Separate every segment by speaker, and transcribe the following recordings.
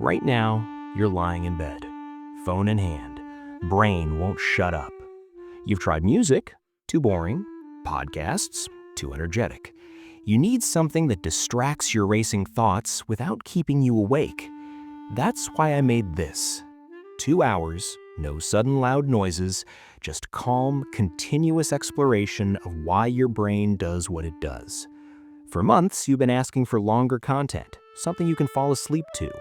Speaker 1: Right now, you're lying in bed, phone in hand, brain won't shut up. You've tried music, too boring, podcasts, too energetic. You need something that distracts your racing thoughts without keeping you awake. That's why I made this. 2 hours, no sudden loud noises, just calm, continuous exploration of why your brain does what it does. For months, you've been asking for longer content, something you can fall asleep to.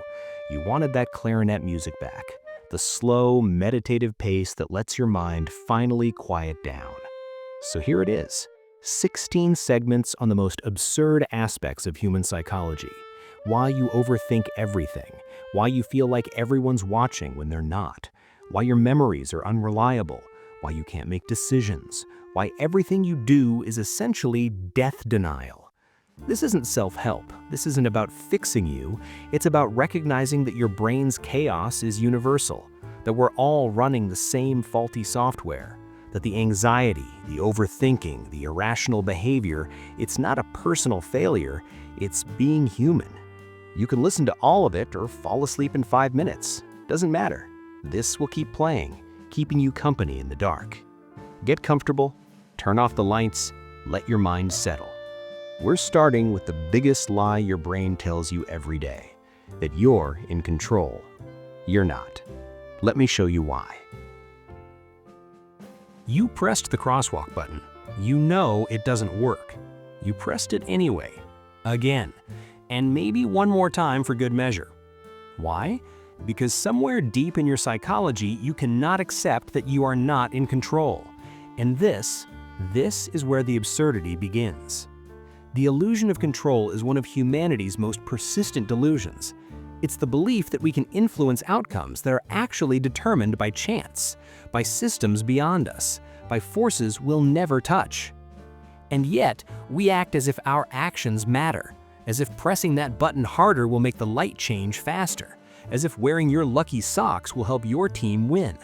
Speaker 1: You wanted that clarinet music back, the slow, meditative pace that lets your mind finally quiet down. So here it is, 16 segments on the most absurd aspects of human psychology. Why you overthink everything, why you feel like everyone's watching when they're not, why your memories are unreliable, why you can't make decisions, why everything you do is essentially death denial. This isn't self-help. This isn't about fixing you. It's about recognizing that your brain's chaos is universal, that we're all running the same faulty software, that the anxiety, the overthinking, the irrational behavior, it's not a personal failure, it's being human. You can listen to all of it or fall asleep in 5 minutes. Doesn't matter. This will keep playing, keeping you company in the dark. Get comfortable, turn off the lights, let your mind settle. We're starting with the biggest lie your brain tells you every day, that you're in control. You're not. Let me show you why. You pressed the crosswalk button. You know it doesn't work. You pressed it anyway, again, and maybe one more time for good measure. Why? Because somewhere deep in your psychology, you cannot accept that you are not in control. And this is where the absurdity begins. The illusion of control is one of humanity's most persistent delusions. It's the belief that we can influence outcomes that are actually determined by chance, by systems beyond us, by forces we'll never touch. And yet, we act as if our actions matter, as if pressing that button harder will make the light change faster, as if wearing your lucky socks will help your team win,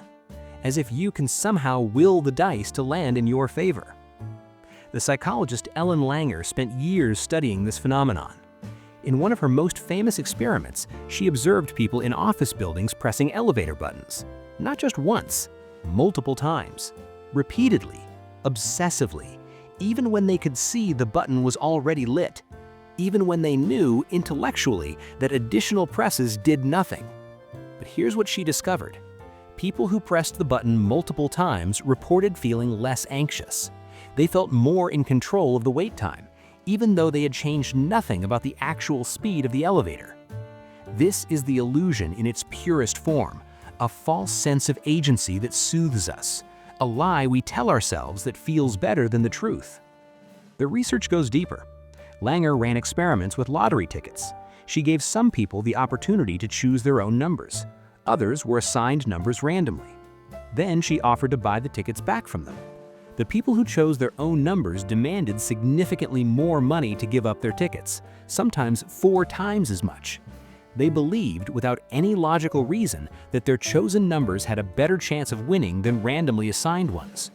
Speaker 1: as if you can somehow will the dice to land in your favor. The psychologist Ellen Langer spent years studying this phenomenon. In one of her most famous experiments, she observed people in office buildings pressing elevator buttons. Not just once, multiple times, repeatedly, obsessively, even when they could see the button was already lit, even when they knew intellectually that additional presses did nothing. But here's what she discovered. People who pressed the button multiple times reported feeling less anxious. They felt more in control of the wait time, even though they had changed nothing about the actual speed of the elevator. This is the illusion in its purest form, a false sense of agency that soothes us, a lie we tell ourselves that feels better than the truth. The research goes deeper. Langer ran experiments with lottery tickets. She gave some people the opportunity to choose their own numbers. Others were assigned numbers randomly. Then she offered to buy the tickets back from them. The people who chose their own numbers demanded significantly more money to give up their tickets, sometimes 4 times as much. They believed, without any logical reason, that their chosen numbers had a better chance of winning than randomly assigned ones.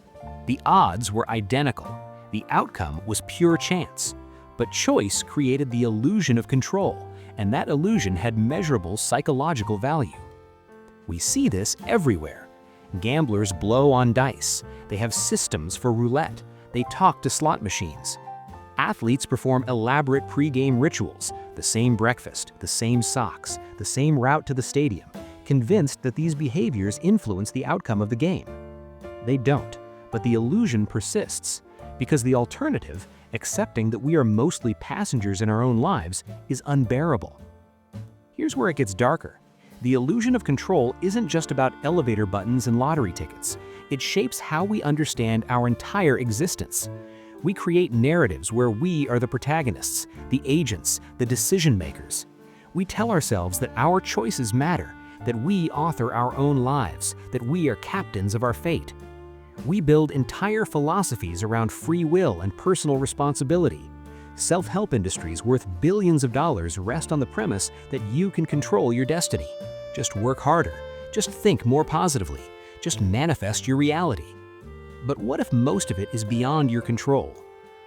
Speaker 1: The odds were identical. The outcome was pure chance. But choice created the illusion of control, and that illusion had measurable psychological value. We see this everywhere. Gamblers blow on dice. They have systems for roulette. They talk to slot machines. Athletes perform elaborate pre-game rituals, the same breakfast, the same socks, the same route to the stadium, convinced that these behaviors influence the outcome of the game. They don't, but the illusion persists, because the alternative, accepting that we are mostly passengers in our own lives, is unbearable. Here's where it gets darker. The illusion of control isn't just about elevator buttons and lottery tickets. It shapes how we understand our entire existence. We create narratives where we are the protagonists, the agents, the decision makers. We tell ourselves that our choices matter, that we author our own lives, that we are captains of our fate. We build entire philosophies around free will and personal responsibility. Self-help industries worth billions of dollars rest on the premise that you can control your destiny. Just work harder. Just think more positively. Just manifest your reality. But what if most of it is beyond your control?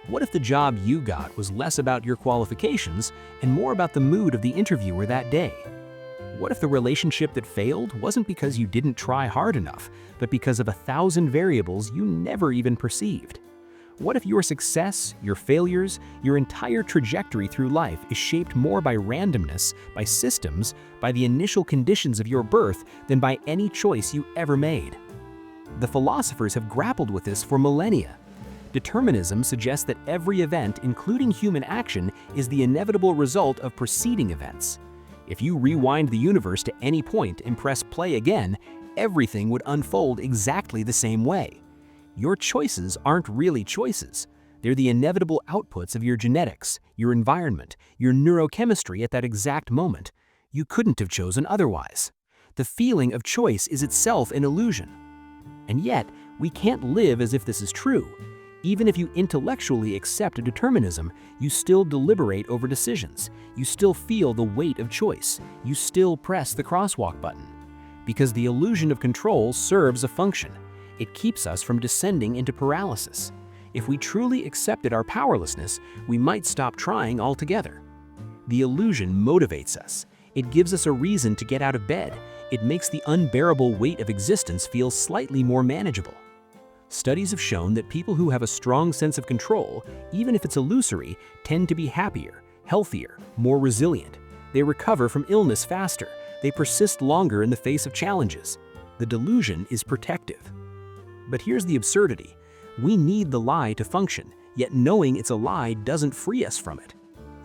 Speaker 1: What if the job you got was less about your qualifications and more about the mood of the interviewer that day? What if the relationship that failed wasn't because you didn't try hard enough, but because of 1,000 variables you never even perceived? What if your success, your failures, your entire trajectory through life is shaped more by randomness, by systems, by the initial conditions of your birth than by any choice you ever made? The philosophers have grappled with this for millennia. Determinism suggests that every event, including human action, is the inevitable result of preceding events. If you rewind the universe to any point and press play again, everything would unfold exactly the same way. Your choices aren't really choices. They're the inevitable outputs of your genetics, your environment, your neurochemistry at that exact moment. You couldn't have chosen otherwise. The feeling of choice is itself an illusion. And yet, we can't live as if this is true. Even if you intellectually accept determinism, you still deliberate over decisions. You still feel the weight of choice. You still press the crosswalk button. Because the illusion of control serves a function. It keeps us from descending into paralysis. If we truly accepted our powerlessness, we might stop trying altogether. The illusion motivates us. It gives us a reason to get out of bed. It makes the unbearable weight of existence feel slightly more manageable. Studies have shown that people who have a strong sense of control, even if it's illusory, tend to be happier, healthier, more resilient. They recover from illness faster. They persist longer in the face of challenges. The delusion is protective. But here's the absurdity. We need the lie to function, yet knowing it's a lie doesn't free us from it.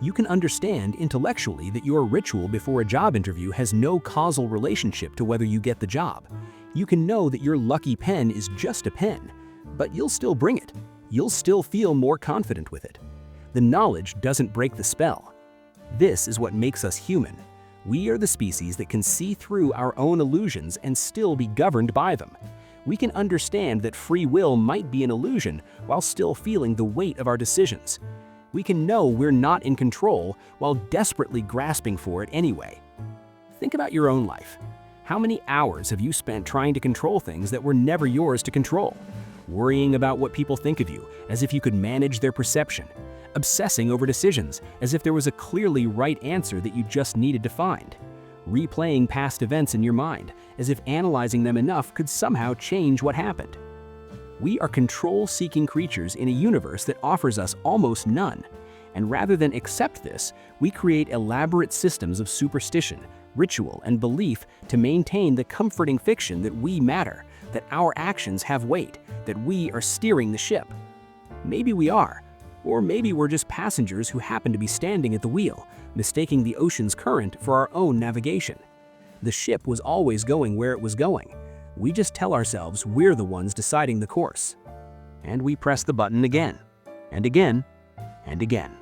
Speaker 1: You can understand intellectually that your ritual before a job interview has no causal relationship to whether you get the job. You can know that your lucky pen is just a pen, but you'll still bring it. You'll still feel more confident with it. The knowledge doesn't break the spell. This is what makes us human. We are the species that can see through our own illusions and still be governed by them. We can understand that free will might be an illusion while still feeling the weight of our decisions. We can know we're not in control while desperately grasping for it anyway. Think about your own life. How many hours have you spent trying to control things that were never yours to control? Worrying about what people think of you as if you could manage their perception. Obsessing over decisions as if there was a clearly right answer that you just needed to find. Replaying past events in your mind as if analyzing them enough could somehow change what happened. We are control-seeking creatures in a universe that offers us almost none. And rather than accept this, we create elaborate systems of superstition, ritual, and belief to maintain the comforting fiction that we matter, that our actions have weight, that we are steering the ship. Maybe we are, or maybe we're just passengers who happen to be standing at the wheel, mistaking the ocean's current for our own navigation. The ship was always going where it was going. We just tell ourselves we're the ones deciding the course. And we press the button again, and again, and again.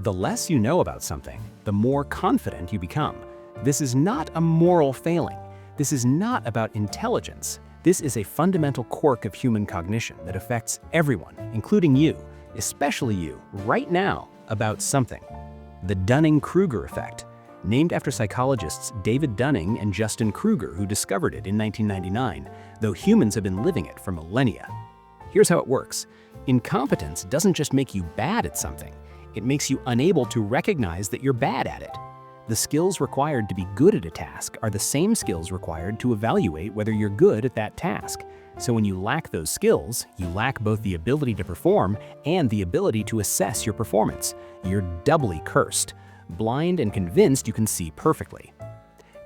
Speaker 1: The less you know about something, the more confident you become. This is not a moral failing. This is not about intelligence. This is a fundamental quirk of human cognition that affects everyone, including you, especially you, right now, about something. The Dunning-Kruger effect, named after psychologists David Dunning and Justin Kruger, who discovered it in 1999, though humans have been living it for millennia. Here's how it works. Incompetence doesn't just make you bad at something. It makes you unable to recognize that you're bad at it. The skills required to be good at a task are the same skills required to evaluate whether you're good at that task. So when you lack those skills, you lack both the ability to perform and the ability to assess your performance. You're doubly cursed, blind and convinced you can see perfectly.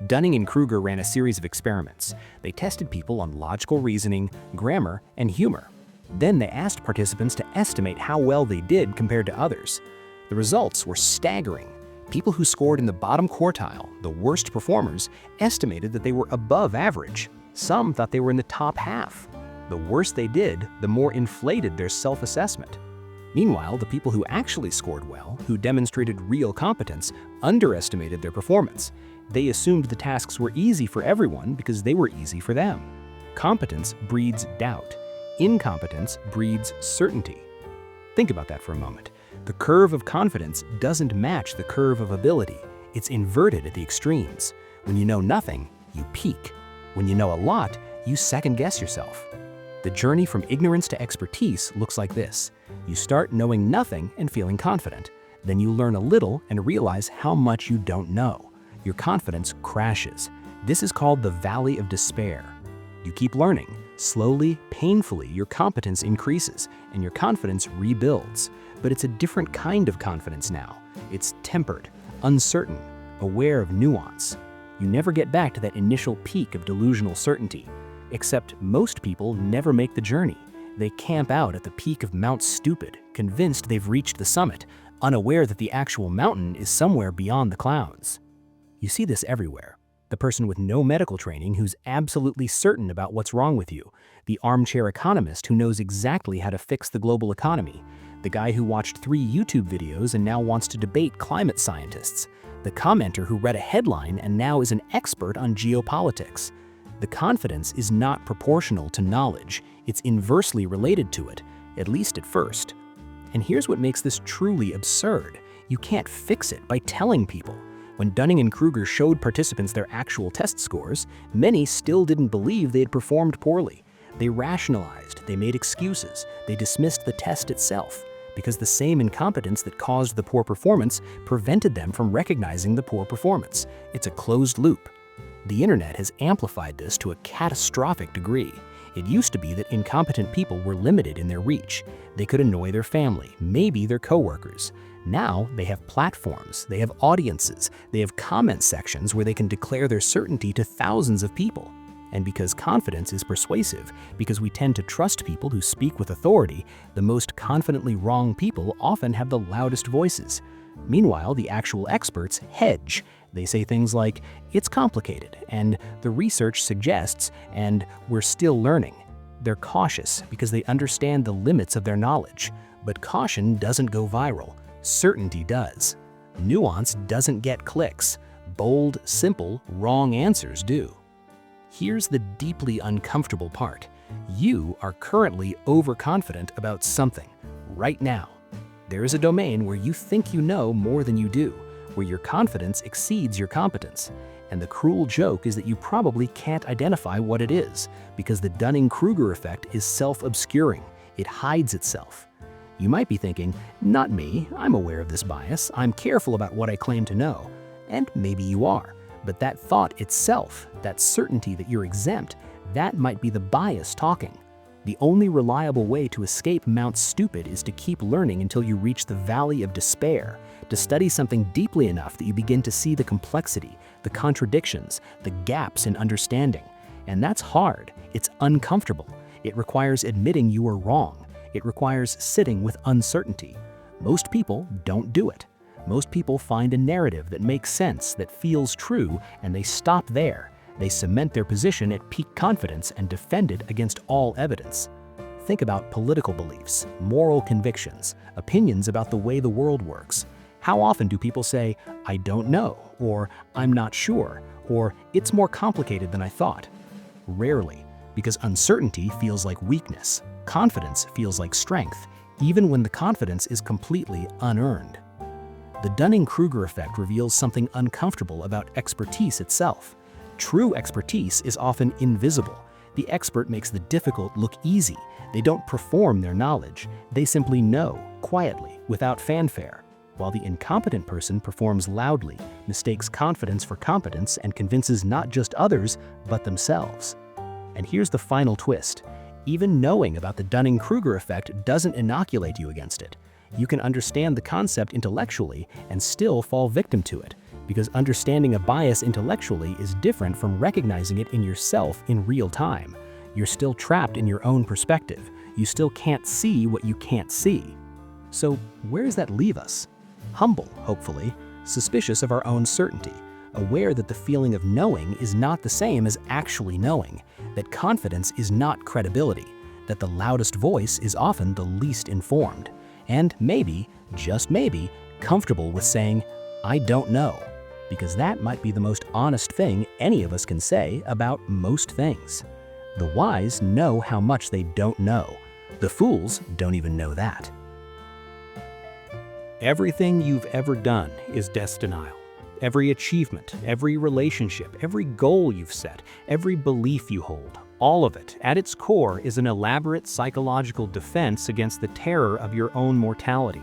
Speaker 1: Dunning and Kruger ran a series of experiments. They tested people on logical reasoning, grammar, and humor. Then they asked participants to estimate how well they did compared to others. The results were staggering. People who scored in the bottom quartile, the worst performers, estimated that they were above average. Some thought they were in the top half. The worse they did, the more inflated their self-assessment. Meanwhile, the people who actually scored well, who demonstrated real competence, underestimated their performance. They assumed the tasks were easy for everyone because they were easy for them. Competence breeds doubt. Incompetence breeds certainty. Think about that for a moment. The curve of confidence doesn't match the curve of ability. It's inverted at the extremes. When you know nothing, you peak. When you know a lot, you second-guess yourself. The journey from ignorance to expertise looks like this. You start knowing nothing and feeling confident. Then you learn a little and realize how much you don't know. your confidence crashes. This is called the valley of despair. You keep learning. Slowly, painfully, your competence increases and your confidence rebuilds. But it's a different kind of confidence now. It's tempered, uncertain, aware of nuance. You never get back to that initial peak of delusional certainty. Except most people never make the journey. They camp out at the peak of Mount Stupid, convinced they've reached the summit, unaware that the actual mountain is somewhere beyond the clouds. You see this everywhere. The person with no medical training who's absolutely certain about what's wrong with you. The armchair economist who knows exactly how to fix the global economy. The guy who watched 3 YouTube videos and now wants to debate climate scientists. The commenter who read a headline and now is an expert on geopolitics. The confidence is not proportional to knowledge. It's inversely related to it, at least at first. And here's what makes this truly absurd. You can't fix it by telling people. When Dunning-Kruger showed participants their actual test scores, many still didn't believe they had performed poorly. They rationalized, they made excuses, they dismissed the test itself, because the same incompetence that caused the poor performance prevented them from recognizing the poor performance. It's a closed loop. The internet has amplified this to a catastrophic degree. It used to be that incompetent people were limited in their reach. They could annoy their family, maybe their coworkers. Now they have platforms, they have audiences, they have comment sections where they can declare their certainty to thousands of people. And because confidence is persuasive, because we tend to trust people who speak with authority, the most confidently wrong people often have the loudest voices. Meanwhile, the actual experts hedge. They say things like, "It's complicated," and "the research suggests," and "we're still learning." They're cautious because they understand the limits of their knowledge. But caution doesn't go viral. Certainty does. Nuance doesn't get clicks. Bold, simple, wrong answers do. Here's the deeply uncomfortable part. You are currently overconfident about something, right now. There is a domain where you think you know more than you do, where your confidence exceeds your competence. And the cruel joke is that you probably can't identify what it is, because the Dunning-Kruger effect is self-obscuring. It hides itself. You might be thinking, "Not me, I'm aware of this bias, I'm careful about what I claim to know." And maybe you are. But that thought itself, that certainty that you're exempt, that might be the bias talking. The only reliable way to escape Mount Stupid is to keep learning until you reach the valley of despair, to study something deeply enough that you begin to see the complexity, the contradictions, the gaps in understanding. And that's hard. It's uncomfortable. It requires admitting you are wrong. It requires sitting with uncertainty. Most people don't do it. Most people find a narrative that makes sense, that feels true, and they stop there. They cement their position at peak confidence and defend it against all evidence. Think about political beliefs, moral convictions, opinions about the way the world works. How often do people say, "I don't know," or "I'm not sure," or "it's more complicated than I thought"? Rarely, because uncertainty feels like weakness. Confidence feels like strength, even when the confidence is completely unearned. The Dunning-Kruger effect reveals something uncomfortable about expertise itself. True expertise is often invisible. The expert makes the difficult look easy. They don't perform their knowledge. They simply know, quietly, without fanfare. While the incompetent person performs loudly, mistakes confidence for competence, and convinces not just others, but themselves. And here's the final twist. Even knowing about the Dunning-Kruger effect doesn't inoculate you against it. You can understand the concept intellectually and still fall victim to it, because understanding a bias intellectually is different from recognizing it in yourself in real time. You're still trapped in your own perspective. You still can't see what you can't see. So where does that leave us? Humble, hopefully, suspicious of our own certainty, aware that the feeling of knowing is not the same as actually knowing, that confidence is not credibility, that the loudest voice is often the least informed, and maybe, just maybe, comfortable with saying, "I don't know," because that might be the most honest thing any of us can say about most things. The wise know how much they don't know. The fools don't even know that. Everything you've ever done is destinial. Every achievement, every relationship, every goal you've set, every belief you hold, all of it, at its core, is an elaborate psychological defense against the terror of your own mortality.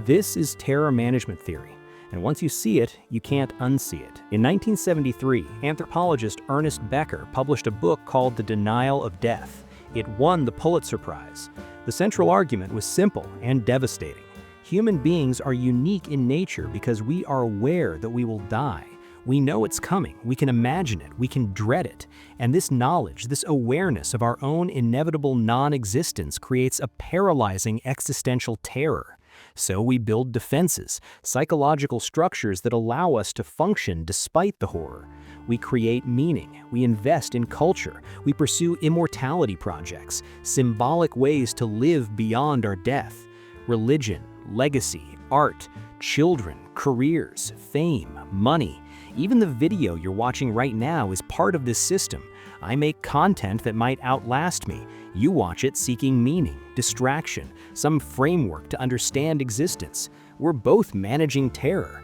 Speaker 1: This is terror management theory. And once you see it, you can't unsee it. In 1973, anthropologist Ernest Becker published a book called The Denial of Death. It won the Pulitzer Prize. The central argument was simple and devastating. Human beings are unique in nature because we are aware that we will die. We know it's coming, we can imagine it, we can dread it. And this knowledge, this awareness of our own inevitable non-existence creates a paralyzing existential terror. So we build defenses, psychological structures that allow us to function despite the horror. We create meaning, we invest in culture, we pursue immortality projects, symbolic ways to live beyond our death. Religion, legacy, art, children, careers, fame, money. Even the video you're watching right now is part of this system. I make content that might outlast me. You watch it seeking meaning, distraction, some framework to understand existence. We're both managing terror.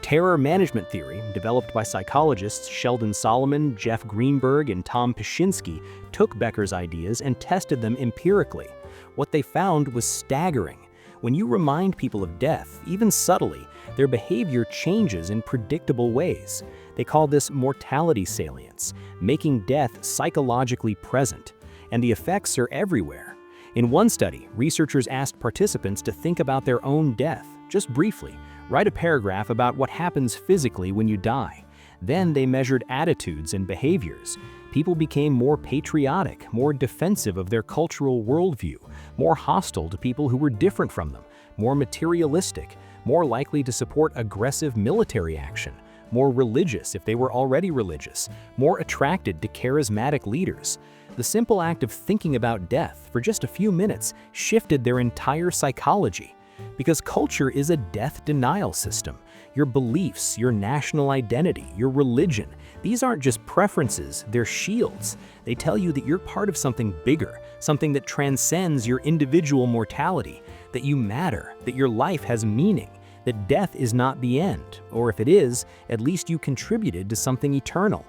Speaker 1: Terror management theory, developed by psychologists Sheldon Solomon, Jeff Greenberg, and Tom Pyshinsky, took Becker's ideas and tested them empirically. What they found was staggering. When you remind people of death, even subtly, their behavior changes in predictable ways. They call this mortality salience, making death psychologically present. And the effects are everywhere. In one study, researchers asked participants to think about their own death, just briefly. Write a paragraph about what happens physically when you die. Then they measured attitudes and behaviors. People became more patriotic, more defensive of their cultural worldview, more hostile to people who were different from them, more materialistic, more likely to support aggressive military action, more religious if they were already religious, more attracted to charismatic leaders. The simple act of thinking about death for just a few minutes shifted their entire psychology. Because culture is a death denial system. Your beliefs, your national identity, your religion, these aren't just preferences, they're shields. They tell you that you're part of something bigger, something that transcends your individual mortality, that you matter, that your life has meaning, that death is not the end, or if it is, at least you contributed to something eternal.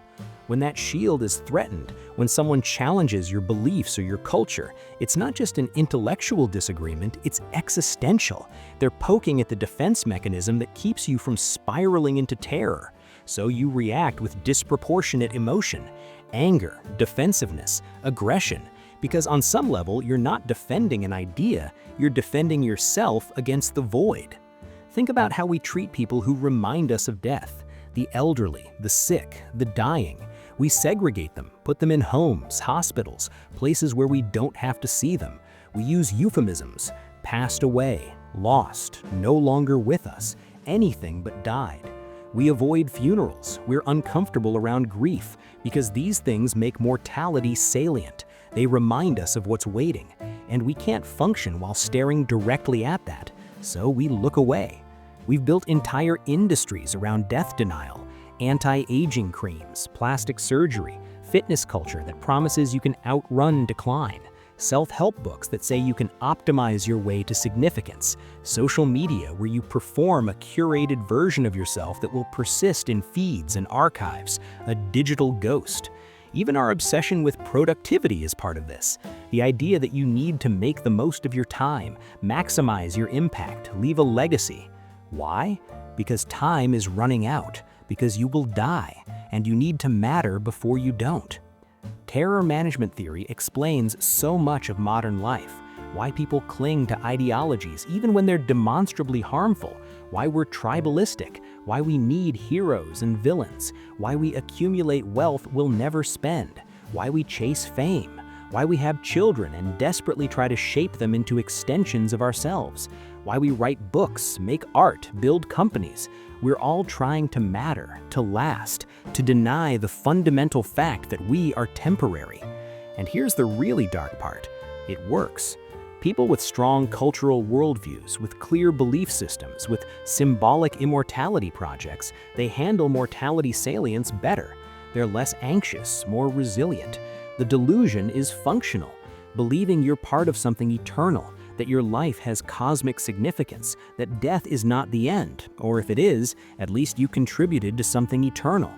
Speaker 1: When that shield is threatened, when someone challenges your beliefs or your culture, it's not just an intellectual disagreement, it's existential. They're poking at the defense mechanism that keeps you from spiraling into terror. So you react with disproportionate emotion, anger, defensiveness, aggression, because on some level you're not defending an idea, you're defending yourself against the void. Think about how we treat people who remind us of death. The elderly, the sick, the dying. We segregate them, put them in homes, hospitals, places where we don't have to see them. We use euphemisms, passed away, lost, no longer with us, anything but died. We avoid funerals, we're uncomfortable around grief, because these things make mortality salient. They remind us of what's waiting, and we can't function while staring directly at that, so we look away. We've built entire industries around death denial. Anti-aging creams, plastic surgery, fitness culture that promises you can outrun decline, self-help books that say you can optimize your way to significance, social media where you perform a curated version of yourself that will persist in feeds and archives, a digital ghost. Even our obsession with productivity is part of this. The idea that you need to make the most of your time, maximize your impact, leave a legacy. Why? Because time is running out. Because you will die, and you need to matter before you don't. Terror management theory explains so much of modern life, why people cling to ideologies even when they're demonstrably harmful, why we're tribalistic, why we need heroes and villains, why we accumulate wealth we'll never spend, why we chase fame, why we have children and desperately try to shape them into extensions of ourselves, why we write books, make art, build companies. We're all trying to matter, to last, to deny the fundamental fact that we are temporary. And here's the really dark part. It works. People with strong cultural worldviews, with clear belief systems, with symbolic immortality projects, they handle mortality salience better. They're less anxious, more resilient. The delusion is functional, believing you're part of something eternal, that your life has cosmic significance, that death is not the end, or if it is, at least you contributed to something eternal.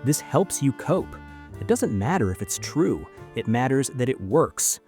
Speaker 1: This helps you cope. It doesn't matter if it's true, it matters that it works.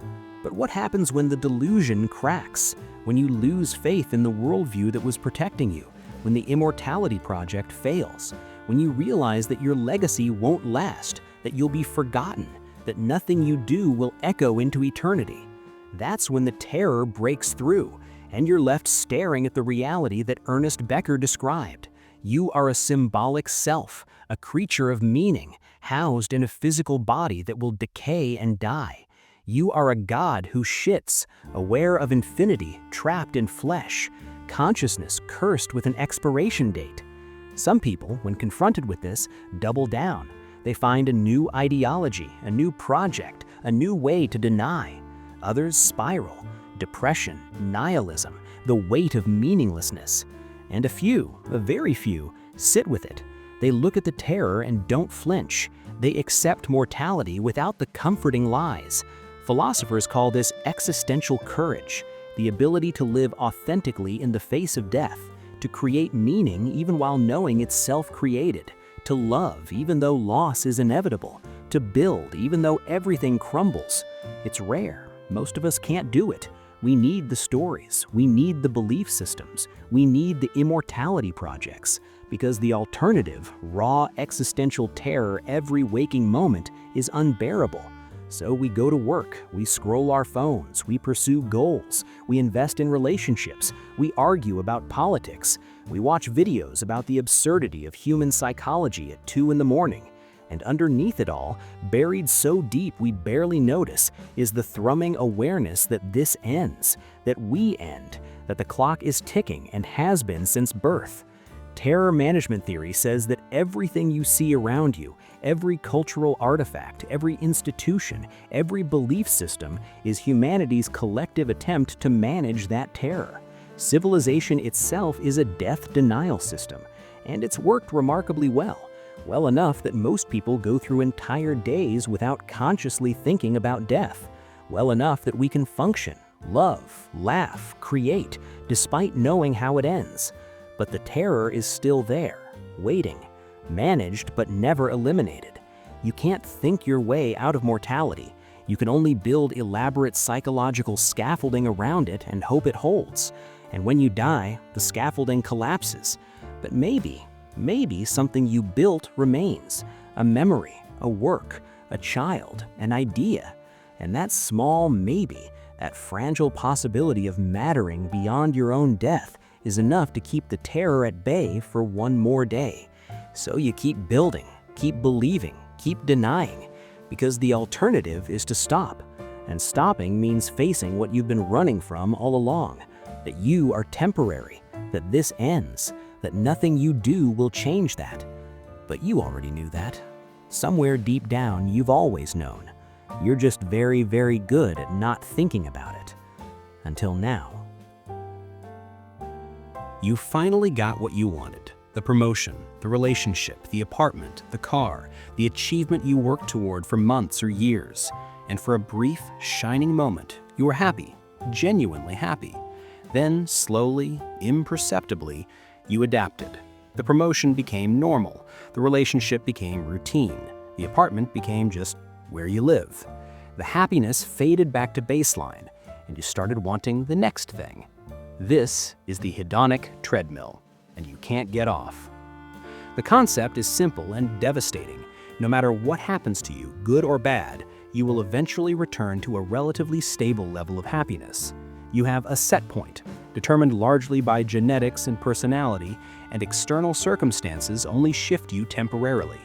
Speaker 1: But what happens when the delusion cracks? When you lose faith in the worldview that was protecting you? when the Immortality project fails, when you realize that your legacy won't last, that you'll be forgotten, that nothing you do will echo into eternity. That's when the terror breaks through, and you're left staring at the reality that Ernest Becker described. You are a symbolic self, a creature of meaning, housed in a physical body that will decay and die. You are a god who shits, aware of infinity, trapped in flesh, consciousness cursed with an expiration date. Some people, when confronted with this, double down. They find a new ideology, a new project, a new way to deny. Others spiral. Depression, nihilism, the weight of meaninglessness. And a few, a very few, sit with it. They look at the terror and don't flinch. They accept mortality without the comforting lies. Philosophers call this existential courage, the ability to live authentically in the face of death, to create meaning even while knowing it's self-created, to love even though loss is inevitable, to build even though everything crumbles. It's rare. Most of us can't do it. We need the stories, we need the belief systems, we need the immortality projects, because the alternative, raw existential terror every waking moment, is unbearable. So we go to work, we scroll our phones, we pursue goals, we invest in relationships, we argue about politics, we watch videos about the absurdity of human psychology at 2 in the morning. And underneath it all, buried so deep we barely notice, is the thrumming awareness that this ends, that we end, that the clock is ticking and has been since birth. Terror management theory says that everything you see around you, every cultural artifact, every institution, every belief system, is humanity's collective attempt to manage that terror. Civilization itself is a death denial system, and it's worked remarkably well. Well enough that most people go through entire days without consciously thinking about death. Well enough that we can function, love, laugh, create, despite knowing how it ends. But the terror is still there, waiting, managed but never eliminated. You can't think your way out of mortality. You can only build elaborate psychological scaffolding around it and hope it holds. And when you die, the scaffolding collapses. But maybe something you built remains, a memory, a work, a child, an idea. And that small maybe, that fragile possibility of mattering beyond your own death, is enough to keep the terror at bay for one more day. So you keep building, keep believing, keep denying, because the alternative is to stop. And stopping means facing what you've been running from all along, that you are temporary, that this ends, that nothing you do will change that. But you already knew that. Somewhere deep down, you've always known. You're just very, very good at not thinking about it. Until now. You finally got what you wanted. The promotion, the relationship, the apartment, the car, the achievement you worked toward for months or years. And for a brief, shining moment, you were happy, genuinely happy. Then, slowly, imperceptibly, you adapted. The promotion became normal. The relationship became routine. The apartment became just where you live. The happiness faded back to baseline, and you started wanting the next thing. This is the hedonic treadmill, and you can't get off. The concept is simple and devastating. No matter what happens to you, good or bad, you will eventually return to a relatively stable level of happiness. You have a set point, determined largely by genetics and personality, and external circumstances only shift you temporarily.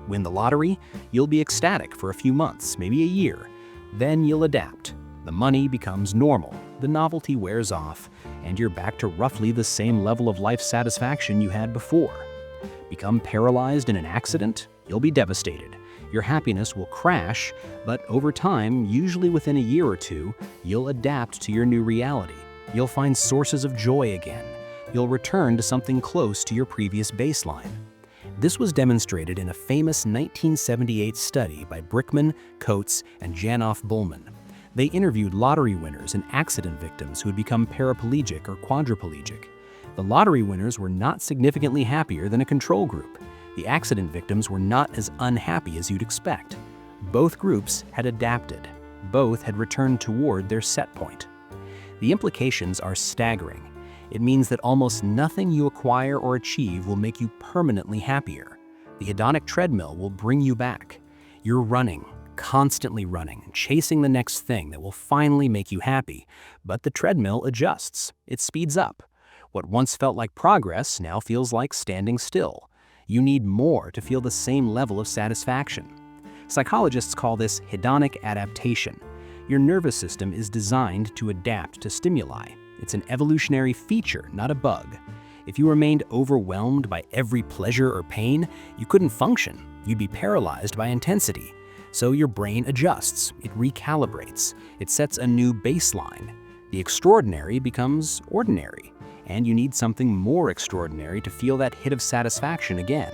Speaker 1: Win the lottery, you'll be ecstatic for a few months, maybe a year. Then you'll adapt. The money becomes normal, the novelty wears off, and you're back to roughly the same level of life satisfaction you had before. Become paralyzed in an accident, you'll be devastated. Your happiness will crash, but over time, usually within a year or two, you'll adapt to your new reality. You'll find sources of joy again. You'll return to something close to your previous baseline. This was demonstrated in a famous 1978 study by Brickman, Coates, and Janoff Bullman. They interviewed lottery winners and accident victims who had become paraplegic or quadriplegic. The lottery winners were not significantly happier than a control group. The accident victims were not as unhappy as you'd expect. Both groups had adapted. Both had returned toward their set point. The implications are staggering. It means that almost nothing you acquire or achieve will make you permanently happier. The hedonic treadmill will bring you back. You're running, constantly running, chasing the next thing that will finally make you happy. But the treadmill adjusts. It speeds up. What once felt like progress now feels like standing still. You need more to feel the same level of satisfaction. Psychologists call this hedonic adaptation. Your nervous system is designed to adapt to stimuli. It's an evolutionary feature, not a bug. If you remained overwhelmed by every pleasure or pain, you couldn't function. You'd be paralyzed by intensity. So your brain adjusts, it recalibrates, it sets a new baseline. The extraordinary becomes ordinary, and you need something more extraordinary to feel that hit of satisfaction again.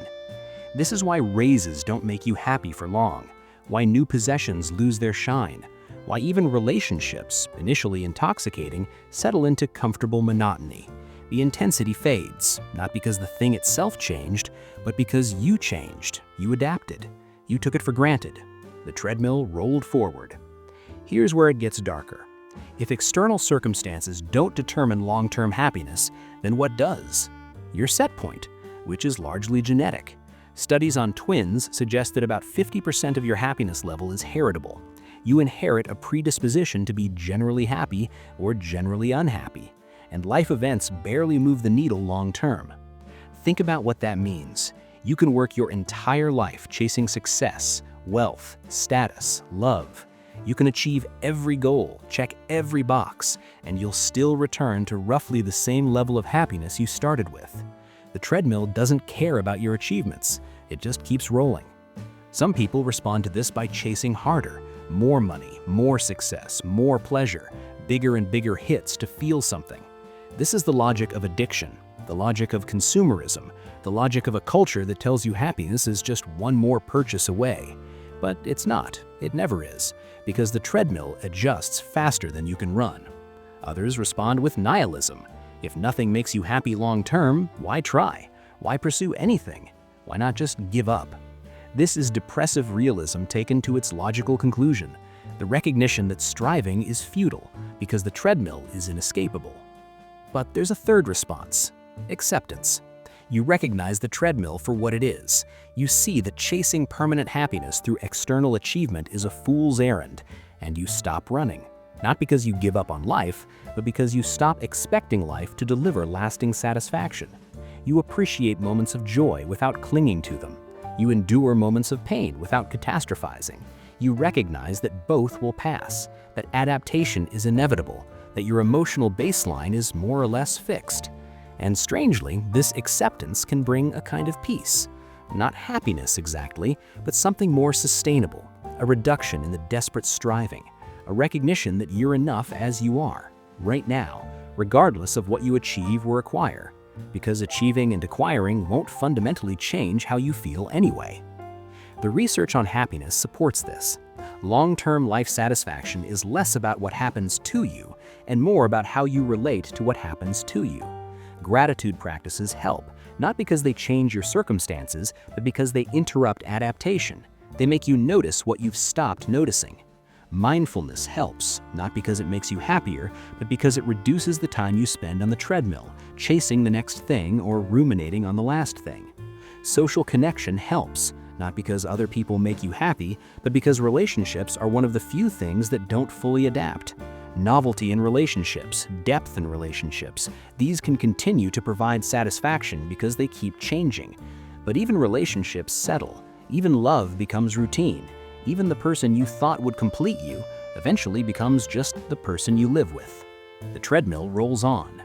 Speaker 1: This is why raises don't make you happy for long, why new possessions lose their shine, why even relationships, initially intoxicating, settle into comfortable monotony. The intensity fades, not because the thing itself changed, but because you changed, you adapted, you took it for granted. The treadmill rolled forward. Here's where it gets darker. If external circumstances don't determine long-term happiness, then what does? Your set point, which is largely genetic. Studies on twins suggest that about 50% of your happiness level is heritable. You inherit a predisposition to be generally happy or generally unhappy, and life events barely move the needle long-term. Think about what that means. You can work your entire life chasing success, wealth, status, love. You can achieve every goal, check every box, and you'll still return to roughly the same level of happiness you started with. The treadmill doesn't care about your achievements. It just keeps rolling. Some people respond to this by chasing harder, more money, more success, more pleasure, bigger and bigger hits to feel something. This is the logic of addiction, the logic of consumerism, the logic of a culture that tells you happiness is just one more purchase away. But it's not, it never is, because the treadmill adjusts faster than you can run. Others respond with nihilism. If nothing makes you happy long-term, why try? Why pursue anything? Why not just give up? This is depressive realism taken to its logical conclusion, the recognition that striving is futile because the treadmill is inescapable. But there's a third response, acceptance. You recognize the treadmill for what it is. You see that chasing permanent happiness through external achievement is a fool's errand, and you stop running. Not because you give up on life, but because you stop expecting life to deliver lasting satisfaction. You appreciate moments of joy without clinging to them. You endure moments of pain without catastrophizing. You recognize that both will pass, that adaptation is inevitable, that your emotional baseline is more or less fixed. And strangely, this acceptance can bring a kind of peace. Not happiness exactly, but something more sustainable, a reduction in the desperate striving, a recognition that you're enough as you are, right now, regardless of what you achieve or acquire, because achieving and acquiring won't fundamentally change how you feel anyway. The research on happiness supports this. Long-term life satisfaction is less about what happens to you and more about how you relate to what happens to you. Gratitude practices help, not because they change your circumstances, but because they interrupt adaptation. They make you notice what you've stopped noticing. Mindfulness helps, not because it makes you happier, but because it reduces the time you spend on the treadmill, chasing the next thing or ruminating on the last thing. Social connection helps, not because other people make you happy, but because relationships are one of the few things that don't fully adapt. Novelty in relationships, depth in relationships, these can continue to provide satisfaction because they keep changing. But even relationships settle. Even love becomes routine. Even the person you thought would complete you eventually becomes just the person you live with. The treadmill rolls on.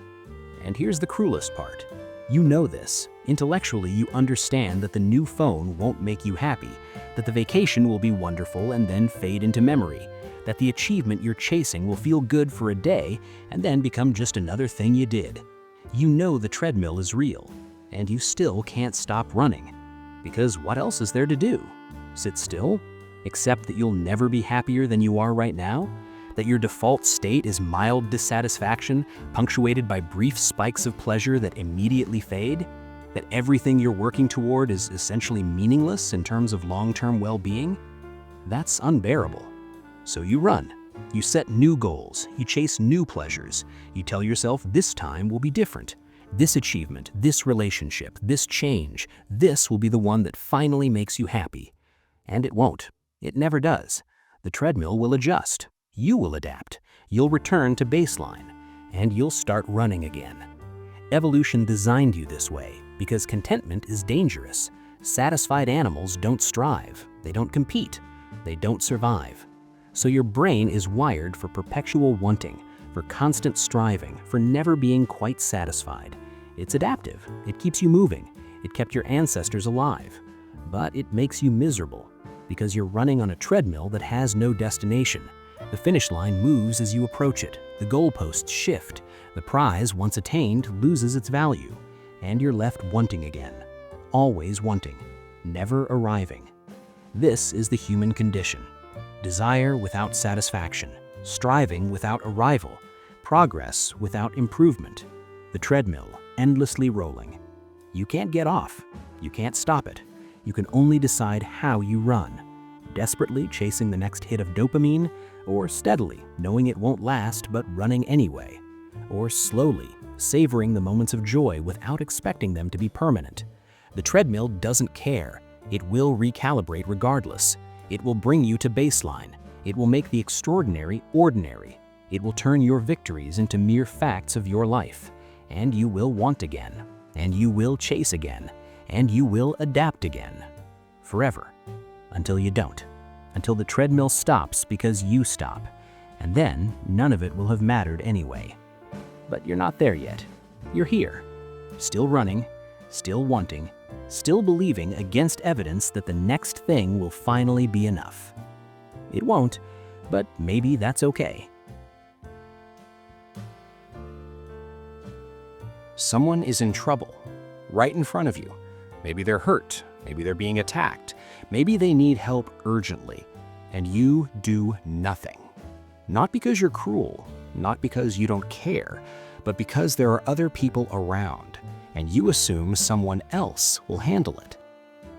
Speaker 1: And here's the cruelest part. You know this. Intellectually, you understand that the new phone won't make you happy, that the vacation will be wonderful and then fade into memory, that the achievement you're chasing will feel good for a day and then become just another thing you did. You know the treadmill is real, and you still can't stop running. Because what else is there to do? Sit still? Accept that you'll never be happier than you are right now? That your default state is mild dissatisfaction, punctuated by brief spikes of pleasure that immediately fade? That everything you're working toward is essentially meaningless in terms of long-term well-being? That's unbearable. So you run. You set new goals, you chase new pleasures. You tell yourself this time will be different. This achievement, this relationship, this change, this will be the one that finally makes you happy. And it won't. It never does. The treadmill will adjust. You will adapt. You'll return to baseline. And you'll start running again. Evolution designed you this way because contentment is dangerous. Satisfied animals don't strive. They don't compete. They don't survive. So your brain is wired for perpetual wanting, for constant striving, for never being quite satisfied. It's adaptive. It keeps you moving. It kept your ancestors alive. But it makes you miserable because you're running on a treadmill that has no destination. The finish line moves as you approach it. The goalposts shift. The prize, once attained, loses its value. And you're left wanting again. Always wanting. Never arriving. This is the human condition. Desire without satisfaction. Striving without arrival. Progress without improvement. The treadmill, endlessly rolling. You can't get off. You can't stop it. You can only decide how you run. Desperately chasing the next hit of dopamine, or steadily, knowing it won't last but running anyway. Or slowly, savoring the moments of joy without expecting them to be permanent. The treadmill doesn't care. It will recalibrate regardless. It will bring you to baseline. It will make the extraordinary ordinary. It will turn your victories into mere facts of your life. And you will want again. And you will chase again. And you will adapt again. Forever. Until you don't. Until the treadmill stops because you stop. And then none of it will have mattered anyway. But you're not there yet. You're here. Still running, still wanting, still believing against evidence that the next thing will finally be enough. It won't, but maybe that's okay. Someone is in trouble, right in front of you. Maybe they're hurt, maybe they're being attacked, maybe they need help urgently, and you do nothing. Not because you're cruel, not because you don't care, but because there are other people around, and you assume someone else will handle it.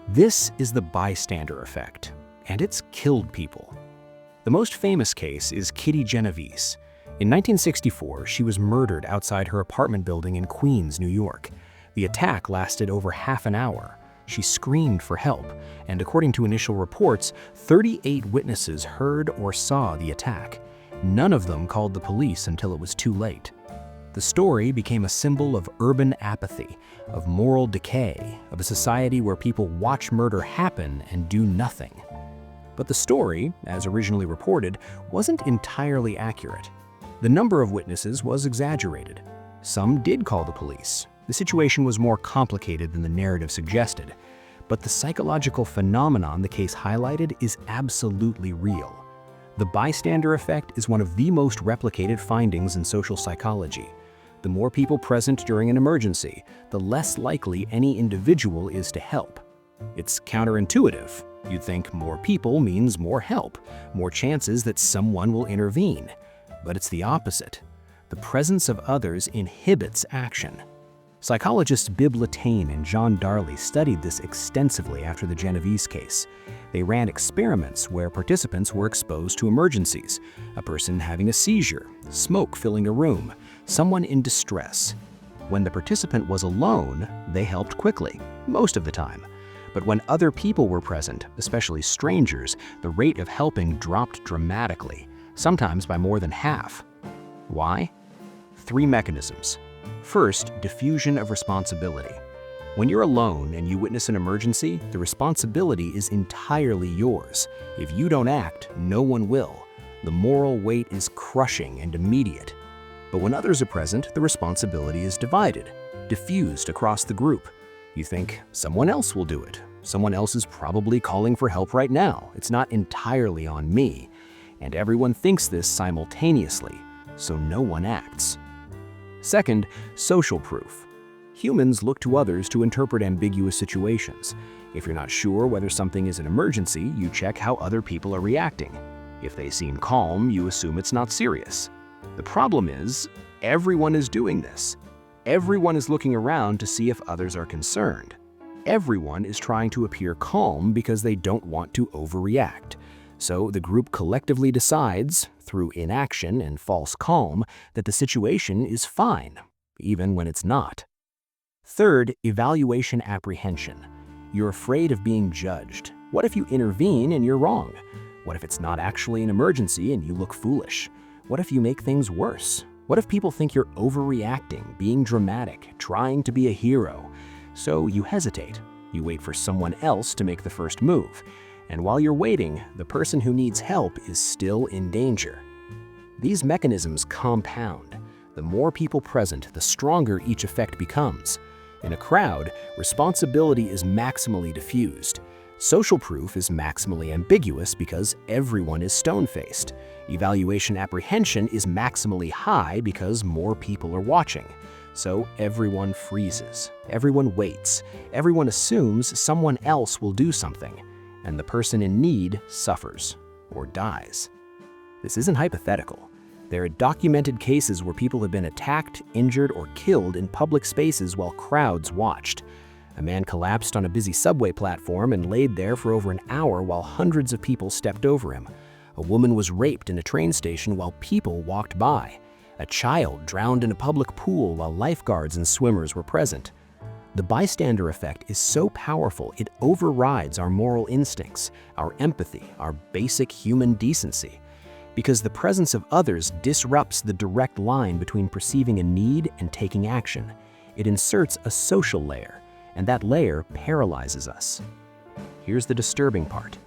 Speaker 1: This is the bystander effect, and it's killed people. The most famous case is Kitty Genovese. In 1964, she was murdered outside her apartment building in Queens, New York. The attack lasted over half an hour. She screamed for help, and according to initial reports, 38 witnesses heard or saw the attack. None of them called the police until it was too late. The story became a symbol of urban apathy, of moral decay, of a society where people watch murder happen and do nothing. But the story, as originally reported, wasn't entirely accurate. The number of witnesses was exaggerated. Some did call the police. The situation was more complicated than the narrative suggested. But the psychological phenomenon the case highlighted is absolutely real. The bystander effect is one of the most replicated findings in social psychology. The more people present during an emergency, the less likely any individual is to help. It's counterintuitive. You'd think more people means more help, more chances that someone will intervene. But it's the opposite. The presence of others inhibits action. Psychologists Bibb Latané and John Darley studied this extensively after the Genovese case. They ran experiments where participants were exposed to emergencies, a person having a seizure, smoke filling a room, someone in distress. When the participant was alone, they helped quickly, most of the time. But when other people were present, especially strangers, the rate of helping dropped dramatically, sometimes by more than half. Why? 3 mechanisms. First, diffusion of responsibility. When you're alone and you witness an emergency, the responsibility is entirely yours. If you don't act, no one will. The moral weight is crushing and immediate. But when others are present, the responsibility is divided, diffused across the group. You think, someone else will do it. Someone else is probably calling for help right now. It's not entirely on me. And everyone thinks this simultaneously, so no one acts. Second, social proof. Humans look to others to interpret ambiguous situations. If you're not sure whether something is an emergency, you check how other people are reacting. If they seem calm, you assume it's not serious. The problem is, everyone is doing this. Everyone is looking around to see if others are concerned. Everyone is trying to appear calm because they don't want to overreact. So the group collectively decides, through inaction and false calm that the situation is fine, even when it's not. Third, evaluation apprehension. You're afraid of being judged. What if you intervene and you're wrong? What if it's not actually an emergency and you look foolish? What if you make things worse? What if people think you're overreacting, being dramatic, trying to be a hero? So you hesitate. You wait for someone else to make the first move. And while you're waiting, the person who needs help is still in danger. These mechanisms compound. The more people present, the stronger each effect becomes. In a crowd, responsibility is maximally diffused. Social proof is maximally ambiguous because everyone is stone-faced. Evaluation apprehension is maximally high because more people are watching. So everyone freezes, everyone waits, everyone assumes someone else will do something, and the person in need suffers or dies. This isn't hypothetical. There are documented cases where people have been attacked, injured, or killed in public spaces while crowds watched. A man collapsed on a busy subway platform and laid there for over an hour while hundreds of people stepped over him. A woman was raped in a train station while people walked by. A child drowned in a public pool while lifeguards and swimmers were present. The bystander effect is so powerful it overrides our moral instincts, our empathy, our basic human decency. Because the presence of others disrupts the direct line between perceiving a need and taking action. It inserts a social layer, and that layer paralyzes us. Here's the disturbing part.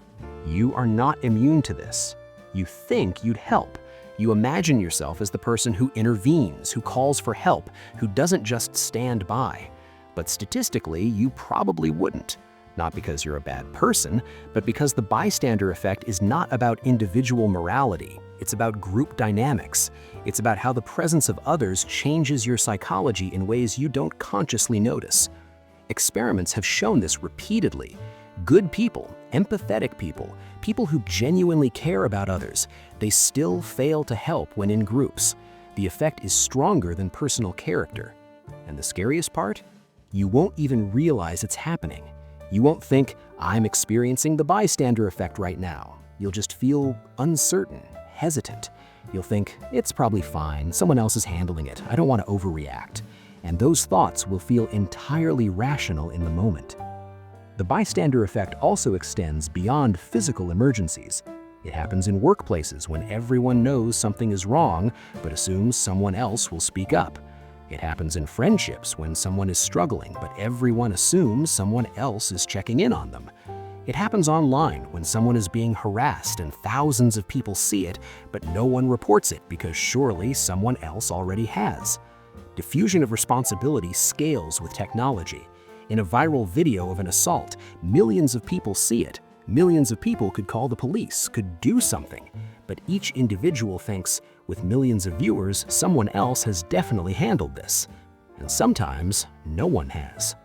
Speaker 1: You are not immune to this. You think you'd help. You imagine yourself as the person who intervenes, who calls for help, who doesn't just stand by. But statistically, you probably wouldn't. Not because you're a bad person, but because the bystander effect is not about individual morality. It's about group dynamics. It's about how the presence of others changes your psychology in ways you don't consciously notice. Experiments have shown this repeatedly. Good people, empathetic people, people who genuinely care about others, they still fail to help when in groups. The effect is stronger than personal character. And the scariest part? You won't even realize it's happening. You won't think, I'm experiencing the bystander effect right now. You'll just feel uncertain, hesitant. You'll think, it's probably fine, someone else is handling it, I don't want to overreact. And those thoughts will feel entirely rational in the moment. The bystander effect also extends beyond physical emergencies. It happens in workplaces when everyone knows something is wrong but assumes someone else will speak up. It happens in friendships when someone is struggling but everyone assumes someone else is checking in on them. It happens online when someone is being harassed and thousands of people see it, but no one reports it because surely someone else already has. Diffusion of responsibility scales with technology. In a viral video of an assault, millions of people see it. Millions of people could call the police, could do something. But each individual thinks, with millions of viewers, someone else has definitely handled this. And sometimes, no one has.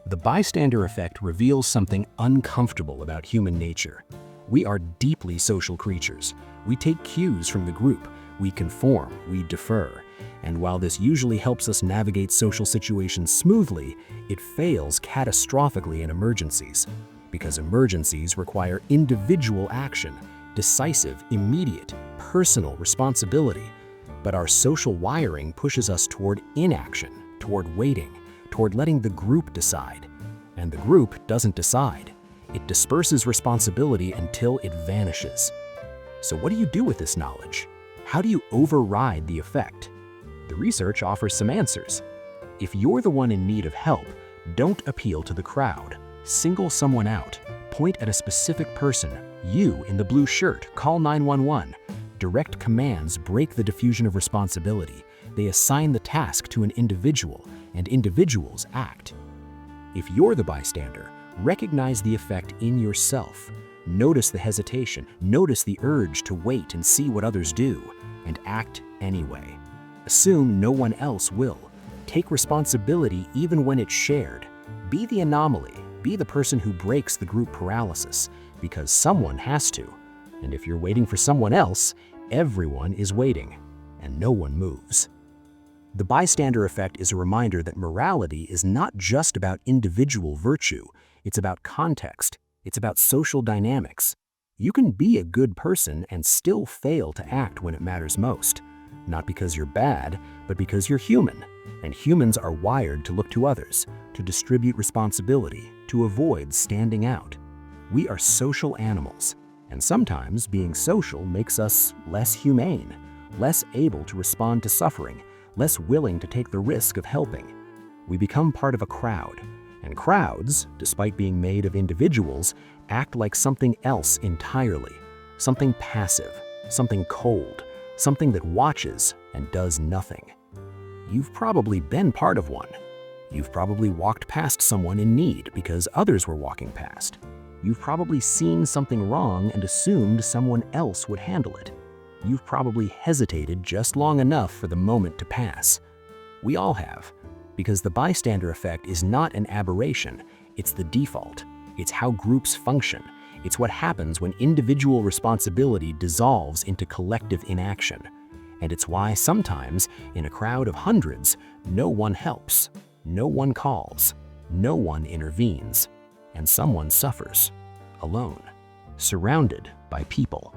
Speaker 1: The bystander effect reveals something uncomfortable about human nature. We are deeply social creatures. We take cues from the group. We conform, we defer. And while this usually helps us navigate social situations smoothly, it fails catastrophically in emergencies. Because emergencies require individual action, decisive, immediate, personal responsibility. But our social wiring pushes us toward inaction, toward waiting, toward letting the group decide. And the group doesn't decide. It disperses responsibility until it vanishes. So what do you do with this knowledge? How do you override the effect? The research offers some answers. If you're the one in need of help, don't appeal to the crowd. Single someone out. Point at a specific person. You in the blue shirt, call 911. Direct commands break the diffusion of responsibility. They assign the task to an individual, and individuals act. If you're the bystander, recognize the effect in yourself. Notice the hesitation, notice the urge to wait and see what others do, and act anyway. Assume no one else will. Take responsibility even when it's shared. Be the anomaly. Be the person who breaks the group paralysis, because someone has to. And if you're waiting for someone else, everyone is waiting, and no one moves. The bystander effect is a reminder that morality is not just about individual virtue. It's about context. It's about social dynamics. You can be a good person and still fail to act when it matters most. Not because you're bad, but because you're human. And humans are wired to look to others, to distribute responsibility, to avoid standing out. We are social animals, and sometimes being social makes us less humane, less able to respond to suffering, less willing to take the risk of helping. We become part of a crowd, and crowds, despite being made of individuals, act like something else entirely, something passive, something cold, something that watches and does nothing. You've probably been part of one. You've probably walked past someone in need because others were walking past. You've probably seen something wrong and assumed someone else would handle it. You've probably hesitated just long enough for the moment to pass. We all have, because the bystander effect is not an aberration, it's the default. It's how groups function. It's what happens when individual responsibility dissolves into collective inaction. And it's why sometimes, in a crowd of hundreds, no one helps, no one calls, no one intervenes, and someone suffers, alone, surrounded by people.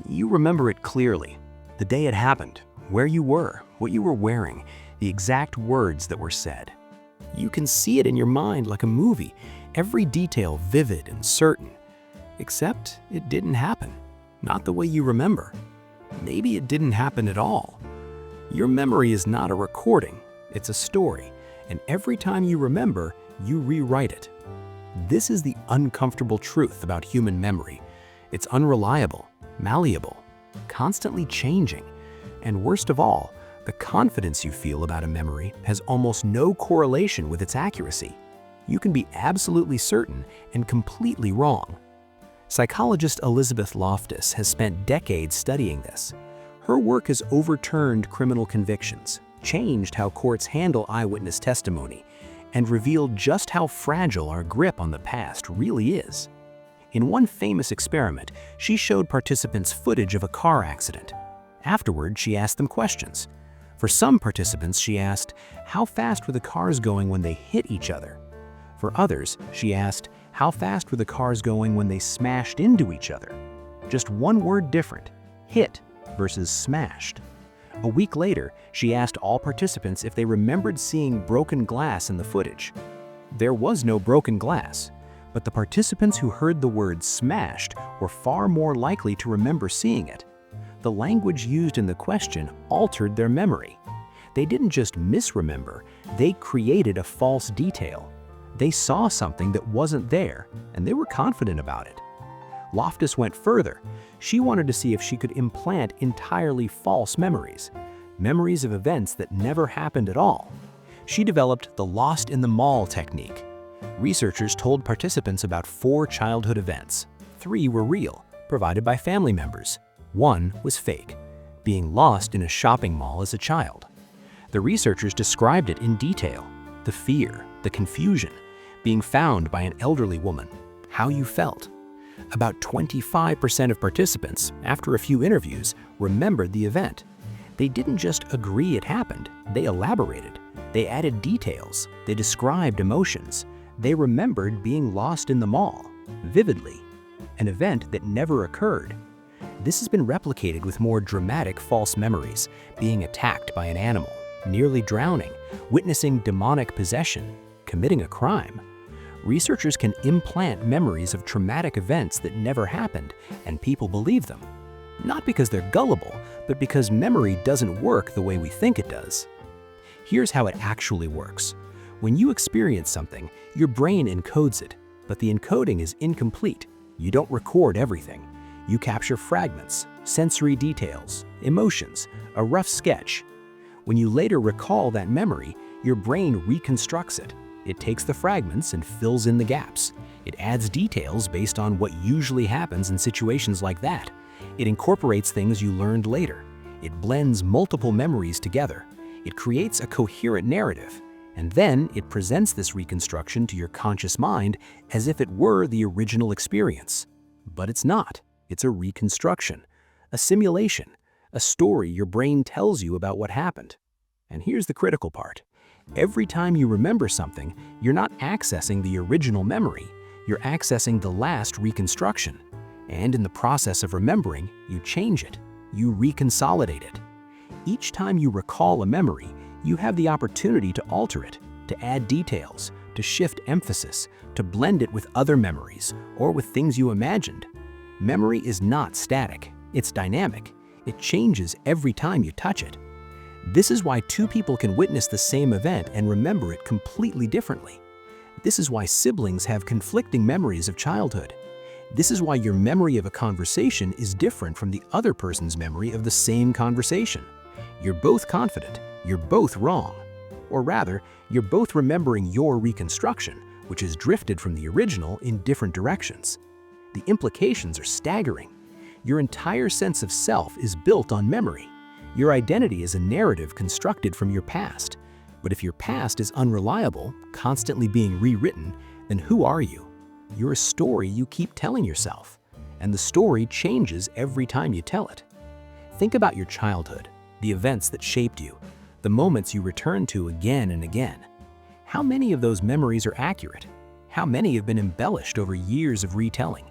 Speaker 1: You remember it clearly, the day it happened, where you were, what you were wearing, the exact words that were said. You can see it in your mind like a movie, every detail vivid and certain. Except it didn't happen, not the way you remember. Maybe it didn't happen at all. Your memory is not a recording, it's a story, and every time you remember, you rewrite it. This is the uncomfortable truth about human memory. It's unreliable, malleable, constantly changing, and worst of all, the confidence you feel about a memory has almost no correlation with its accuracy. You can be absolutely certain and completely wrong. Psychologist Elizabeth Loftus has spent decades studying this. Her work has overturned criminal convictions, changed how courts handle eyewitness testimony, and revealed just how fragile our grip on the past really is. In one famous experiment, she showed participants footage of a car accident. Afterward, she asked them questions. For some participants, she asked, how fast were the cars going when they hit each other? For others, she asked, how fast were the cars going when they smashed into each other? Just one word different, hit versus smashed. A week later, she asked all participants if they remembered seeing broken glass in the footage. There was no broken glass, but the participants who heard the word smashed were far more likely to remember seeing it. The language used in the question altered their memory. They didn't just misremember, they created a false detail. They saw something that wasn't there, and they were confident about it. Loftus went further. She wanted to see if she could implant entirely false memories, memories of events that never happened at all. She developed the lost in the mall technique. Researchers told participants about 4 childhood events. 3 were real, provided by family members. 1 was fake, being lost in a shopping mall as a child. The researchers described it in detail. The fear, the confusion, being found by an elderly woman, how you felt. About 25% of participants, after a few interviews, remembered the event. They didn't just agree it happened, they elaborated. They added details, they described emotions. They remembered being lost in the mall, vividly, an event that never occurred. This has been replicated with more dramatic false memories, being attacked by an animal, nearly drowning, witnessing demonic possession, committing a crime. Researchers can implant memories of traumatic events that never happened, and people believe them. Not because they're gullible, but because memory doesn't work the way we think it does. Here's how it actually works. When you experience something, your brain encodes it, but the encoding is incomplete. You don't record everything. You capture fragments, sensory details, emotions, a rough sketch. When you later recall that memory, your brain reconstructs it. It takes the fragments and fills in the gaps. It adds details based on what usually happens in situations like that. It incorporates things you learned later. It blends multiple memories together. It creates a coherent narrative. And then it presents this reconstruction to your conscious mind as if it were the original experience. But it's not. It's a reconstruction, a simulation, a story your brain tells you about what happened. And here's the critical part. Every time you remember something, you're not accessing the original memory. You're accessing the last reconstruction. And in the process of remembering, you change it. You reconsolidate it. Each time you recall a memory, you have the opportunity to alter it, to add details, to shift emphasis, to blend it with other memories or with things you imagined. Memory is not static, it's dynamic. It changes every time you touch it. This is why two people can witness the same event and remember it completely differently. This is why siblings have conflicting memories of childhood. This is why your memory of a conversation is different from the other person's memory of the same conversation. You're both confident, you're both wrong. Or rather, you're both remembering your reconstruction, which has drifted from the original in different directions. The implications are staggering. Your entire sense of self is built on memory. Your identity is a narrative constructed from your past. But if your past is unreliable, constantly being rewritten, then who are you? You're a story you keep telling yourself, and the story changes every time you tell it. Think about your childhood, the events that shaped you, the moments you return to again and again. How many of those memories are accurate? How many have been embellished over years of retelling?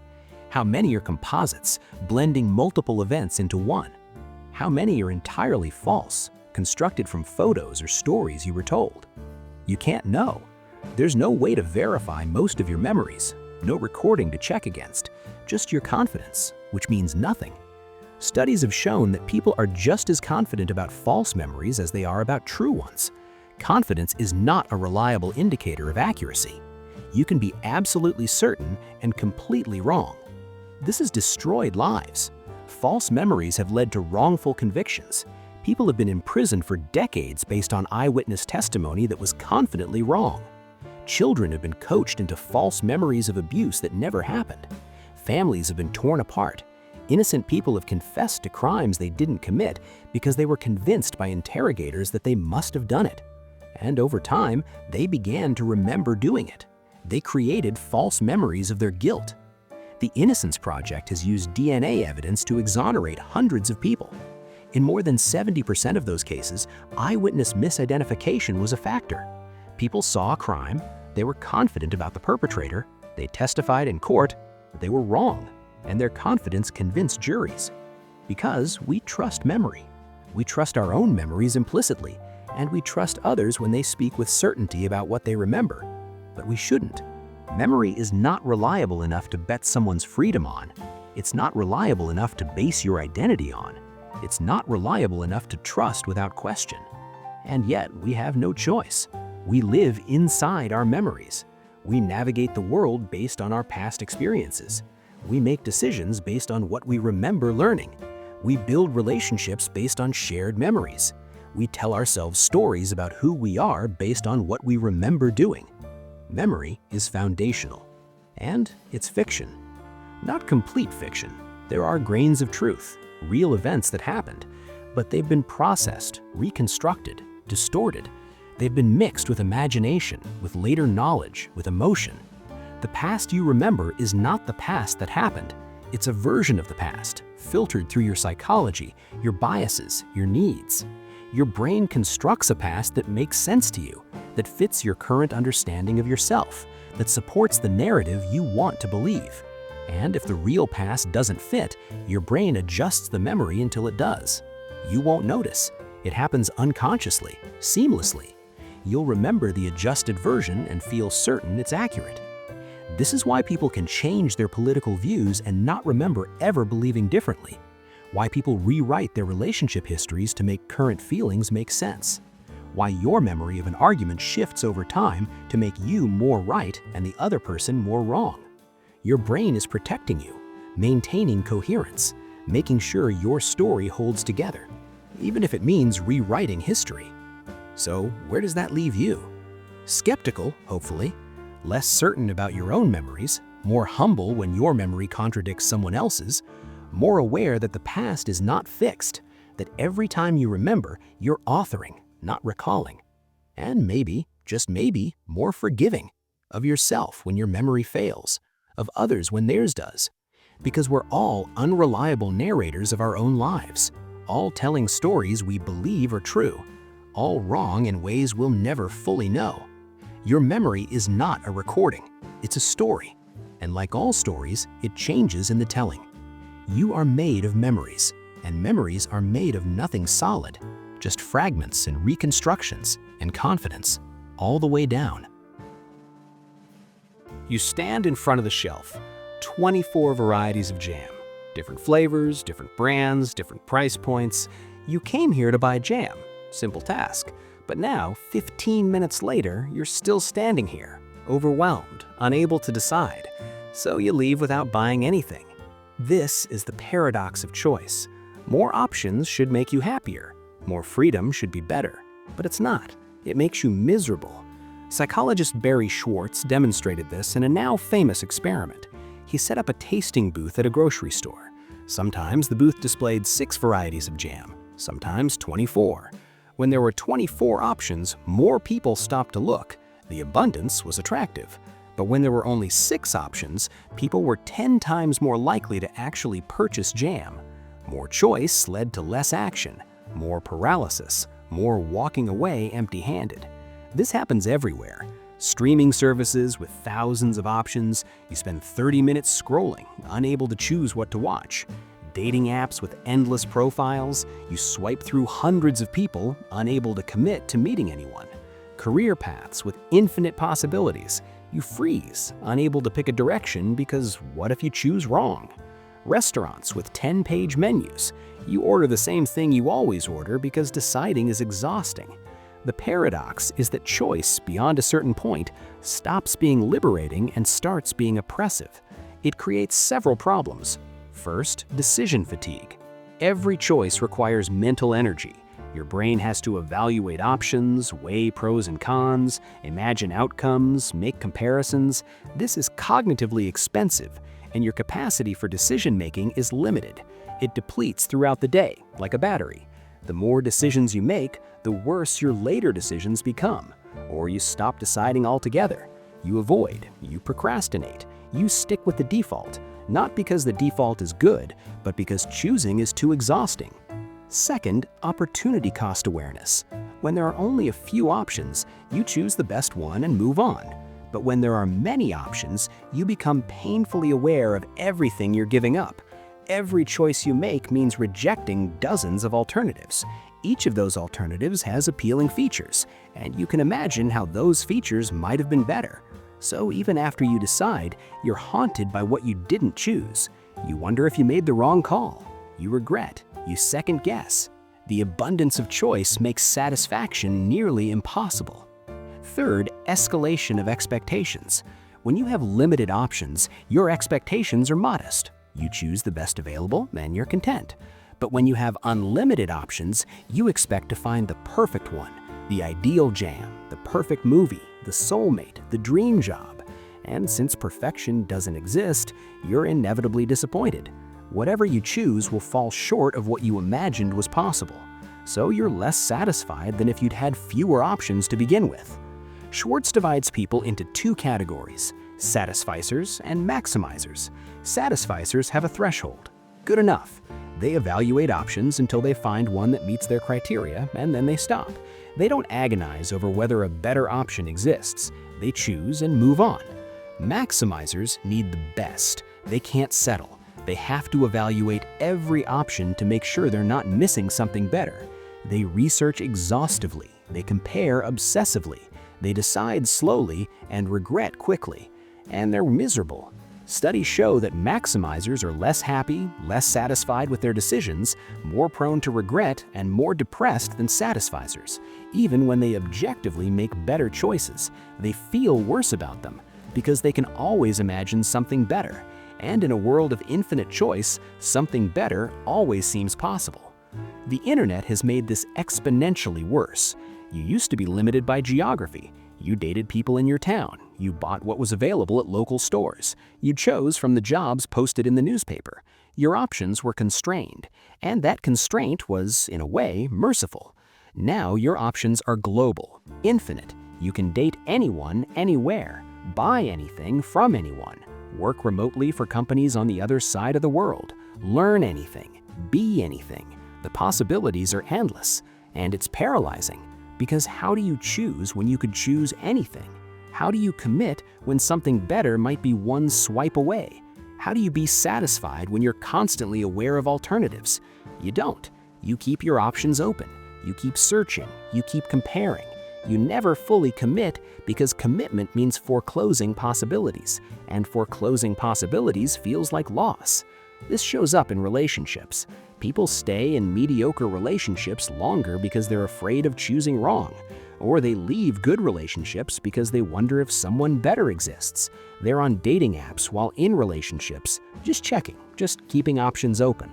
Speaker 1: How many are composites, blending multiple events into one? How many are entirely false, constructed from photos or stories you were told? You can't know. There's no way to verify most of your memories, no recording to check against, just your confidence, which means nothing. Studies have shown that people are just as confident about false memories as they are about true ones. Confidence is not a reliable indicator of accuracy. You can be absolutely certain and completely wrong. This has destroyed lives. False memories have led to wrongful convictions. People have been imprisoned for decades based on eyewitness testimony that was confidently wrong. Children have been coached into false memories of abuse that never happened. Families have been torn apart. Innocent people have confessed to crimes they didn't commit because they were convinced by interrogators that they must have done it. And over time, they began to remember doing it. They created false memories of their guilt. The Innocence Project has used DNA evidence to exonerate hundreds of people. In more than 70% of those cases, eyewitness misidentification was a factor. People saw a crime, they were confident about the perpetrator, they testified in court, but they were wrong, and their confidence convinced juries. Because we trust memory. We trust our own memories implicitly, and we trust others when they speak with certainty about what they remember. But we shouldn't. Memory is not reliable enough to bet someone's freedom on. It's not reliable enough to base your identity on. It's not reliable enough to trust without question. And yet, we have no choice. We live inside our memories. We navigate the world based on our past experiences. We make decisions based on what we remember learning. We build relationships based on shared memories. We tell ourselves stories about who we are based on what we remember doing. Memory is foundational. And it's fiction. Not complete fiction. There are grains of truth, real events that happened, but they've been processed, reconstructed, distorted. They've been mixed with imagination, with later knowledge, with emotion. The past you remember is not the past that happened. It's a version of the past, filtered through your psychology, your biases, your needs. Your brain constructs a past that makes sense to you, that fits your current understanding of yourself, that supports the narrative you want to believe. And if the real past doesn't fit, your brain adjusts the memory until it does. You won't notice. It happens unconsciously, seamlessly. You'll remember the adjusted version and feel certain it's accurate. This is why people can change their political views and not remember ever believing differently. Why people rewrite their relationship histories to make current feelings make sense. Why your memory of an argument shifts over time to make you more right and the other person more wrong. Your brain is protecting you, maintaining coherence, making sure your story holds together, even if it means rewriting history. So where does that leave you? Skeptical, hopefully, less certain about your own memories, more humble when your memory contradicts someone else's, more aware that the past is not fixed, that every time you remember, you're authoring, not recalling. And maybe, just maybe, more forgiving of yourself when your memory fails, of others when theirs does. Because we're all unreliable narrators of our own lives, all telling stories we believe are true, all wrong in ways we'll never fully know. Your memory is not a recording, it's a story. And like all stories, it changes in the telling. You are made of memories, and memories are made of nothing solid, just fragments and reconstructions and confidence, all the way down. You stand in front of the shelf, 24 varieties of jam, different flavors, different brands, different price points. You came here to buy jam, simple task. But now, 15 minutes later, you're still standing here, overwhelmed, unable to decide. So you leave without buying anything. This is the paradox of choice. More options should make you happier. More freedom should be better. But it's not. It makes you miserable. Psychologist Barry Schwartz demonstrated this in a now famous experiment. He set up a tasting booth at a grocery store. Sometimes the booth displayed 6 varieties of jam, sometimes 24. When there were 24 options, more people stopped to look. The abundance was attractive. But when there were only 6 options, people were 10 times more likely to actually purchase jam. More choice led to less action, more paralysis, more walking away empty-handed. This happens everywhere. Streaming services with thousands of options, you spend 30 minutes scrolling, unable to choose what to watch. Dating apps with endless profiles, you swipe through hundreds of people, unable to commit to meeting anyone. Career paths with infinite possibilities, you freeze, unable to pick a direction because what if you choose wrong? Restaurants with 10-page menus, you order the same thing you always order because deciding is exhausting. The paradox is that choice beyond a certain point stops being liberating and starts being oppressive. It creates several problems. First, decision fatigue. Every choice requires mental energy. Your brain has to evaluate options, weigh pros and cons, imagine outcomes, make comparisons. This is cognitively expensive, and your capacity for decision-making is limited. It depletes throughout the day, like a battery. The more decisions you make, the worse your later decisions become. Or you stop deciding altogether. You avoid, you procrastinate, you stick with the default. Not because the default is good, but because choosing is too exhausting. Second, opportunity cost awareness. When there are only a few options, you choose the best one and move on. But when there are many options, you become painfully aware of everything you're giving up. Every choice you make means rejecting dozens of alternatives. Each of those alternatives has appealing features, and you can imagine how those features might have been better. So even after you decide, you're haunted by what you didn't choose. You wonder if you made the wrong call. You regret. You second guess. The abundance of choice makes satisfaction nearly impossible. Third, escalation of expectations. When you have limited options, your expectations are modest. You choose the best available and you're content. But when you have unlimited options, you expect to find the perfect one, the ideal jam, the perfect movie, the soulmate, the dream job. And since perfection doesn't exist, you're inevitably disappointed. Whatever you choose will fall short of what you imagined was possible. So you're less satisfied than if you'd had fewer options to begin with. Schwartz divides people into 2 categories, satisficers and maximizers. Satisficers have a threshold. Good enough. They evaluate options until they find one that meets their criteria, and then they stop. They don't agonize over whether a better option exists. They choose and move on. Maximizers need the best. They can't settle. They have to evaluate every option to make sure they're not missing something better. They research exhaustively. They compare obsessively. They decide slowly and regret quickly. And they're miserable. Studies show that maximizers are less happy, less satisfied with their decisions, more prone to regret, and more depressed than satisficers. Even when they objectively make better choices, they feel worse about them because they can always imagine something better. And in a world of infinite choice, something better always seems possible. The internet has made this exponentially worse. You used to be limited by geography. You dated people in your town. You bought what was available at local stores. You chose from the jobs posted in the newspaper. Your options were constrained, and that constraint was, in a way, merciful. Now your options are global, infinite. You can date anyone, anywhere, buy anything from anyone, work remotely for companies on the other side of the world, learn anything, be anything. The possibilities are endless, and it's paralyzing. Because how do you choose when you could choose anything? How do you commit when something better might be one swipe away? How do you be satisfied when you're constantly aware of alternatives? You don't. You keep your options open. You keep searching. You keep comparing. You never fully commit because commitment means foreclosing possibilities, and foreclosing possibilities feels like loss. This shows up in relationships. People stay in mediocre relationships longer because they're afraid of choosing wrong, or they leave good relationships because they wonder if someone better exists. They're on dating apps while in relationships, just checking, just keeping options open.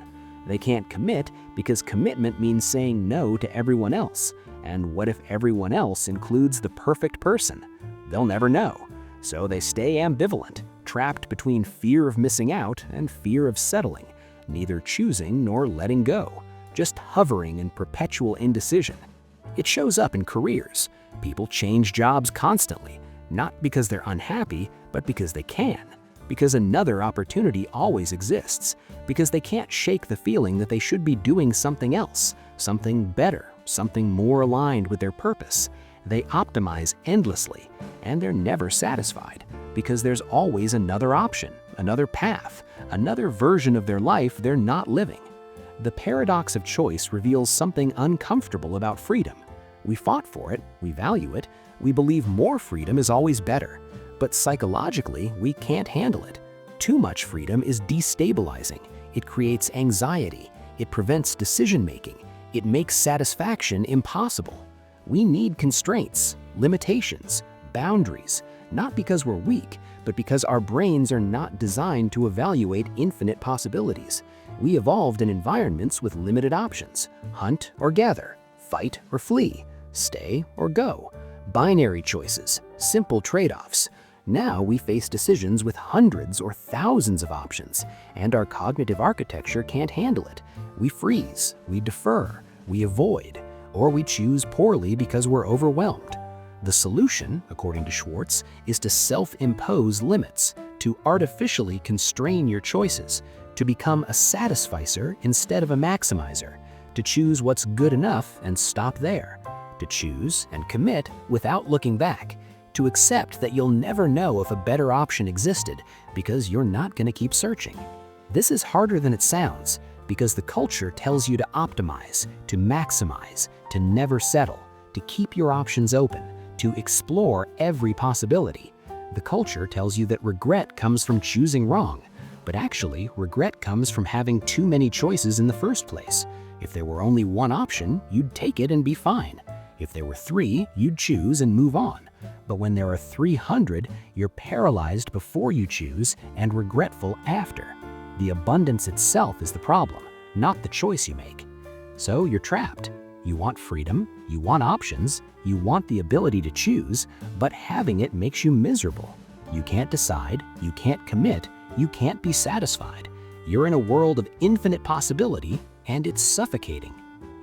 Speaker 1: They can't commit because commitment means saying no to everyone else. And what if everyone else includes the perfect person? They'll never know. So they stay ambivalent, trapped between fear of missing out and fear of settling, neither choosing nor letting go, just hovering in perpetual indecision. It shows up in careers. People change jobs constantly, not because they're unhappy, but because they can. Because another opportunity always exists. Because they can't shake the feeling that they should be doing something else, something better, something more aligned with their purpose. They optimize endlessly, and they're never satisfied, because there's always another option, another path, another version of their life they're not living. The paradox of choice reveals something uncomfortable about freedom. We fought for it, we value it, we believe more freedom is always better. But psychologically, we can't handle it. Too much freedom is destabilizing. It creates anxiety. It prevents decision-making. It makes satisfaction impossible. We need constraints, limitations, boundaries, not because we're weak, but because our brains are not designed to evaluate infinite possibilities. We evolved in environments with limited options: hunt or gather, fight or flee, stay or go. Binary choices, simple trade-offs. Now we face decisions with hundreds or thousands of options, and our cognitive architecture can't handle it. We freeze, we defer, we avoid, or we choose poorly because we're overwhelmed. The solution, according to Schwartz, is to self-impose limits, to artificially constrain your choices, to become a satisficer instead of a maximizer, to choose what's good enough and stop there, to choose and commit without looking back, to accept that you'll never know if a better option existed because you're not going to keep searching. This is harder than it sounds because the culture tells you to optimize, to maximize, to never settle, to keep your options open, to explore every possibility. The culture tells you that regret comes from choosing wrong, but actually regret comes from having too many choices in the first place. If there were only one option, you'd take it and be fine. If there were 3, you'd choose and move on. But when there are 300, you're paralyzed before you choose and regretful after. The abundance itself is the problem, not the choice you make. So you're trapped. You want freedom, you want options, you want the ability to choose, but having it makes you miserable. You can't decide, you can't commit, you can't be satisfied. You're in a world of infinite possibility, and it's suffocating.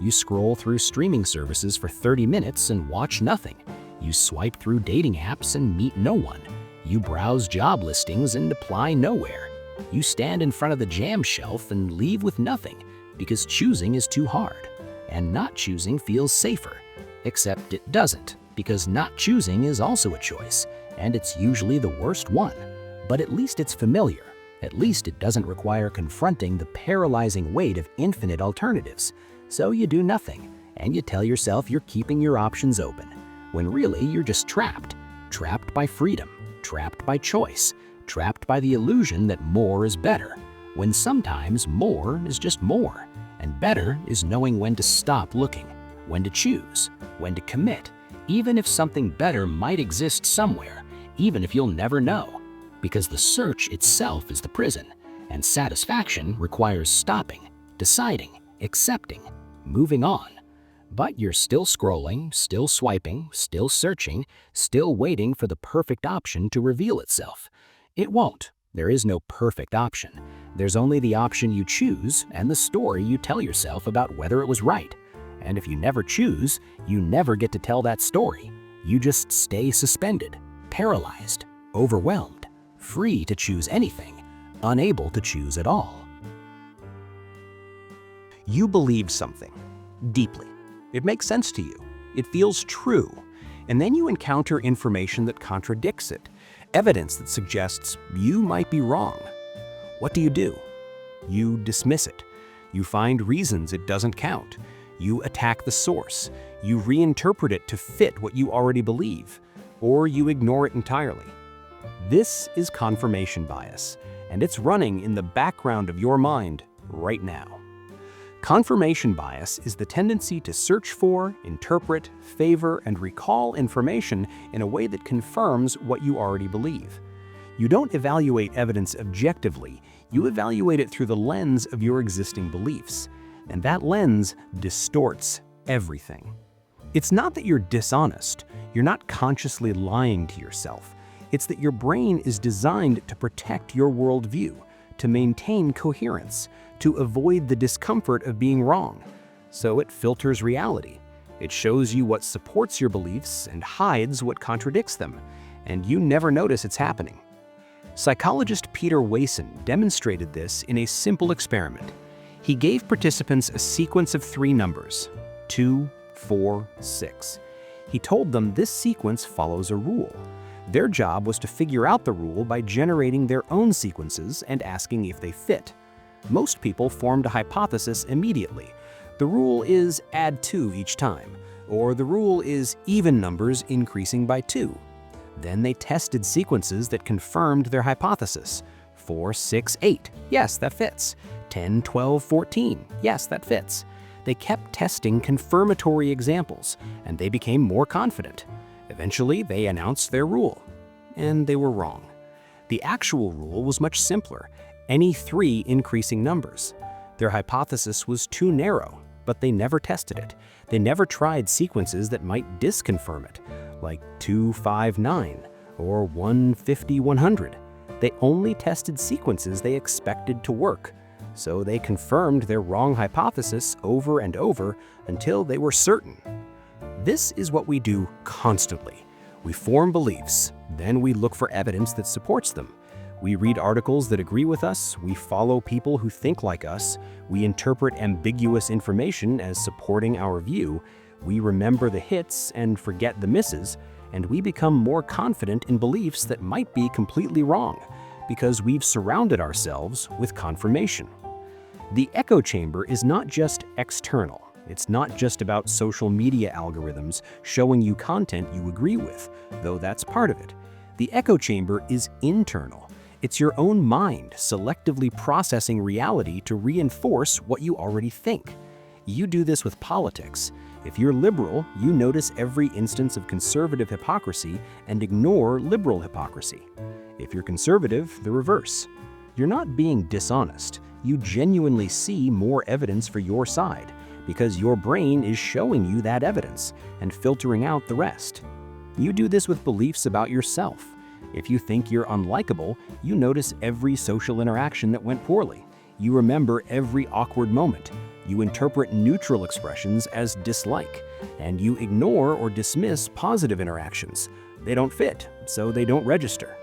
Speaker 1: You scroll through streaming services for 30 minutes and watch nothing. You swipe through dating apps and meet no one. You browse job listings and apply nowhere. You stand in front of the jam shelf and leave with nothing because choosing is too hard. And not choosing feels safer. Except it doesn't, because not choosing is also a choice, and it's usually the worst one. But at least it's familiar. At least it doesn't require confronting the paralyzing weight of infinite alternatives. So you do nothing, and you tell yourself you're keeping your options open, when really you're just trapped. Trapped by freedom, trapped by choice, trapped by the illusion that more is better, when sometimes more is just more, and better is knowing when to stop looking, when to choose, when to commit, even if something better might exist somewhere, even if you'll never know, because the search itself is the prison, and satisfaction requires stopping, deciding, accepting, moving on. But you're still scrolling, still swiping, still searching, still waiting for the perfect option to reveal itself. It won't. There is no perfect option. There's only the option you choose and the story you tell yourself about whether it was right. And if you never choose, you never get to tell that story. You just stay suspended, paralyzed, overwhelmed, free to choose anything, unable to choose at all. You believe something deeply. It makes sense to you. It feels true. And then you encounter information that contradicts it, evidence that suggests you might be wrong. What do? You dismiss it. You find reasons it doesn't count. You attack the source. You reinterpret it to fit what you already believe, or you ignore it entirely. This is confirmation bias, and it's running in the background of your mind right now. Confirmation bias is the tendency to search for, interpret, favor, and recall information in a way that confirms what you already believe. You don't evaluate evidence objectively, you evaluate it through the lens of your existing beliefs, and that lens distorts everything. It's not that you're dishonest, you're not consciously lying to yourself. It's that your brain is designed to protect your worldview, to maintain coherence, to avoid the discomfort of being wrong. So it filters reality. It shows you what supports your beliefs and hides what contradicts them, and you never notice it's happening. Psychologist Peter Wason demonstrated this in a simple experiment. He gave participants a sequence of 3 numbers, 2, 4, 6. He told them this sequence follows a rule. Their job was to figure out the rule by generating their own sequences and asking if they fit. Most people formed a hypothesis immediately. The rule is add 2 each time, or the rule is even numbers increasing by 2. Then they tested sequences that confirmed their hypothesis. 4, 6, 8, yes, that fits. 10, 12, 14, yes, that fits. They kept testing confirmatory examples, and they became more confident. Eventually, they announced their rule, and they were wrong. The actual rule was much simpler, any 3 increasing numbers. Their hypothesis was too narrow, but they never tested it. They never tried sequences that might disconfirm it, like 2, 5, 9, or 1, 50, 100. They only tested sequences they expected to work, so they confirmed their wrong hypothesis over and over until they were certain. This is what we do constantly. We form beliefs, then we look for evidence that supports them. We read articles that agree with us, we follow people who think like us, we interpret ambiguous information as supporting our view, we remember the hits and forget the misses, and we become more confident in beliefs that might be completely wrong, because we've surrounded ourselves with confirmation. The echo chamber is not just external. It's not just about social media algorithms showing you content you agree with, though that's part of it. The echo chamber is internal. It's your own mind selectively processing reality to reinforce what you already think. You do this with politics. If you're liberal, you notice every instance of conservative hypocrisy and ignore liberal hypocrisy. If you're conservative, the reverse. You're not being dishonest. You genuinely see more evidence for your side, because your brain is showing you that evidence and filtering out the rest. You do this with beliefs about yourself. If you think you're unlikable, you notice every social interaction that went poorly. You remember every awkward moment. You interpret neutral expressions as dislike, and you ignore or dismiss positive interactions. They don't fit, so they don't register.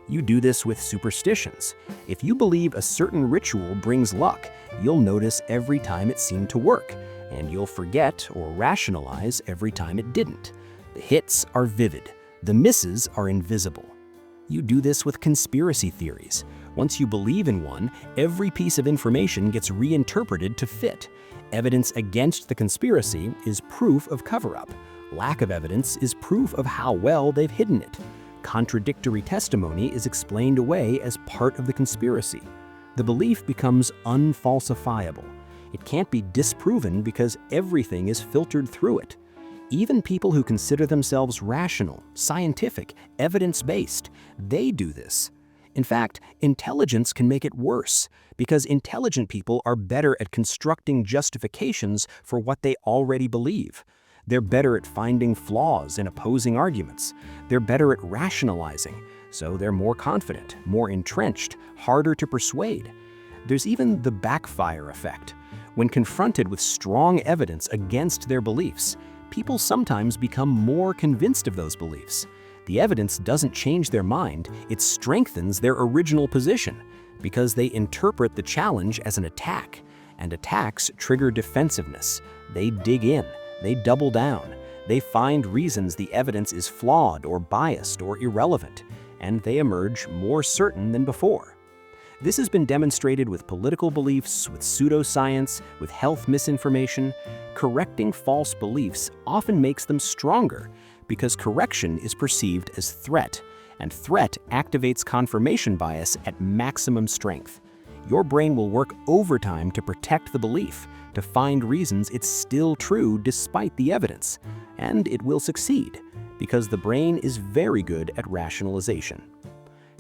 Speaker 1: You do this with superstitions. If you believe a certain ritual brings luck, you'll notice every time it seemed to work, and you'll forget or rationalize every time it didn't. The hits are vivid. The misses are invisible. You do this with conspiracy theories. Once you believe in one, every piece of information gets reinterpreted to fit. Evidence against the conspiracy is proof of cover-up. Lack of evidence is proof of how well they've hidden it. Contradictory testimony is explained away as part of the conspiracy. The belief becomes unfalsifiable. It can't be disproven because everything is filtered through it. Even people who consider themselves rational, scientific, evidence-based, they do this. In fact, intelligence can make it worse, because intelligent people are better at constructing justifications for what they already believe. They're better at finding flaws in opposing arguments. They're better at rationalizing, so they're more confident, more entrenched, harder to persuade. There's even the backfire effect. When confronted with strong evidence against their beliefs, people sometimes become more convinced of those beliefs. The evidence doesn't change their mind, it strengthens their original position, because they interpret the challenge as an attack, and attacks trigger defensiveness. They dig in, they double down, They find reasons the evidence is flawed or biased or irrelevant, and they emerge more certain than before. This has been demonstrated with political beliefs, with pseudoscience, with health misinformation. Correcting false beliefs often makes them stronger because correction is perceived as threat, and threat activates confirmation bias at maximum strength. Your brain will work overtime to protect the belief, to find reasons it's still true despite the evidence, and it will succeed because the brain is very good at rationalization.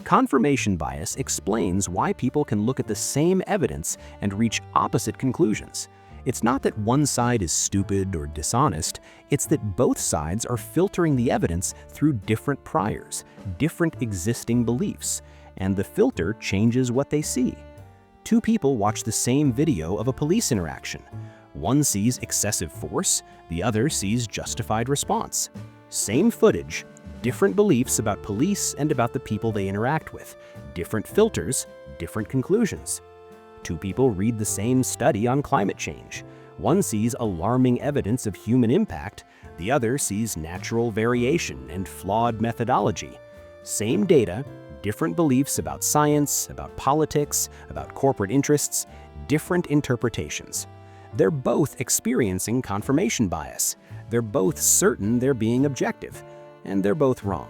Speaker 1: Confirmation bias explains why people can look at the same evidence and reach opposite conclusions. It's not that one side is stupid or dishonest, it's that both sides are filtering the evidence through different priors, different existing beliefs, and the filter changes what they see. Two people watch the same video of a police interaction. One sees excessive force, the other sees justified response. Same footage, different beliefs about police and about the people they interact with, different filters, different conclusions. Two people read the same study on climate change. One sees alarming evidence of human impact, the other sees natural variation and flawed methodology. Same data, different beliefs about science, about politics, about corporate interests, different interpretations. They're both experiencing confirmation bias. They're both certain they're being objective. And they're both wrong,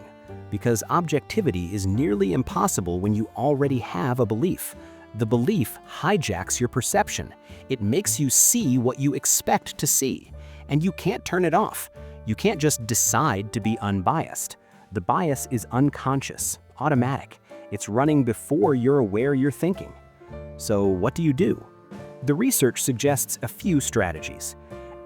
Speaker 1: because objectivity is nearly impossible when you already have a belief. The belief hijacks your perception. It makes you see what you expect to see, and you can't turn it off. You can't just decide to be unbiased. The bias is unconscious, automatic. It's running before you're aware you're thinking. So what do? The research suggests a few strategies.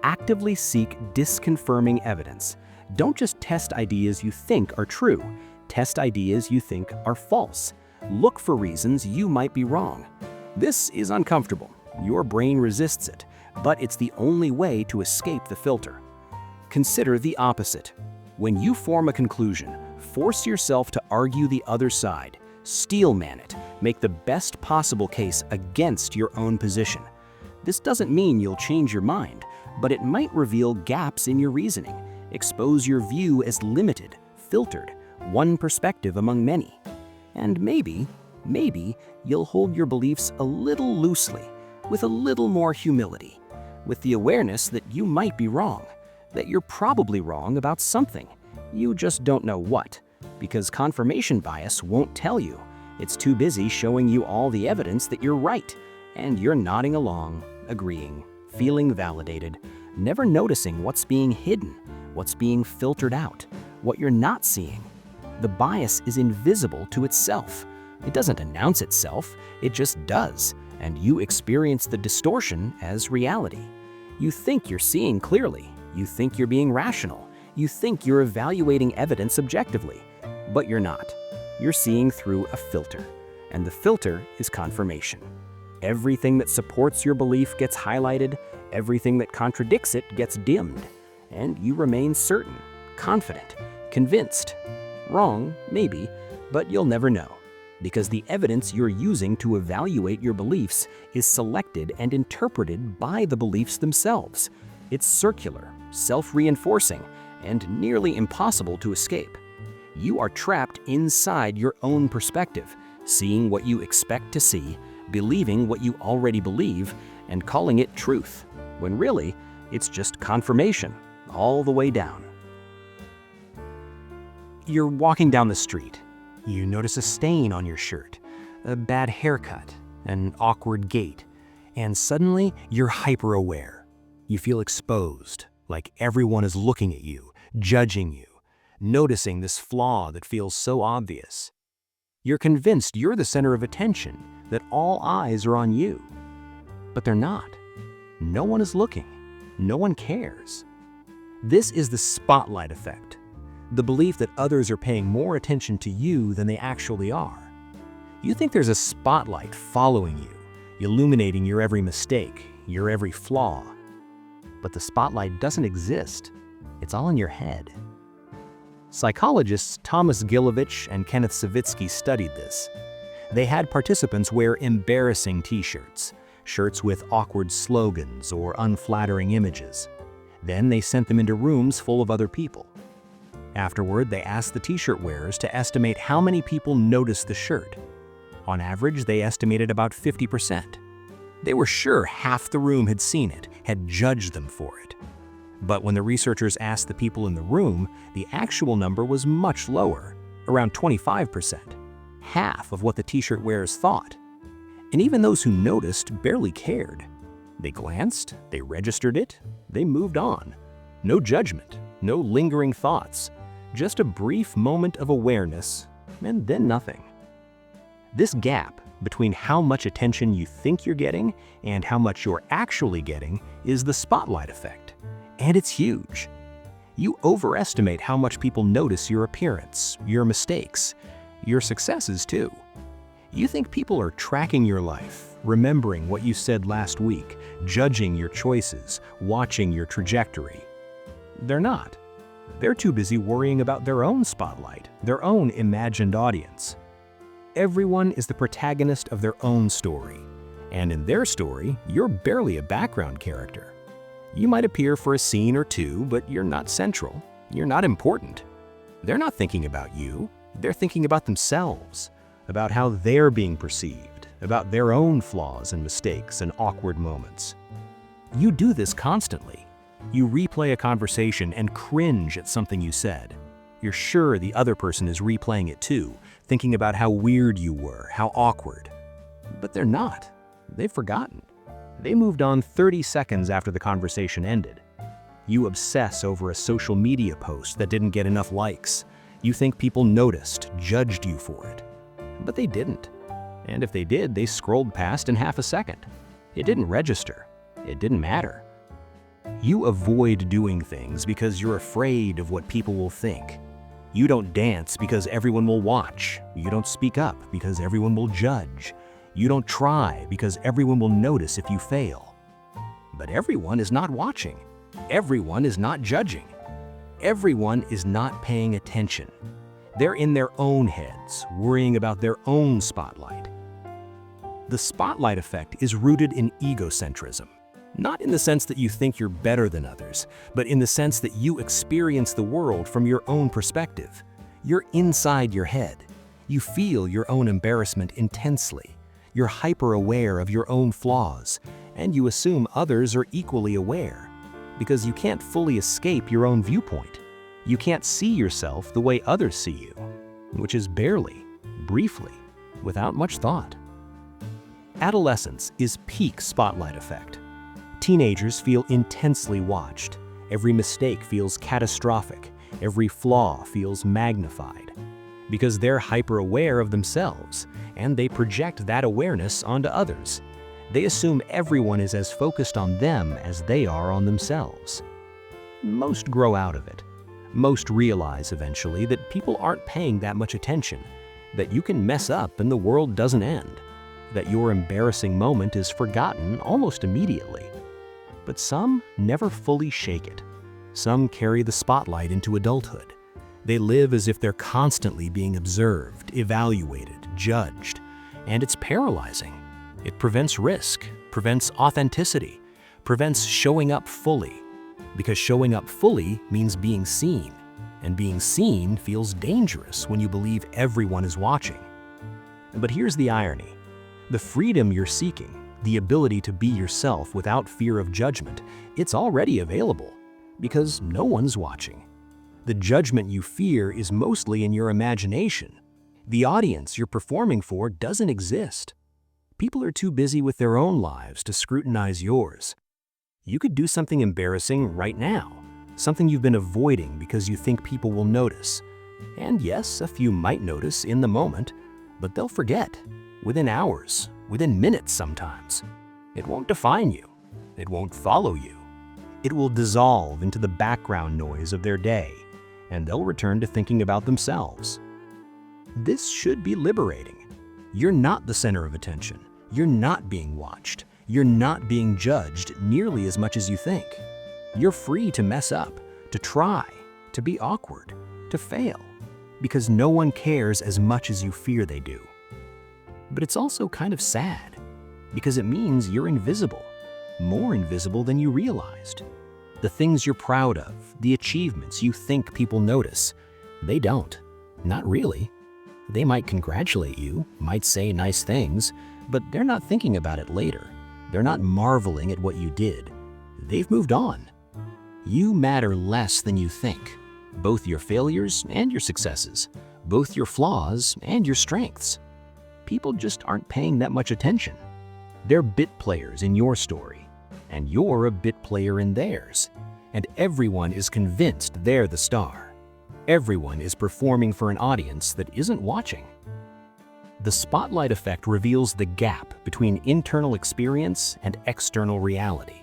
Speaker 1: Actively seek disconfirming evidence. Don't just test ideas you think are true. Test ideas you think are false. Look for reasons you might be wrong. This is uncomfortable. Your brain resists it, but it's the only way to escape the filter. Consider the opposite. When you form a conclusion, force yourself to argue the other side. Steelman it. Make the best possible case against your own position. This doesn't mean you'll change your mind, but it might reveal gaps in your reasoning. Expose your view as limited, filtered, one perspective among many. And maybe you'll hold your beliefs a little loosely, with a little more humility, with the awareness that you might be wrong, that you're probably wrong about something. You just don't know what, because confirmation bias won't tell you. It's too busy showing you all the evidence that you're right, and you're nodding along, agreeing, feeling validated, never noticing what's being hidden, what's being filtered out, what you're not seeing. The bias is invisible to itself. It doesn't announce itself, it just does, and you experience the distortion as reality. You think you're seeing clearly, you think you're being rational, you think you're evaluating evidence objectively, but you're not. You're seeing through a filter, and the filter is confirmation. Everything that supports your belief gets highlighted, everything that contradicts it gets dimmed, and you remain certain, confident, convinced. Wrong, maybe, but you'll never know, because the evidence you're using to evaluate your beliefs is selected and interpreted by the beliefs themselves. It's circular, self-reinforcing, and nearly impossible to escape. You are trapped inside your own perspective, seeing what you expect to see, believing what you already believe, and calling it truth, when really, it's just confirmation, all the way down. You're walking down the street. You notice a stain on your shirt, a bad haircut, an awkward gait, and suddenly you're hyper-aware. You feel exposed, like everyone is looking at you, judging you, noticing this flaw that feels so obvious. You're convinced you're the center of attention, that all eyes are on you. But they're not. No one is looking. No one cares. This is the spotlight effect, the belief that others are paying more attention to you than they actually are. You think there's a spotlight following you, illuminating your every mistake, your every flaw. But the spotlight doesn't exist. It's all in your head. Psychologists Thomas Gilovich and Kenneth Savitsky studied this. They had participants wear embarrassing t-shirts, shirts with awkward slogans or unflattering images. Then they sent them into rooms full of other people. Afterward, they asked the t-shirt wearers to estimate how many people noticed the shirt. On average, they estimated about 50%. They were sure half the room had seen it, had judged them for it. But when the researchers asked the people in the room, the actual number was much lower, around 25%, half of what the t-shirt wearers thought. And even those who noticed barely cared. They glanced, they registered it, they moved on. No judgment, no lingering thoughts, just a brief moment of awareness, and then nothing. This gap between how much attention you think you're getting and how much you're actually getting is the spotlight effect, and it's huge. You overestimate how much people notice your appearance, your mistakes, your successes too. You think people are tracking your life, remembering what you said last week, judging your choices, watching your trajectory. They're not. They're too busy worrying about their own spotlight, their own imagined audience. Everyone is the protagonist of their own story, and in their story, you're barely a background character. You might appear for a scene or two, but you're not central. You're not important. They're not thinking about you. They're thinking about themselves, about how they're being perceived, about their own flaws and mistakes and awkward moments. You do this constantly. You replay a conversation and cringe at something you said. You're sure the other person is replaying it too, thinking about how weird you were, how awkward. But they're not. They've forgotten. They moved on 30 seconds after the conversation ended. You obsess over a social media post that didn't get enough likes. You think people noticed, judged you for it. But they didn't. And if they did, they scrolled past in half a second. It didn't register. It didn't matter. You avoid doing things because you're afraid of what people will think. You don't dance because everyone will watch. You don't speak up because everyone will judge. You don't try because everyone will notice if you fail. But everyone is not watching. Everyone is not judging. Everyone is not paying attention. They're in their own heads, worrying about their own spotlight. The spotlight effect is rooted in egocentrism. Not in the sense that you think you're better than others, but in the sense that you experience the world from your own perspective. You're inside your head. You feel your own embarrassment intensely. You're hyper-aware of your own flaws, and you assume others are equally aware, because you can't fully escape your own viewpoint. You can't see yourself the way others see you, which is barely, briefly, without much thought. Adolescence is peak spotlight effect. Teenagers feel intensely watched. Every mistake feels catastrophic. Every flaw feels magnified. Because they're hyper-aware of themselves, and they project that awareness onto others. They assume everyone is as focused on them as they are on themselves. Most grow out of it. Most realize eventually that people aren't paying that much attention, that you can mess up and the world doesn't end, that your embarrassing moment is forgotten almost immediately. But some never fully shake it. Some carry the spotlight into adulthood. They live as if they're constantly being observed, evaluated, judged, and it's paralyzing. It prevents risk, prevents authenticity, prevents showing up fully. Because showing up fully means being seen, and being seen feels dangerous when you believe everyone is watching. But here's the irony. The freedom you're seeking, the ability to be yourself without fear of judgment, it's already available, because no one's watching. The judgment you fear is mostly in your imagination. The audience you're performing for doesn't exist. People are too busy with their own lives to scrutinize yours. You could do something embarrassing right now, something you've been avoiding because you think people will notice. And yes, a few might notice in the moment, but they'll forget, within hours, within minutes sometimes. It won't define you. It won't follow you. It will dissolve into the background noise of their day, and they'll return to thinking about themselves. This should be liberating. You're not the center of attention. You're not being watched. You're not being judged nearly as much as you think. You're free to mess up, to try, to be awkward, to fail, because no one cares as much as you fear they do. But it's also kind of sad, because it means you're invisible, more invisible than you realized. The things you're proud of, the achievements you think people notice, they don't. Not really. They might congratulate you, might say nice things, but they're not thinking about it later. They're not marveling at what you did. They've moved on. You matter less than you think. Both your failures and your successes, both your flaws and your strengths. People just aren't paying that much attention. They're bit players in your story, and you're a bit player in theirs. And everyone is convinced they're the star. Everyone is performing for an audience that isn't watching. The spotlight effect reveals the gap between internal experience and external reality.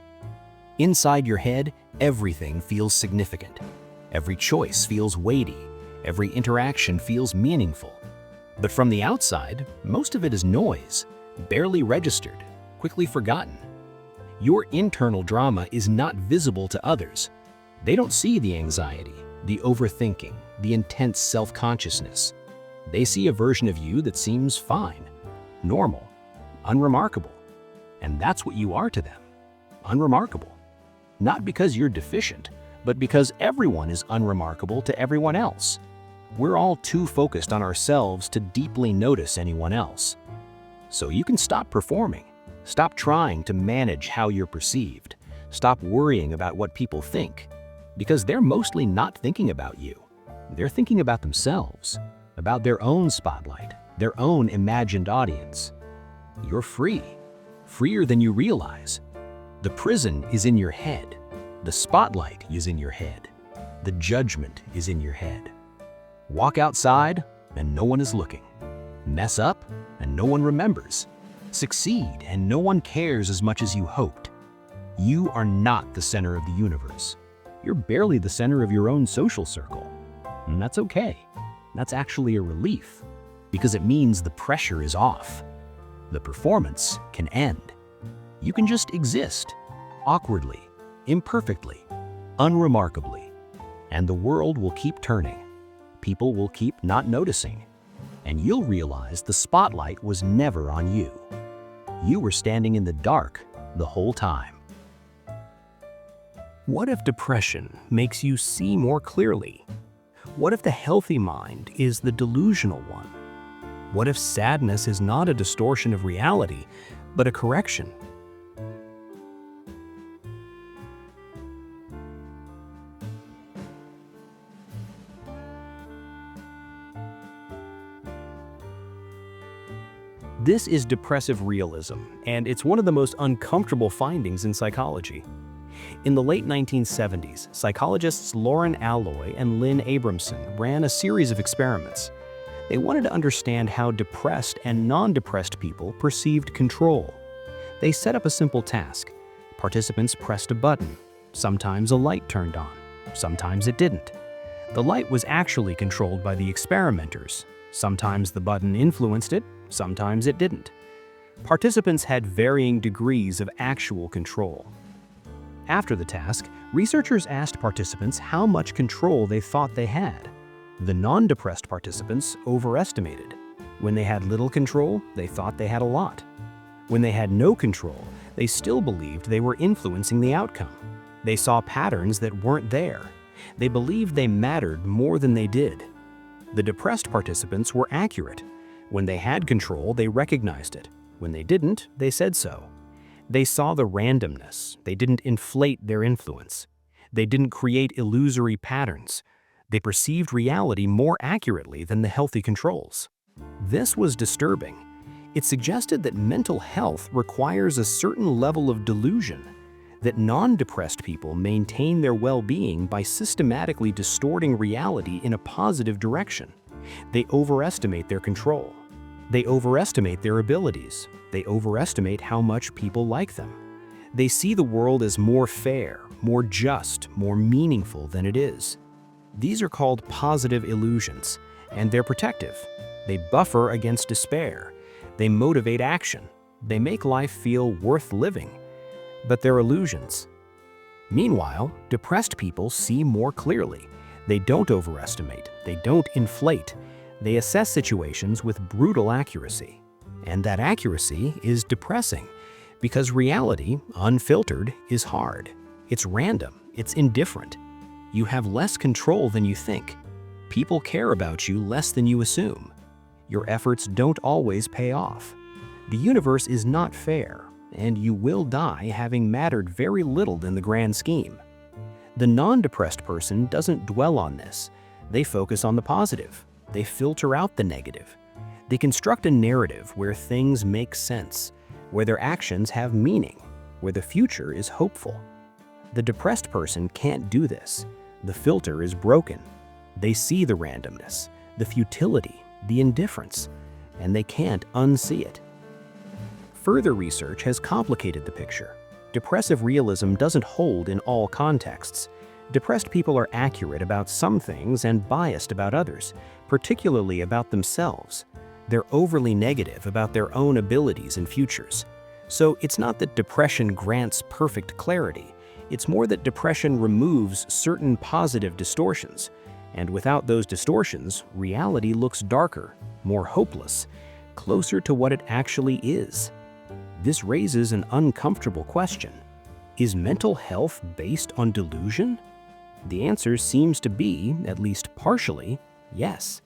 Speaker 1: Inside your head, everything feels significant. Every choice feels weighty. Every interaction feels meaningful. But from the outside, most of it is noise, barely registered, quickly forgotten. Your internal drama is not visible to others. They don't see the anxiety, the overthinking, the intense self-consciousness. They see a version of you that seems fine, normal, unremarkable. And that's what you are to them, unremarkable. Not because you're deficient, but because everyone is unremarkable to everyone else. We're all too focused on ourselves to deeply notice anyone else. So you can stop performing. Stop trying to manage how you're perceived. Stop worrying about what people think, because they're mostly not thinking about you. They're thinking about themselves, about their own spotlight, their own imagined audience. You're free, freer than you realize. The prison is in your head. The spotlight is in your head. The judgment is in your head. Walk outside and no one is looking. Mess up and no one remembers. Succeed and no one cares as much as you hoped. You are not the center of the universe. You're barely the center of your own social circle. And that's okay. That's actually a relief, because it means the pressure is off. The performance can end. You can just exist, awkwardly, imperfectly, unremarkably, and the world will keep turning. People will keep not noticing, and you'll realize the spotlight was never on you. You were standing in the dark the whole time. What if depression makes you see more clearly? What if the healthy mind is the delusional one? What if sadness is not a distortion of reality, but a correction? This is depressive realism, and it's one of the most uncomfortable findings in psychology. In the late 1970s, psychologists Lauren Alloy and Lynn Abramson ran a series of experiments. They wanted to understand how depressed and non-depressed people perceived control. They set up a simple task. Participants pressed a button. Sometimes a light turned on. Sometimes it didn't. The light was actually controlled by the experimenters. Sometimes the button influenced it, sometimes it didn't. Participants had varying degrees of actual control. After the task, researchers asked participants how much control they thought they had. The non-depressed participants overestimated. When they had little control, they thought they had a lot. When they had no control, they still believed they were influencing the outcome. They saw patterns that weren't there. They believed they mattered more than they did. The depressed participants were accurate. When they had control, they recognized it. When they didn't, they said so. They saw the randomness. They didn't inflate their influence. They didn't create illusory patterns. They perceived reality more accurately than the healthy controls. This was disturbing. It suggested that mental health requires a certain level of delusion, that non-depressed people maintain their well-being by systematically distorting reality in a positive direction. They overestimate their control. They overestimate their abilities. They overestimate how much people like them. They see the world as more fair, more just, more meaningful than it is. These are called positive illusions, and they're protective. They buffer against despair. They motivate action. They make life feel worth living. But they're illusions. Meanwhile, depressed people see more clearly. They don't overestimate. They don't inflate. They assess situations with brutal accuracy. And that accuracy is depressing, because reality, unfiltered, is hard. It's random, It's indifferent. You have less control than you think. People care about you less than you assume. Your efforts don't always pay off. The universe is not fair, and you will die having mattered very little in the grand scheme. The non-depressed person doesn't dwell on this. They focus on the positive. They filter out the negative. They construct a narrative where things make sense, where their actions have meaning, where the future is hopeful. The depressed person can't do this. The filter is broken. They see the randomness, the futility, the indifference, and they can't unsee it. Further research has complicated the picture. Depressive realism doesn't hold in all contexts. Depressed people are accurate about some things and biased about others, particularly about themselves. They're overly negative about their own abilities and futures. So it's not that depression grants perfect clarity. It's more that depression removes certain positive distortions. And without those distortions, reality looks darker, more hopeless, closer to what it actually is. This raises an uncomfortable question. Is mental health based on delusion? The answer seems to be, at least partially, yes.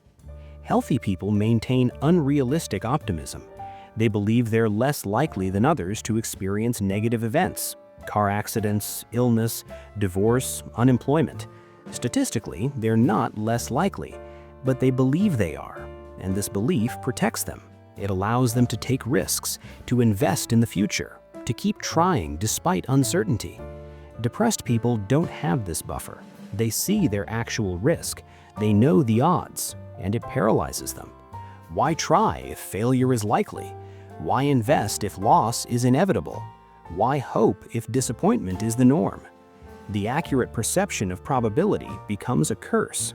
Speaker 1: Healthy people maintain unrealistic optimism. They believe they're less likely than others to experience negative events, car accidents, illness, divorce, unemployment. Statistically, they're not less likely, but they believe they are, and this belief protects them. It allows them to take risks, to invest in the future, to keep trying despite uncertainty. Depressed people don't have this buffer. They see their actual risk. They know the odds, and it paralyzes them. Why try if failure is likely? Why invest if loss is inevitable? Why hope if disappointment is the norm? The accurate perception of probability becomes a curse.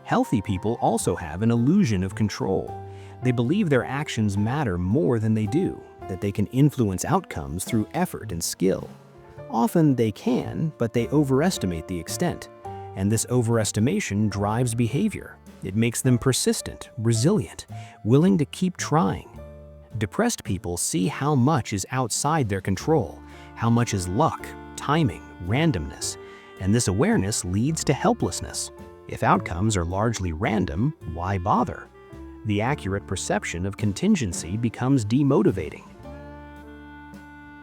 Speaker 1: Healthy people also have an illusion of control. They believe their actions matter more than they do, that they can influence outcomes through effort and skill. Often they can, but they overestimate the extent, and this overestimation drives behavior. It makes them persistent, resilient, willing to keep trying. Depressed people see how much is outside their control, how much is luck, timing, randomness, and this awareness leads to helplessness. If outcomes are largely random, why bother? The accurate perception of contingency becomes demotivating.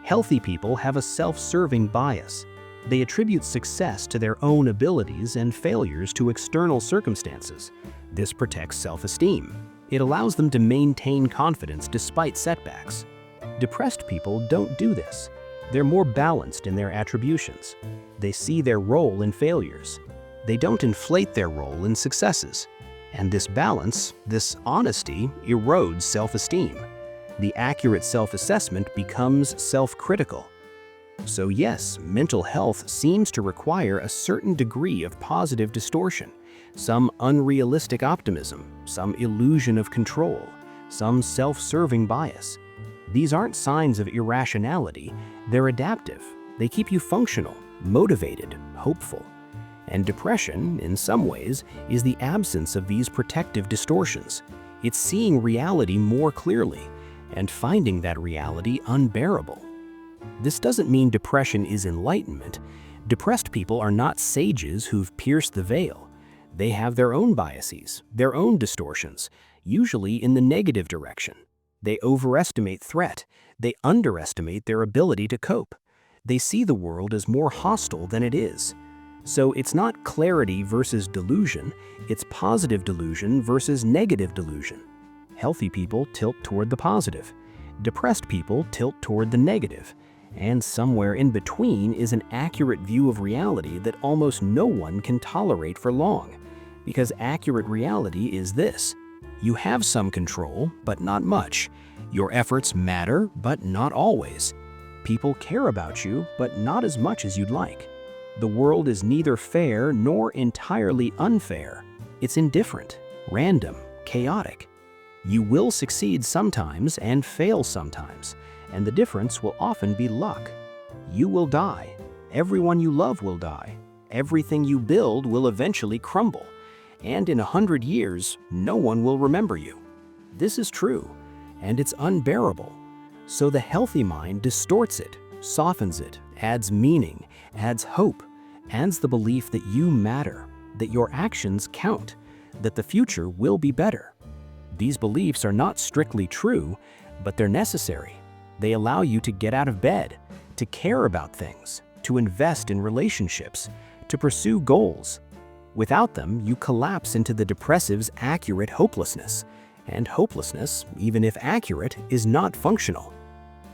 Speaker 1: Healthy people have a self-serving bias. They attribute success to their own abilities and failures to external circumstances. This protects self-esteem. It allows them to maintain confidence despite setbacks. Depressed people don't do this. They're more balanced in their attributions. They see their role in failures. They don't inflate their role in successes. And this balance, this honesty, erodes self-esteem. The accurate self-assessment becomes self-critical. So yes, mental health seems to require a certain degree of positive distortion, some unrealistic optimism, some illusion of control, some self-serving bias. These aren't signs of irrationality, they're adaptive. They keep you functional, motivated, hopeful. And depression, in some ways, is the absence of these protective distortions. It's seeing reality more clearly and finding that reality unbearable. This doesn't mean depression is enlightenment. Depressed people are not sages who've pierced the veil. They have their own biases, their own distortions, usually in the negative direction. They overestimate threat. They underestimate their ability to cope. They see the world as more hostile than it is. So it's not clarity versus delusion, it's positive delusion versus negative delusion. Healthy people tilt toward the positive. Depressed people tilt toward the negative. And somewhere in between is an accurate view of reality that almost no one can tolerate for long. Because accurate reality is this: you have some control, but not much. Your efforts matter, but not always. People care about you, but not as much as you'd like. The world is neither fair nor entirely unfair. It's indifferent, random, chaotic. You will succeed sometimes and fail sometimes, and the difference will often be luck. You will die. Everyone you love will die. Everything you build will eventually crumble. And in 100 years, no one will remember you. This is true, and it's unbearable. So the healthy mind distorts it, softens it, adds meaning, adds hope, adds the belief that you matter, that your actions count, that the future will be better. These beliefs are not strictly true, but they're necessary. They allow you to get out of bed, to care about things, to invest in relationships, to pursue goals. Without them, you collapse into the depressive's accurate hopelessness. And hopelessness, even if accurate, is not functional.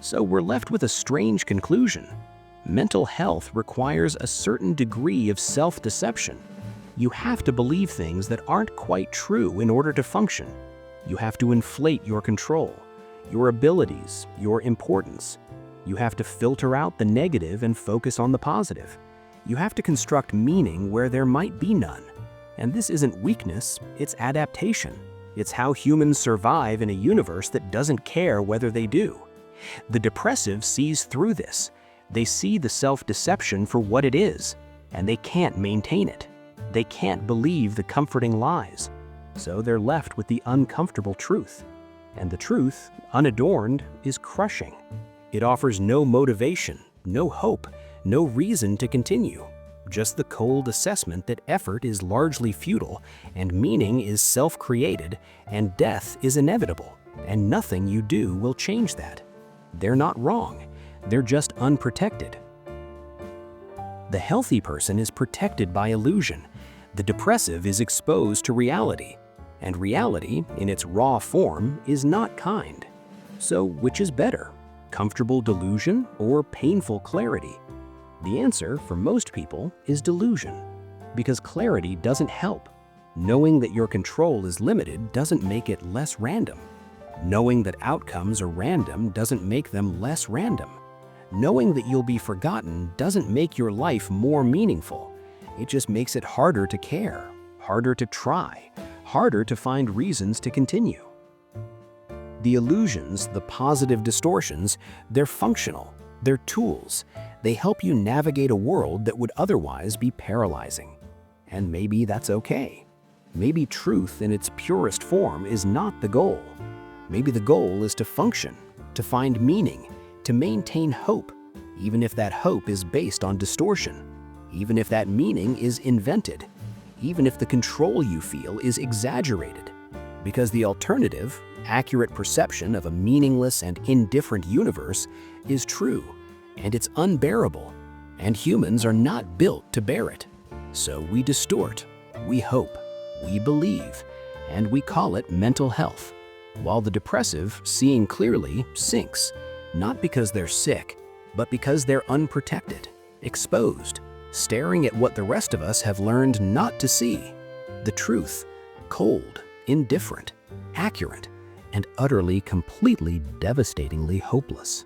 Speaker 1: So we're left with a strange conclusion. Mental health requires a certain degree of self-deception. You have to believe things that aren't quite true in order to function. You have to inflate your control, your abilities, your importance. You have to filter out the negative and focus on the positive. You have to construct meaning where there might be none. And this isn't weakness, it's adaptation. It's how humans survive in a universe that doesn't care whether they do. The depressive sees through this. They see the self-deception for what it is, and they can't maintain it. They can't believe the comforting lies. So they're left with the uncomfortable truth. And the truth, unadorned, is crushing. It offers no motivation, no hope, no reason to continue. Just the cold assessment that effort is largely futile, and meaning is self-created, and death is inevitable, and nothing you do will change that. They're not wrong. They're just unprotected. The healthy person is protected by illusion. The depressive is exposed to reality. And reality, in its raw form, is not kind. So which is better? Comfortable delusion or painful clarity? The answer, for most people, is delusion. Because clarity doesn't help. Knowing that your control is limited doesn't make it less random. Knowing that outcomes are random doesn't make them less random. Knowing that you'll be forgotten doesn't make your life more meaningful. It just makes it harder to care, harder to try, harder to find reasons to continue. The illusions, the positive distortions, they're functional. They're tools. They help you navigate a world that would otherwise be paralyzing. And maybe that's okay. Maybe truth in its purest form is not the goal. Maybe the goal is to function, to find meaning, to maintain hope, even if that hope is based on distortion, even if that meaning is invented, even if the control you feel is exaggerated. Because the alternative, accurate perception of a meaningless and indifferent universe, is true, and it's unbearable, and humans are not built to bear it. So we distort, we hope, we believe, and we call it mental health. While the depressive, seeing clearly, sinks, not because they're sick, but because they're unprotected, exposed, staring at what the rest of us have learned not to see. The truth, cold, indifferent, accurate, and utterly, completely, devastatingly hopeless.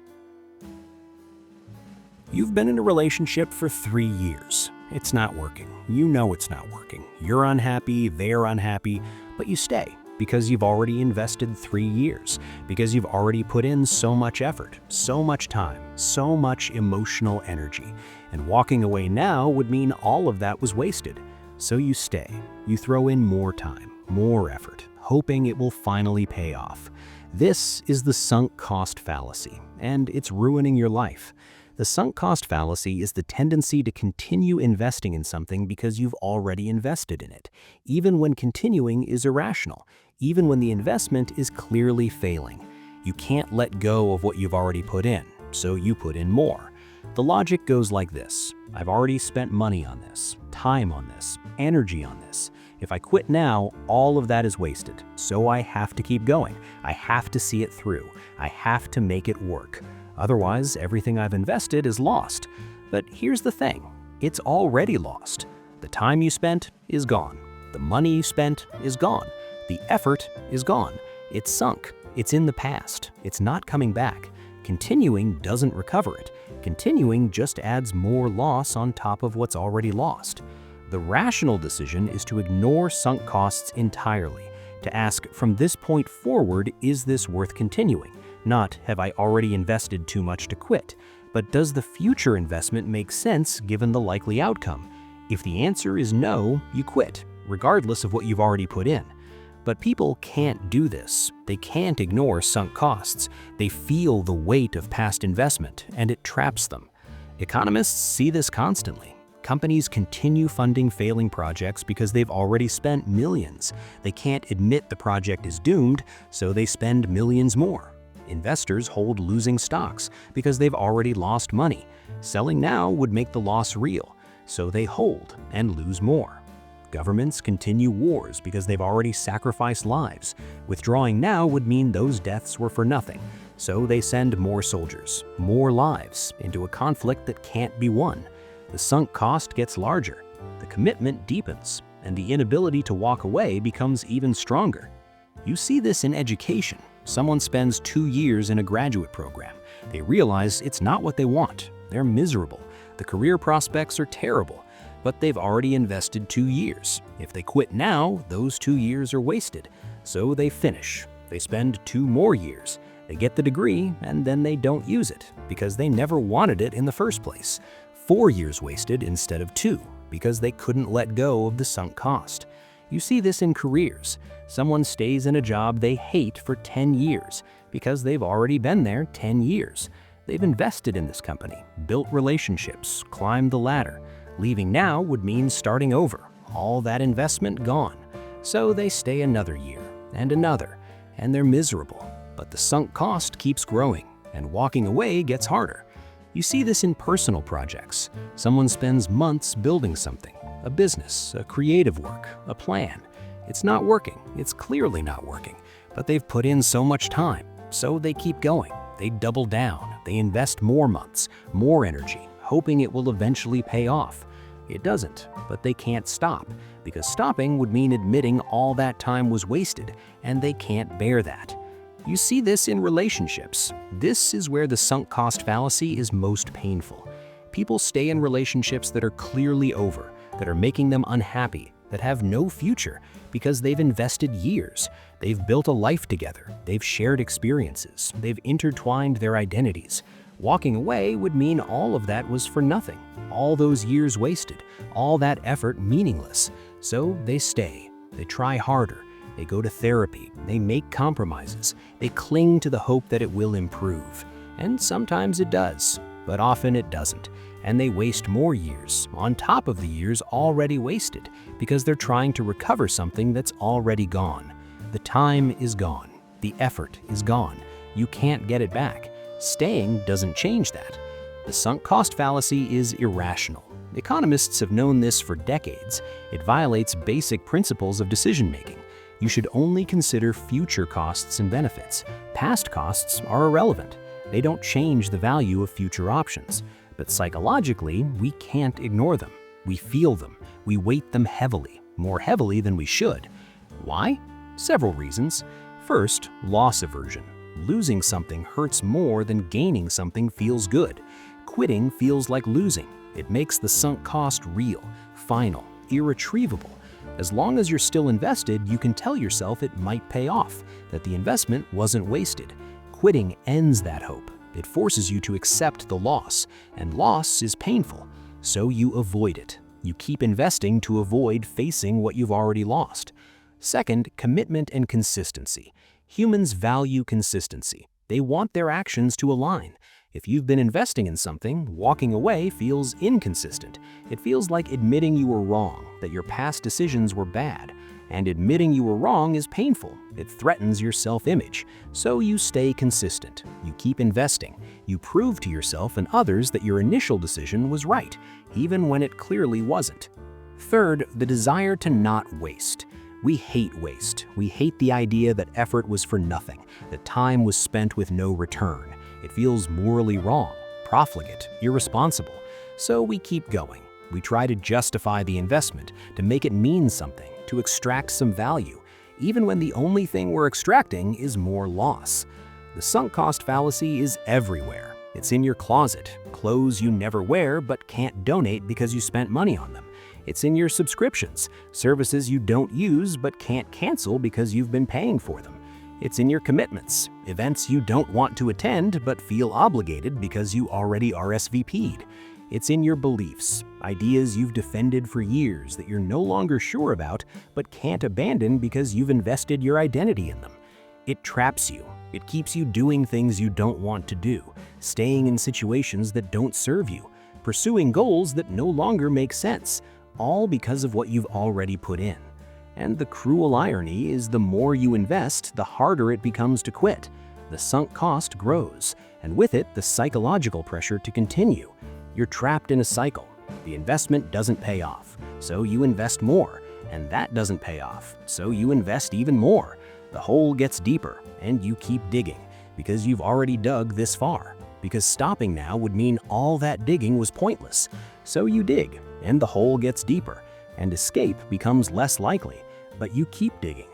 Speaker 1: You've been in a relationship for 3 years. It's not working. You know it's not working. You're unhappy, they're unhappy, but you stay because you've already invested 3 years, because you've already put in so much effort, so much time, so much emotional energy. And walking away now would mean all of that was wasted. So you stay. You throw in more time, more effort, hoping it will finally pay off. This is the sunk cost fallacy, and it's ruining your life. The sunk cost fallacy is the tendency to continue investing in something because you've already invested in it, even when continuing is irrational, even when the investment is clearly failing. You can't let go of what you've already put in, so you put in more. The logic goes like this: I've already spent money on this, time on this, energy on this. If I quit now, all of that is wasted, so I have to keep going. I have to see it through. I have to make it work. Otherwise, everything I've invested is lost. But here's the thing, it's already lost. The time you spent is gone. The money you spent is gone. The effort is gone. It's sunk. It's in the past. It's not coming back. Continuing doesn't recover it. Continuing just adds more loss on top of what's already lost. The rational decision is to ignore sunk costs entirely, to ask, from this point forward, is this worth continuing? Not, have I already invested too much to quit, but does the future investment make sense given the likely outcome? If the answer is no, you quit, regardless of what you've already put in. But people can't do this. They can't ignore sunk costs. They feel the weight of past investment, and it traps them. Economists see this constantly. Companies continue funding failing projects because they've already spent millions. They can't admit the project is doomed, so they spend millions more. Investors hold losing stocks because they've already lost money. Selling now would make the loss real, so they hold and lose more. Governments continue wars because they've already sacrificed lives. Withdrawing now would mean those deaths were for nothing, so they send more soldiers, more lives, into a conflict that can't be won. The sunk cost gets larger, the commitment deepens, and the inability to walk away becomes even stronger. You see this in education. Someone spends 2 years in a graduate program. They realize it's not what they want. They're miserable. The career prospects are terrible, but they've already invested 2 years. If they quit now, those 2 years are wasted. So they finish. They spend 2 more years. They get the degree, and then they don't use it because they never wanted it in the first place. 4 years wasted instead of 2 because they couldn't let go of the sunk cost. You see this in careers. Someone stays in a job they hate for 10 years because they've already been there 10 years. They've invested in this company, built relationships, climbed the ladder. Leaving now would mean starting over, all that investment gone. So they stay another year, and they're miserable. But the sunk cost keeps growing, and walking away gets harder. You see this in personal projects. Someone spends months building something, a business, a creative work, a plan. It's not working, it's clearly not working, but they've put in so much time, so they keep going. They double down, they invest more months, more energy, hoping it will eventually pay off. It doesn't, but they can't stop, because stopping would mean admitting all that time was wasted, and they can't bear that. You see this in relationships. This is where the sunk cost fallacy is most painful. People stay in relationships that are clearly over, that are making them unhappy, that have no future, because they've invested years. They've built a life together, they've shared experiences, they've intertwined their identities. Walking away would mean all of that was for nothing, all those years wasted, all that effort meaningless. So they stay, they try harder, they go to therapy, they make compromises, they cling to the hope that it will improve. And sometimes it does, but often it doesn't. And they waste more years on top of the years already wasted because they're trying to recover something that's already gone. The time is gone, the effort is gone. You can't get it back. Staying doesn't change that. The sunk cost fallacy is irrational. Economists have known this for decades. It violates basic principles of decision-making. You should only consider future costs and benefits. Past costs are irrelevant. They don't change the value of future options. But psychologically, we can't ignore them. We feel them. We weight them heavily, more heavily than we should. Why? Several reasons. First, loss aversion. Losing something hurts more than gaining something feels good. Quitting feels like losing. It makes the sunk cost real, final, irretrievable. As long as you're still invested, you can tell yourself it might pay off, that the investment wasn't wasted. Quitting ends that hope. It forces you to accept the loss, and loss is painful, so you avoid it. You keep investing to avoid facing what you've already lost. Second, commitment and consistency. Humans value consistency. They want their actions to align. If you've been investing in something, walking away feels inconsistent. It feels like admitting you were wrong, that your past decisions were bad. And admitting you were wrong is painful. It threatens your self-image. So you stay consistent. You keep investing. You prove to yourself and others that your initial decision was right, even when it clearly wasn't. Third, the desire to not waste. We hate waste. We hate the idea that effort was for nothing, that time was spent with no return. It feels morally wrong, profligate, irresponsible. So we keep going. We try to justify the investment, to make it mean something, to extract some value, even when the only thing we're extracting is more loss. The sunk cost fallacy is everywhere. It's in your closet, clothes you never wear but can't donate because you spent money on them. It's in your subscriptions, services you don't use but can't cancel because you've been paying for them. It's in your commitments, events you don't want to attend but feel obligated because you already RSVP'd. It's in your beliefs, ideas you've defended for years that you're no longer sure about but can't abandon because you've invested your identity in them. It traps you. It keeps you doing things you don't want to do, staying in situations that don't serve you. pursuing goals that no longer make sense, all because of what you've already put in. And the cruel irony is the more you invest, the harder it becomes to quit. The sunk cost grows, and with it, the psychological pressure to continue. You're trapped in a cycle. The investment doesn't pay off, so you invest more, and that doesn't pay off, so you invest even more. The hole gets deeper, and you keep digging, because you've already dug this far. Because stopping now would mean all that digging was pointless. So you dig, and the hole gets deeper, and escape becomes less likely, but you keep digging.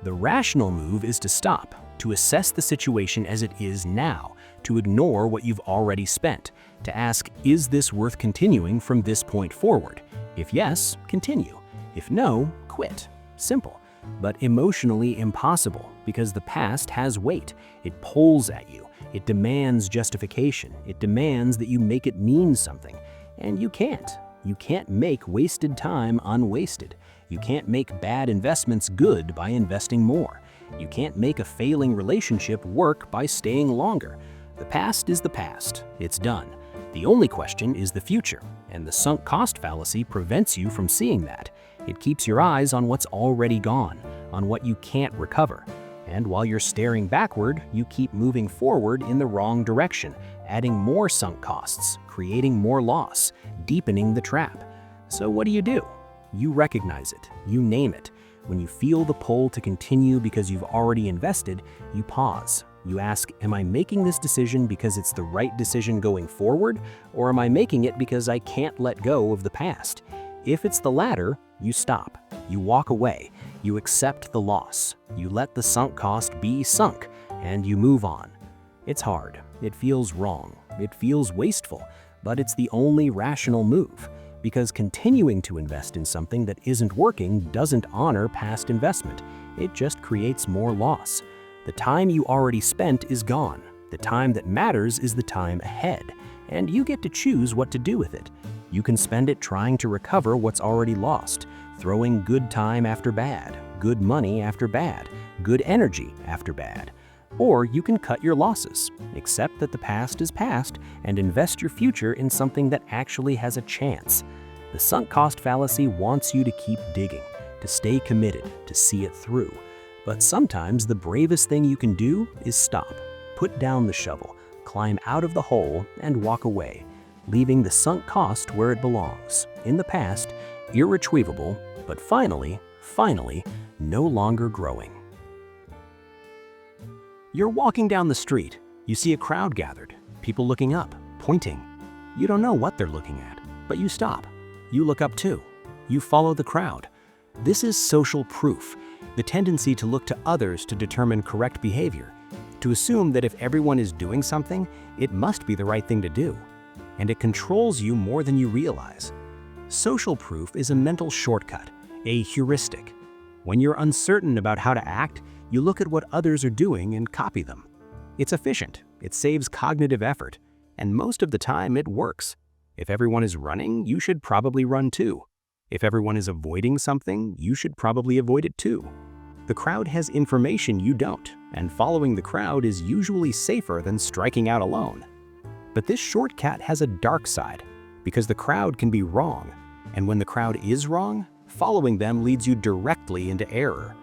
Speaker 1: The rational move is to stop, to assess the situation as it is now, to ignore what you've already spent, to ask, is this worth continuing from this point forward? If yes, continue. If no, quit. Simple, but emotionally impossible, because the past has weight. It pulls at you. It demands justification. It demands that you make it mean something. And you can't. You can't make wasted time unwasted. You can't make bad investments good by investing more. You can't make a failing relationship work by staying longer. The past is the past. It's done. The only question is the future, and the sunk cost fallacy prevents you from seeing that. It keeps your eyes on what's already gone, on what you can't recover. And while you're staring backward, you keep moving forward in the wrong direction, adding more sunk costs, creating more loss, deepening the trap. So what do? You recognize it. You name it. When you feel the pull to continue because you've already invested, you pause. You ask, am I making this decision because it's the right decision going forward, or am I making it because I can't let go of the past? If it's the latter, you stop. You walk away. You accept the loss. You let the sunk cost be sunk, and you move on. It's hard. It feels wrong. It feels wasteful, but it's the only rational move. Because continuing to invest in something that isn't working doesn't honor past investment. It just creates more loss. The time you already spent is gone. The time that matters is the time ahead, and you get to choose what to do with it. You can spend it trying to recover what's already lost, throwing good time after bad, good money after bad, good energy after bad. Or you can cut your losses, accept that the past is past, and invest your future in something that actually has a chance. The sunk cost fallacy wants you to keep digging, to stay committed, to see it through. But sometimes the bravest thing you can do is stop, put down the shovel, climb out of the hole, and walk away, leaving the sunk cost where it belongs, in the past, irretrievable, but finally, no longer growing. You're walking down the street. You see a crowd gathered, people looking up, pointing. You don't know what they're looking at, but you stop. You look up too. You follow the crowd. This is social proof, the tendency to look to others to determine correct behavior, to assume that if everyone is doing something, it must be the right thing to do. And it controls you more than you realize. Social proof is a mental shortcut, a heuristic. When you're uncertain about how to act, you look at what others are doing and copy them. It's efficient, it saves cognitive effort, and most of the time it works. If everyone is running, you should probably run too. If everyone is avoiding something, you should probably avoid it too. The crowd has information you don't, and following the crowd is usually safer than striking out alone. But this shortcut has a dark side, because the crowd can be wrong, and when the crowd is wrong, following them leads you directly into error.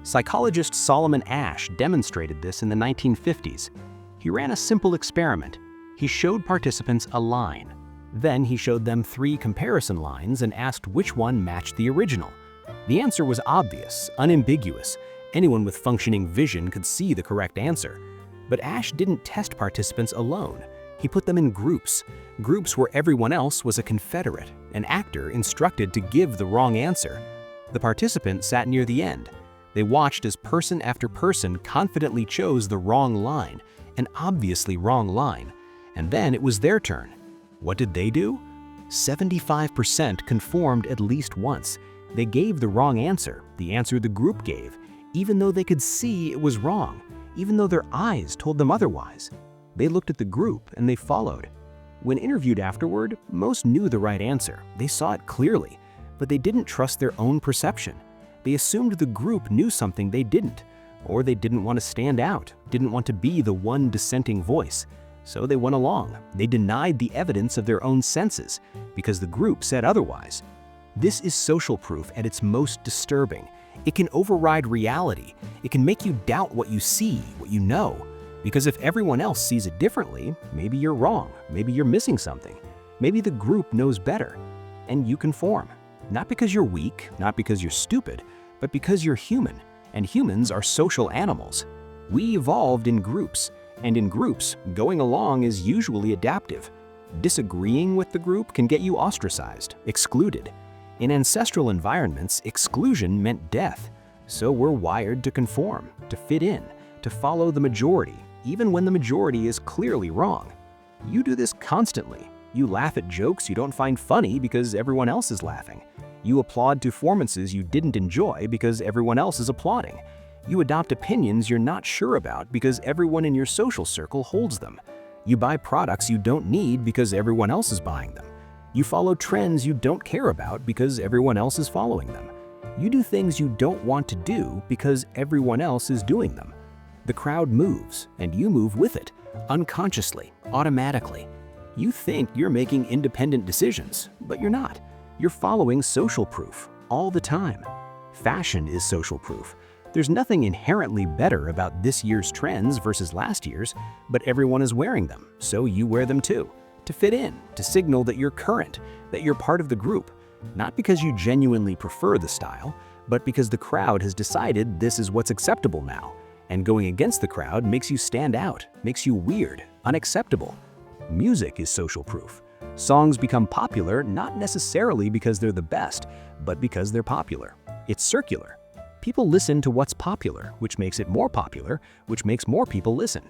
Speaker 1: Psychologist Solomon Asch demonstrated this in the 1950s. He ran a simple experiment. He showed participants a line. Then he showed them 3 comparison lines and asked which one matched the original. The answer was obvious, unambiguous. Anyone with functioning vision could see the correct answer. But Asch didn't test participants alone. He put them in groups where everyone else was a confederate, an actor instructed to give the wrong answer. The participant sat near the end. They watched as person after person confidently chose the wrong line, an obviously wrong line. And then it was their turn. What did they do? 75% conformed at least once. They gave the wrong answer, the answer the group gave, even though they could see it was wrong, even though their eyes told them otherwise. They looked at the group and they followed. When interviewed afterward, most knew the right answer. They saw it clearly, but they didn't trust their own perception. They assumed the group knew something they didn't, or they didn't want to stand out, didn't want to be the one dissenting voice. so they went along. They denied the evidence of their own senses because the group said otherwise. This is social proof at its most disturbing. It can override reality. It can make you doubt what you see, what you know. Because if everyone else sees it differently, maybe you're wrong, maybe you're missing something. Maybe the group knows better, and you conform. Not because you're weak, not because you're stupid, but because you're human, and humans are social animals. We evolved in groups, and in groups, going along is usually adaptive. Disagreeing with the group can get you ostracized, excluded. In ancestral environments, exclusion meant death, so we're wired to conform, to fit in, to follow the majority, even when the majority is clearly wrong. You do this constantly. You laugh at jokes you don't find funny because everyone else is laughing. You applaud performances you didn't enjoy because everyone else is applauding. You adopt opinions you're not sure about because everyone in your social circle holds them. You buy products you don't need because everyone else is buying them. You follow trends you don't care about because everyone else is following them. You do things you don't want to do because everyone else is doing them. The crowd moves, and you move with it, unconsciously, automatically. You think you're making independent decisions, but you're not. You're following social proof all the time. Fashion is social proof. There's nothing inherently better about this year's trends versus last year's, but everyone is wearing them, so you wear them too. To fit in, to signal that you're current, that you're part of the group. Not because you genuinely prefer the style, but because the crowd has decided this is what's acceptable now. And going against the crowd makes you stand out, makes you weird, unacceptable. Music is social proof. Songs become popular not necessarily because they're the best, but because they're popular. It's circular. People listen to what's popular, which makes it more popular, which makes more people listen.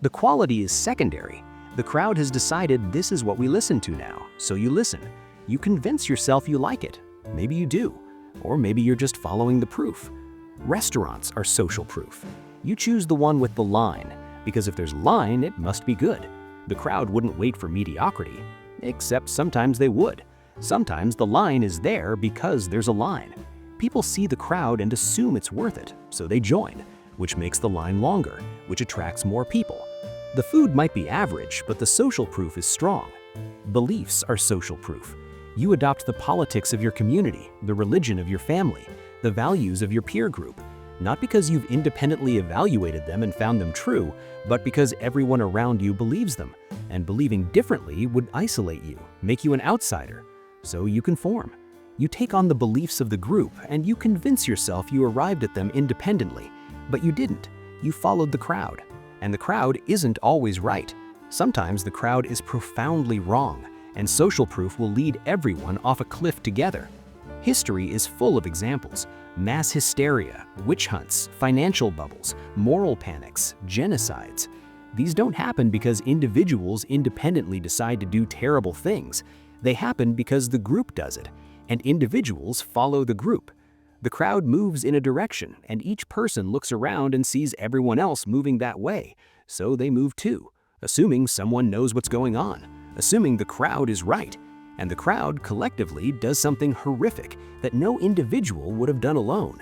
Speaker 1: The quality is secondary. The crowd has decided this is what we listen to now, so you listen. You convince yourself you like it. Maybe you do, or maybe you're just following the proof. Restaurants are social proof. You choose the one with the line, because if there's line, it must be good. The crowd wouldn't wait for mediocrity, except sometimes they would. Sometimes the line is there because there's a line. People see the crowd and assume it's worth it, so they join, which makes the line longer, which attracts more people. The food might be average, but the social proof is strong. Beliefs are social proof. You adopt the politics of your community, the religion of your family, the values of your peer group, not because you've independently evaluated them and found them true, but because everyone around you believes them, and believing differently would isolate you, make you an outsider. So you conform. You take on the beliefs of the group, and you convince yourself you arrived at them independently, but you didn't. You followed the crowd, and the crowd isn't always right. Sometimes the crowd is profoundly wrong, and social proof will lead everyone off a cliff together. History is full of examples. Mass hysteria, witch hunts, financial bubbles, moral panics, genocides. These don't happen because individuals independently decide to do terrible things. They happen because the group does it, and individuals follow the group. The crowd moves in a direction, and each person looks around and sees everyone else moving that way, so they move too, assuming someone knows what's going on, assuming the crowd is right. And the crowd collectively does something horrific that no individual would have done alone.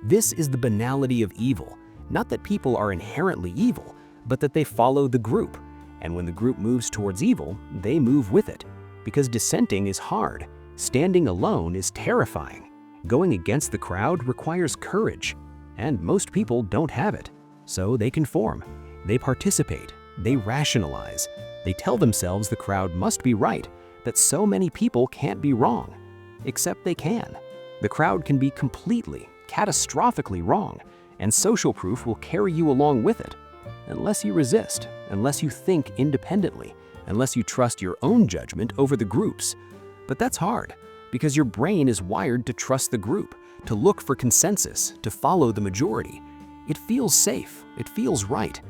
Speaker 1: This is the banality of evil. Not that people are inherently evil, but that they follow the group. And when the group moves towards evil, they move with it. Because dissenting is hard. Standing alone is terrifying. Going against the crowd requires courage. And most people don't have it. So they conform. They participate. They rationalize. They tell themselves the crowd must be right, that so many people can't be wrong. Except they can. The crowd can be completely, catastrophically wrong, and social proof will carry you along with it. Unless you resist, unless you think independently, unless you trust your own judgment over the group's. But that's hard, because your brain is wired to trust the group, to look for consensus, to follow the majority. It feels safe, it feels right.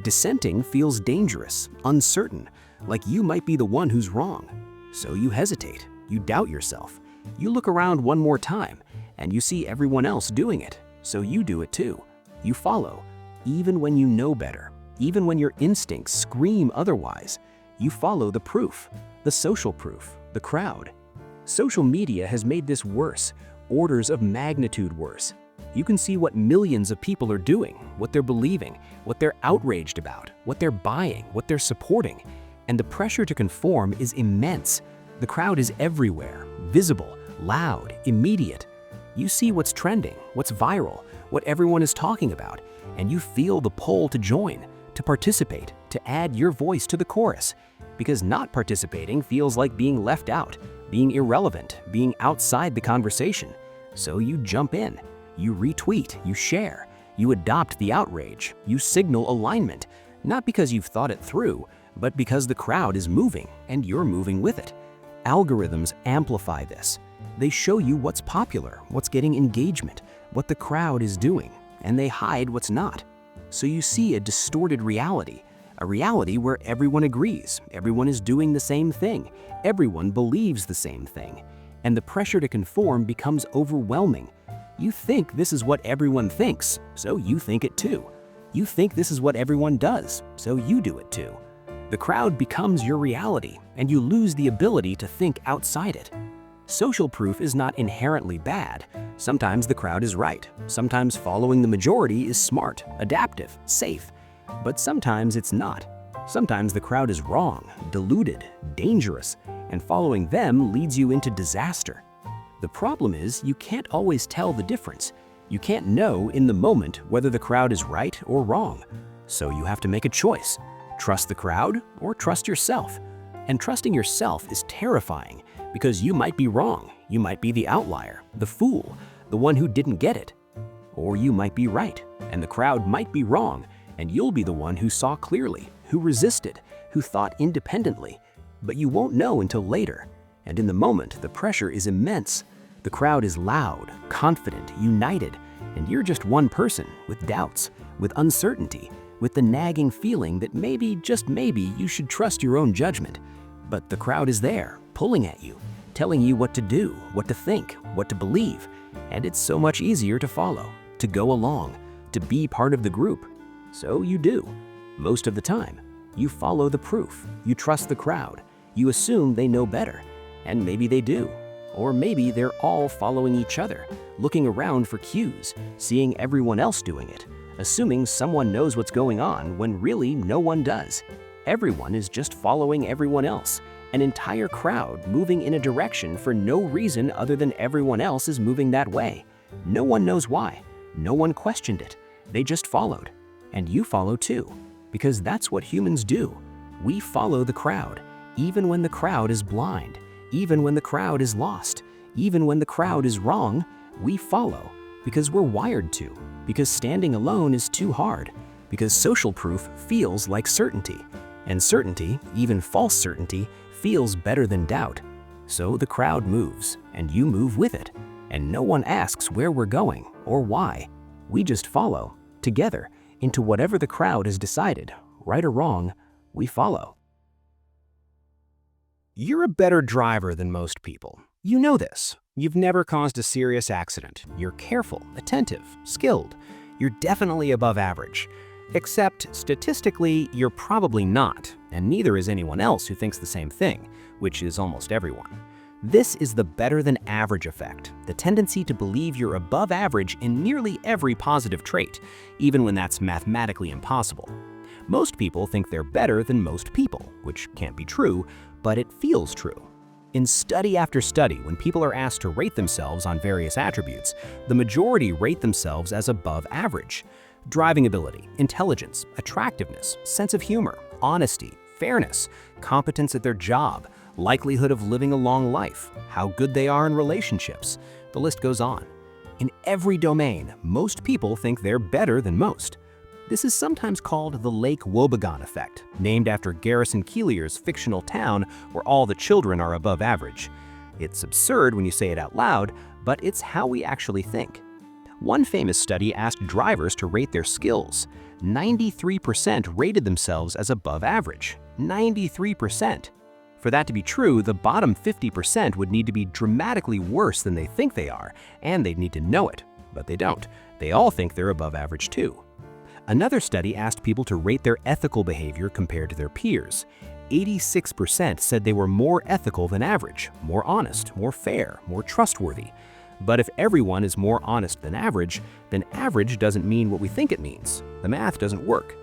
Speaker 1: Dissenting feels dangerous, uncertain, like you might be the one who's wrong. So you hesitate, you doubt yourself. You look around one more time, and you see everyone else doing it, so you do it too. You follow, even when you know better, even when your instincts scream otherwise. You follow the proof, the social proof, the crowd. Social media has made this worse, orders of magnitude worse. You can see what millions of people are doing, what they're believing, what they're outraged about, what they're buying, what they're supporting. And the pressure to conform is immense. The crowd is everywhere, visible, loud, immediate. You see what's trending, what's viral, what everyone is talking about, and you feel the pull to join, to participate, to add your voice to the chorus. Because not participating feels like being left out, being irrelevant, being outside the conversation. So you jump in, you retweet, you share, you adopt the outrage, you signal alignment, not because you've thought it through, but because the crowd is moving and you're moving with it. Algorithms amplify this. They show you what's popular, what's getting engagement, what the crowd is doing, and they hide what's not. So you see a distorted reality, a reality where everyone agrees, everyone is doing the same thing, everyone believes the same thing, and the pressure to conform becomes overwhelming. You think this is what everyone thinks, so you think it too. You think this is what everyone does, so you do it too. The crowd becomes your reality, and you lose the ability to think outside it. Social proof is not inherently bad. Sometimes the crowd is right. Sometimes following the majority is smart, adaptive, safe. But sometimes it's not. Sometimes the crowd is wrong, deluded, dangerous, and following them leads you into disaster. The problem is you can't always tell the difference. You can't know in the moment whether the crowd is right or wrong. So you have to make a choice. Trust the crowd or trust yourself. And trusting yourself is terrifying because you might be wrong. You might be the outlier, the fool, the one who didn't get it. Or you might be right, and the crowd might be wrong, and you'll be the one who saw clearly, who resisted, who thought independently. But you won't know until later. And in the moment, the pressure is immense. The crowd is loud, confident, united, and you're just one person with doubts, with uncertainty, with the nagging feeling that maybe, just maybe, you should trust your own judgment. But the crowd is there, pulling at you, telling you what to do, what to think, what to believe. And it's so much easier to follow, to go along, to be part of the group. So you do. Most of the time, you follow the proof, you trust the crowd, you assume they know better, and maybe they do. Or maybe they're all following each other, looking around for cues, seeing everyone else doing it, assuming someone knows what's going on when really no one does. Everyone is just following everyone else, an entire crowd moving in a direction for no reason other than everyone else is moving that way. No one knows why. No one questioned it. They just followed. And you follow too, because that's what humans do. We follow the crowd, even when the crowd is blind, even when the crowd is lost, even when the crowd is wrong, we follow because we're wired to, because standing alone is too hard, because social proof feels like certainty, and certainty, even false certainty, feels better than doubt. So the crowd moves, and you move with it, and no one asks where we're going or why. We just follow, together, into whatever the crowd has decided, right or wrong, we follow. You're a better driver than most people. You know this. You've never caused a serious accident. You're careful, attentive, skilled. You're definitely above average. Except, statistically, you're probably not, and neither is anyone else who thinks the same thing, which is almost everyone. This is the better than average effect, the tendency to believe you're above average in nearly every positive trait, even when that's mathematically impossible. Most people think they're better than most people, which can't be true, but it feels true. In study after study, when people are asked to rate themselves on various attributes, the majority rate themselves as above average. Driving ability, intelligence, attractiveness, sense of humor, honesty, fairness, competence at their job, likelihood of living a long life, how good they are in relationships. The list goes on. In every domain, most people think they're better than most. This is sometimes called the Lake Wobegon effect, named after Garrison Keillor's fictional town where all the children are above average. It's absurd when you say it out loud, but it's how we actually think. One famous study asked drivers to rate their skills. 93% rated themselves as above average. 93%. For that to be true, the bottom 50% would need to be dramatically worse than they think they are, and they'd need to know it. But they don't. They all think they're above average too. Another study asked people to rate their ethical behavior compared to their peers. 86% said they were more ethical than average, more honest, more fair, more trustworthy. But if everyone is more honest than average, then average doesn't mean what we think it means. The math doesn't work.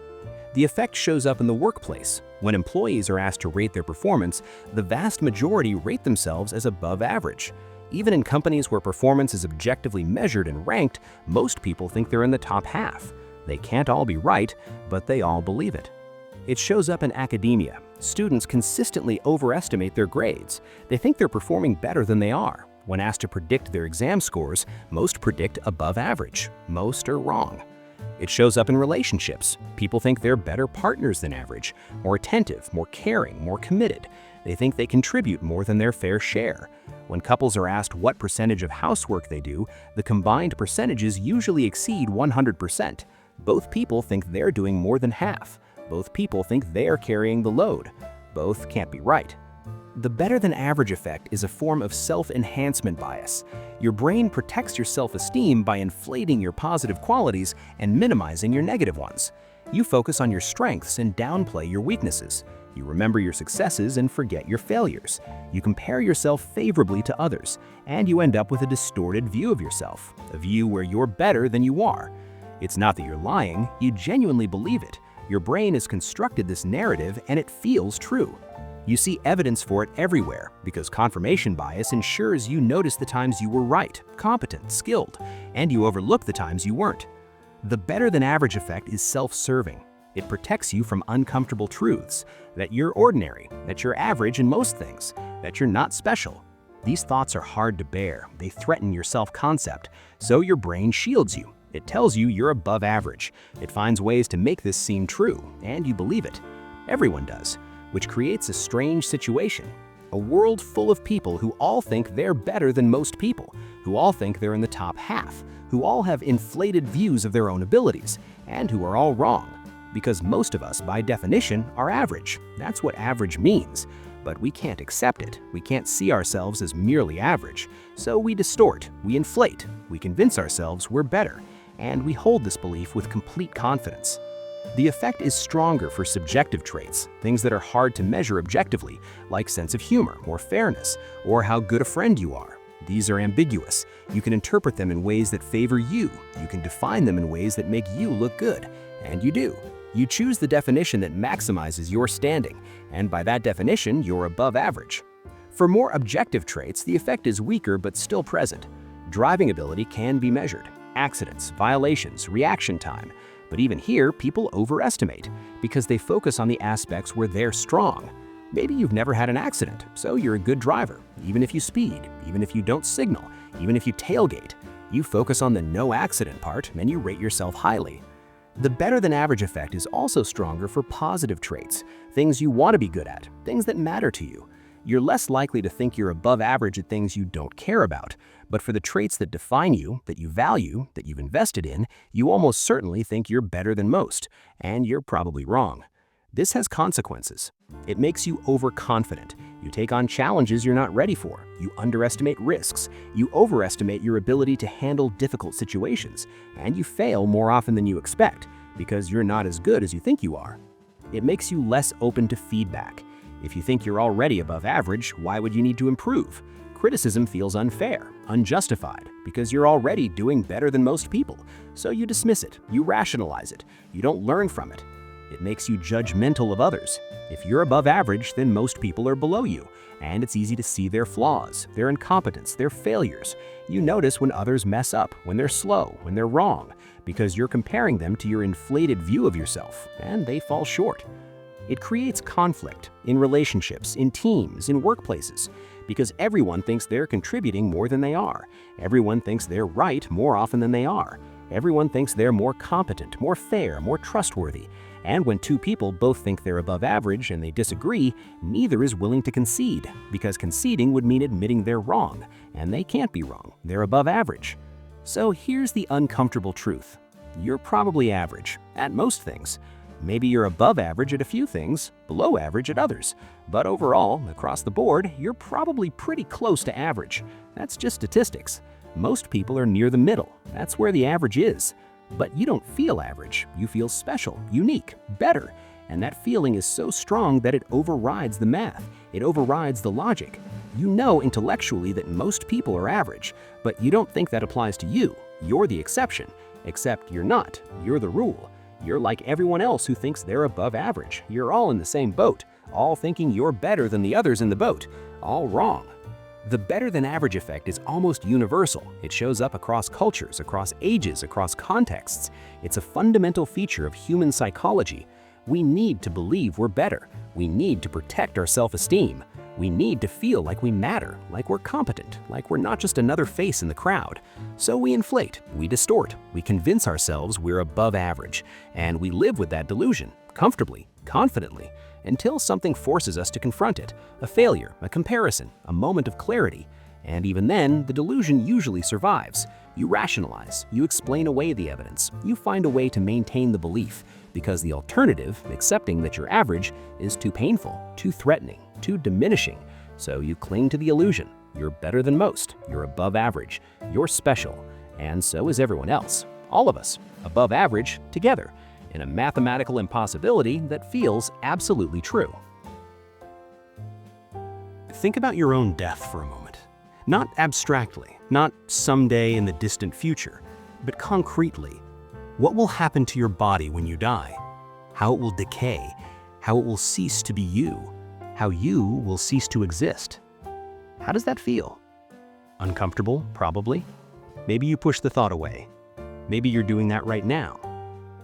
Speaker 1: The effect shows up in the workplace. When employees are asked to rate their performance, the vast majority rate themselves as above average. Even in companies where performance is objectively measured and ranked, most people think they're in the top half. They can't all be right, but they all believe it. It shows up in academia. Students consistently overestimate their grades. They think they're performing better than they are. When asked to predict their exam scores, most predict above average. Most are wrong. It shows up in relationships. People think they're better partners than average, more attentive, more caring, more committed. They think they contribute more than their fair share. When couples are asked what percentage of housework they do, the combined percentages usually exceed 100%. Both people think they're doing more than half. Both people think they're carrying the load. Both can't be right. The better-than-average effect is a form of self-enhancement bias. Your brain protects your self-esteem by inflating your positive qualities and minimizing your negative ones. You focus on your strengths and downplay your weaknesses. You remember your successes and forget your failures. You compare yourself favorably to others, and you end up with a distorted view of yourself, a view where you're better than you are. It's not that you're lying, you genuinely believe it. Your brain has constructed this narrative and it feels true. You see evidence for it everywhere because confirmation bias ensures you notice the times you were right, competent, skilled, and you overlook the times you weren't. The better-than-average effect is self-serving. It protects you from uncomfortable truths, that you're ordinary, that you're average in most things, that you're not special. These thoughts are hard to bear. They threaten your self-concept, so your brain shields you. It tells you you're above average. It finds ways to make this seem true, and you believe it. Everyone does, which creates a strange situation. A world full of people who all think they're better than most people, who all think they're in the top half, who all have inflated views of their own abilities, and who are all wrong. Because most of us, by definition, are average. That's what average means. But we can't accept it. We can't see ourselves as merely average. So we distort, we inflate, we convince ourselves we're better, and we hold this belief with complete confidence. The effect is stronger for subjective traits, things that are hard to measure objectively, like sense of humor or fairness, or how good a friend you are. These are ambiguous. You can interpret them in ways that favor you. You can define them in ways that make you look good. And you do. You choose the definition that maximizes your standing, and by that definition, you're above average. For more objective traits, the effect is weaker but still present. Driving ability can be measured. Accidents, violations, reaction time. But even here, people overestimate because they focus on the aspects where they're strong. Maybe you've never had an accident, so you're a good driver. Even if you speed, even if you don't signal, even if you tailgate, you focus on the no accident part and you rate yourself highly. The better-than-average effect is also stronger for positive traits, things you want to be good at, things that matter to you. You're less likely to think you're above average at things you don't care about, but for the traits that define you, that you value, that you've invested in, you almost certainly think you're better than most, and you're probably wrong. This has consequences. It makes you overconfident. You take on challenges you're not ready for. You underestimate risks. You overestimate your ability to handle difficult situations, and you fail more often than you expect because you're not as good as you think you are. It makes you less open to feedback. If you think you're already above average, why would you need to improve? Criticism feels unfair, unjustified, because you're already doing better than most people. So you dismiss it, you rationalize it, you don't learn from it. It makes you judgmental of others. If you're above average, then most people are below you, and it's easy to see their flaws, their incompetence, their failures. You notice when others mess up, when they're slow, when they're wrong, because you're comparing them to your inflated view of yourself, and they fall short. It creates conflict in relationships, in teams, in workplaces, because everyone thinks they're contributing more than they are. Everyone thinks they're right more often than they are. Everyone thinks they're more competent, more fair, more trustworthy. And when two people both think they're above average and they disagree, neither is willing to concede, because conceding would mean admitting they're wrong, and they can't be wrong. They're above average. So here's the uncomfortable truth. You're probably average at most things. Maybe you're above average at a few things, below average at others. But overall, across the board, you're probably pretty close to average. That's just statistics. Most people are near the middle. That's where the average is. But you don't feel average. You feel special, unique, better. And that feeling is so strong that it overrides the math. It overrides the logic. You know intellectually that most people are average, but you don't think that applies to you. You're the exception, except you're not. You're the rule. You're like everyone else who thinks they're above average. You're all in the same boat, all thinking you're better than the others in the boat. All wrong. The better than average effect is almost universal. It shows up across cultures, across ages, across contexts. It's a fundamental feature of human psychology. We need to believe we're better. We need to protect our self-esteem. We need to feel like we matter, like we're competent, like we're not just another face in the crowd. So we inflate, we distort, we convince ourselves we're above average, and we live with that delusion, comfortably, confidently, until something forces us to confront it, a failure, a comparison, a moment of clarity. And even then, the delusion usually survives. You rationalize, you explain away the evidence, you find a way to maintain the belief, because the alternative, accepting that you're average, is too painful, too threatening, too diminishing. So you cling to the illusion. You're better than most, you're above average, you're special, and so is everyone else. All of us, above average, together, in a mathematical impossibility that feels absolutely true. Think about your own death for a moment. Not abstractly, not someday in the distant future, but concretely. What will happen to your body when you die? How it will decay, how it will cease to be you, how you will cease to exist. How does that feel? Uncomfortable, probably. Maybe you push the thought away. Maybe you're doing that right now.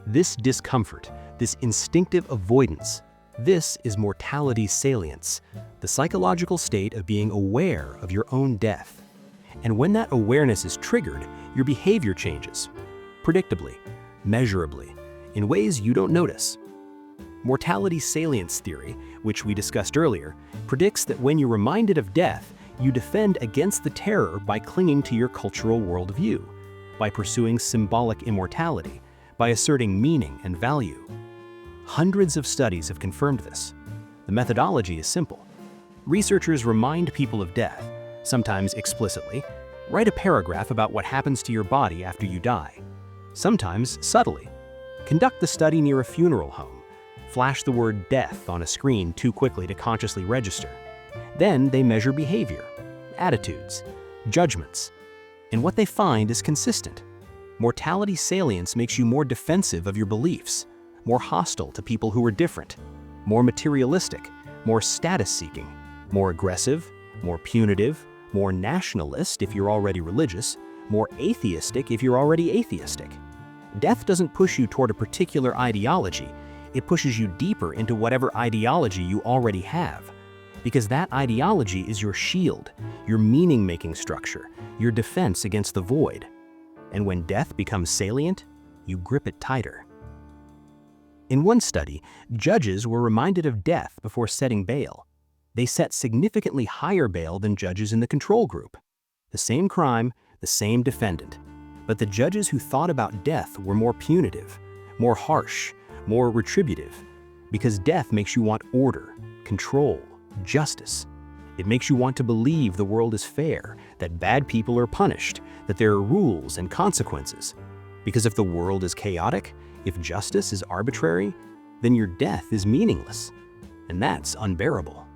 Speaker 1: This discomfort, this instinctive avoidance, this is mortality salience, the psychological state of being aware of your own death. And when that awareness is triggered, your behavior changes, predictably, measurably, in ways you don't notice. Mortality salience theory, which we discussed earlier, predicts that when you're reminded of death, you defend against the terror by clinging to your cultural worldview, by pursuing symbolic immortality, by asserting meaning and value. Hundreds of studies have confirmed this. The methodology is simple. Researchers remind people of death, sometimes explicitly. Write a paragraph about what happens to your body after you die. Sometimes subtly. Conduct the study near a funeral home. Flash the word death on a screen too quickly to consciously register. Then they measure behavior, attitudes, judgments. And what they find is consistent. Mortality salience makes you more defensive of your beliefs, more hostile to people who are different, more materialistic, more status-seeking, more aggressive, more punitive, more nationalist if you're already religious, more atheistic if you're already atheistic. Death doesn't push you toward a particular ideology, it pushes you deeper into whatever ideology you already have. Because that ideology is your shield, your meaning-making structure, your defense against the void. And when death becomes salient, you grip it tighter. In one study, judges were reminded of death before setting bail. They set significantly higher bail than judges in the control group. The same crime, the same defendant. But the judges who thought about death were more punitive, more harsh, more retributive, because death makes you want order, control, justice. It makes you want to believe the world is fair, that bad people are punished, that there are rules and consequences. Because if the world is chaotic, if justice is arbitrary, then your death is meaningless. And that's unbearable.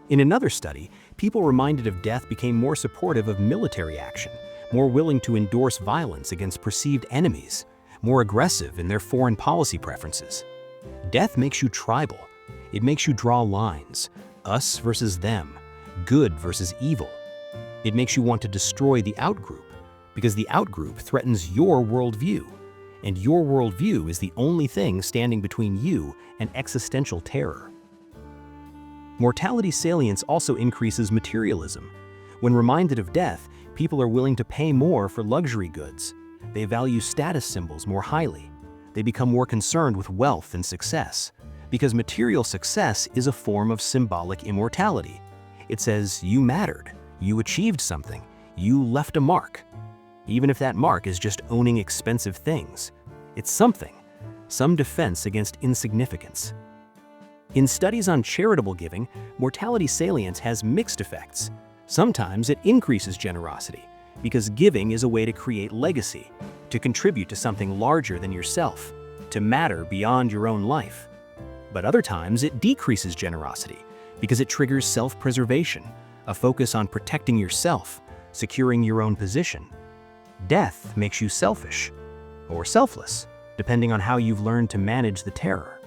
Speaker 1: In another study, people reminded of death became more supportive of military action, more willing to endorse violence against perceived enemies, more aggressive in their foreign policy preferences. Death makes you tribal. It makes you draw lines, us versus them, good versus evil. It makes you want to destroy the outgroup, because the outgroup threatens your worldview, and your worldview is the only thing standing between you and existential terror. Mortality salience also increases materialism. When reminded of death, people are willing to pay more for luxury goods. They value status symbols more highly. They become more concerned with wealth and success, because material success is a form of symbolic immortality. It says you mattered, you achieved something, you left a mark. Even if that mark is just owning expensive things, it's something, some defense against insignificance. In studies on charitable giving, mortality salience has mixed effects. Sometimes it increases generosity, because giving is a way to create legacy, to contribute to something larger than yourself, to matter beyond your own life. But other times it decreases generosity, because it triggers self-preservation, a focus on protecting yourself, securing your own position. Death makes you selfish, or selfless, depending on how you've learned to manage the terror.